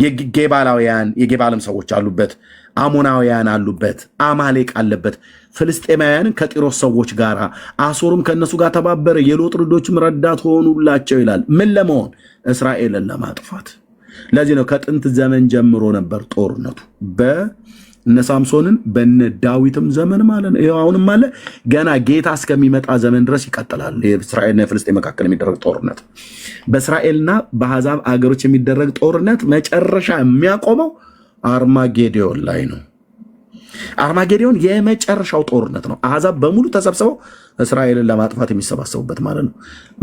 የጌባላውያን የጌባልም ሰዎች አሉበት፣ አሞናውያን አሉበት፣ አማሌቅ አለበት። ፍልስጤማውያንን ከጢሮስ ሰዎች ጋር፣ አሶርም ከእነሱ ጋር ተባበረ፣ የሎጥ ልጆችም ረዳት ሆኑላቸው ይላል። ምን ለመሆን? እስራኤልን ለማጥፋት። ለዚህ ነው ከጥንት ዘመን ጀምሮ ነበር ጦርነቱ። በነ ሳምሶንን በነ ዳዊትም ዘመን ማለት ነው። አሁንም አለ። ገና ጌታ እስከሚመጣ ዘመን ድረስ ይቀጥላል። የእስራኤልና የፍልስጤም መካከል የሚደረግ ጦርነት፣ በእስራኤልና በአሕዛብ አገሮች የሚደረግ ጦርነት መጨረሻ የሚያቆመው አርማጌዲዮን ላይ ነው። አርማጌዲዮን የመጨረሻው ጦርነት ነው። አሕዛብ በሙሉ ተሰብስበው እስራኤልን ለማጥፋት የሚሰባሰቡበት ማለት ነው።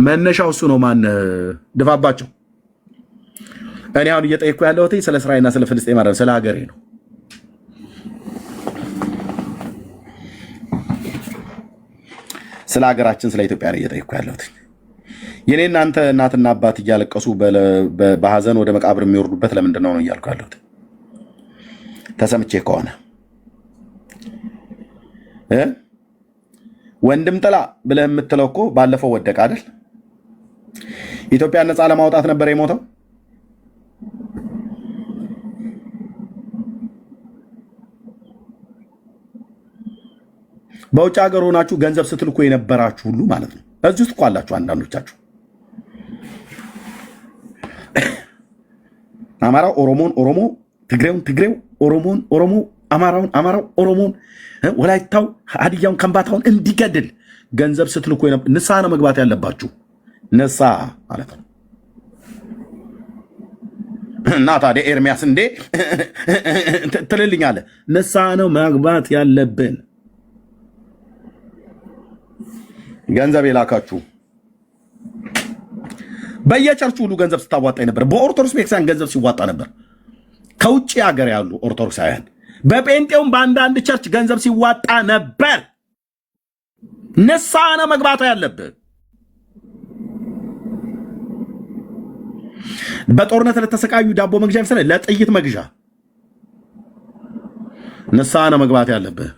መነሻው እሱ ነው። ማን ድፋባቸው? እኔ አሁን እየጠየኩ ያለሁት ስለ እስራኤልና ስለ ፍልስጤም አይደለም፣ ስለ ሀገሬ ነው። ስለ ሀገራችን ስለ ኢትዮጵያ ነው እየጠየኩ ያለሁት። የኔ እናንተ እናትና አባት እያለቀሱ በሀዘን ወደ መቃብር የሚወርዱበት ለምንድን ነው እያልኩ ያለሁት? ተሰምቼ ከሆነ ወንድም ጥላ ብለህ የምትለው እኮ ባለፈው ወደቀ አይደል? ኢትዮጵያን ነፃ ለማውጣት ነበር የሞተው። በውጭ ሀገር ሆናችሁ ገንዘብ ስትልኩ የነበራችሁ ሁሉ ማለት ነው። እዚህ ውስጥ እኮ አላችሁ አንዳንዶቻችሁ። አማራው ኦሮሞን ኦሮሞ፣ ትግሬውን ትግሬው፣ ኦሮሞን ኦሮሞ፣ አማራውን አማራው፣ ኦሮሞን፣ ወላይታው፣ ሀዲያውን፣ ከምባታውን እንዲገድል ገንዘብ ስትልኩ ንስሐ ነው መግባት ያለባችሁ። ንስሐ ማለት ነው። እና ታዲያ ኤርሚያስ እንዴ ትልልኛለህ? ንስሐ ነው መግባት ያለብን። ገንዘብ የላካችሁ በየቸርቹ ሁሉ ገንዘብ ስታዋጣ ነበር። በኦርቶዶክስ ቤተክርስቲያን ገንዘብ ሲዋጣ ነበር። ከውጭ ሀገር ያሉ ኦርቶዶክሳውያን በጴንጤውም በአንዳንድ ቸርች ገንዘብ ሲዋጣ ነበር። ንስሐ ነው መግባት ያለብን። በጦርነት ለተሰቃዩ ዳቦ መግዣ ይመስላል፣ ለጥይት መግዣ ንስሐ ነው መግባት ያለብህ።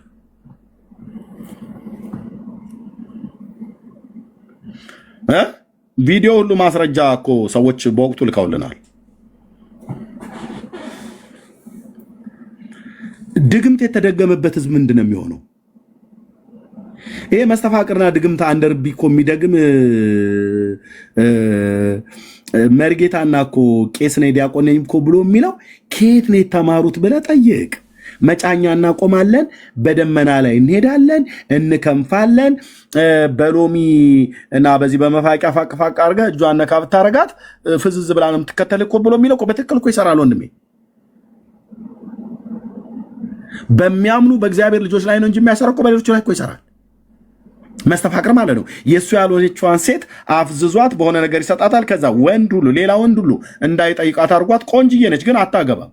ቪዲዮ ሁሉ ማስረጃ እኮ ሰዎች በወቅቱ ልከውልናል። ድግምት የተደገመበት ህዝብ ምንድን ነው የሚሆነው? ይሄ መስተፋቅርና ድግምት አንደርቢ እኮ የሚደግም መርጌታና እኮ ቄስ ነኝ ዲያቆን ነኝ እኮ ብሎ የሚለው ከየት ነው የተማሩት ብለህ ጠይቅ። መጫኛ እናቆማለን፣ በደመና ላይ እንሄዳለን፣ እንከንፋለን፣ በሎሚ እና በዚህ በመፋቂያ ፋቅፋቅ አድርገህ እጇን ነካ ብታረጋት ፍዝዝ ብላ ነው የምትከተል እኮ ብሎ የሚለው እኮ በትክክል እኮ ይሰራል ወንድሜ። በሚያምኑ በእግዚአብሔር ልጆች ላይ ነው እንጂ የሚያሰራው እኮ በሌሎች ላይ እኮ ይሰራል። መስተፋቅር ማለት ነው። የእሱ ያልሆነችዋን ሴት አፍዝዟት በሆነ ነገር ይሰጣታል። ከዛ ወንድ ሁሉ ሌላ ወንድ ሁሉ እንዳይጠይቃት አድርጓት። ቆንጅዬ ነች ግን አታገባም።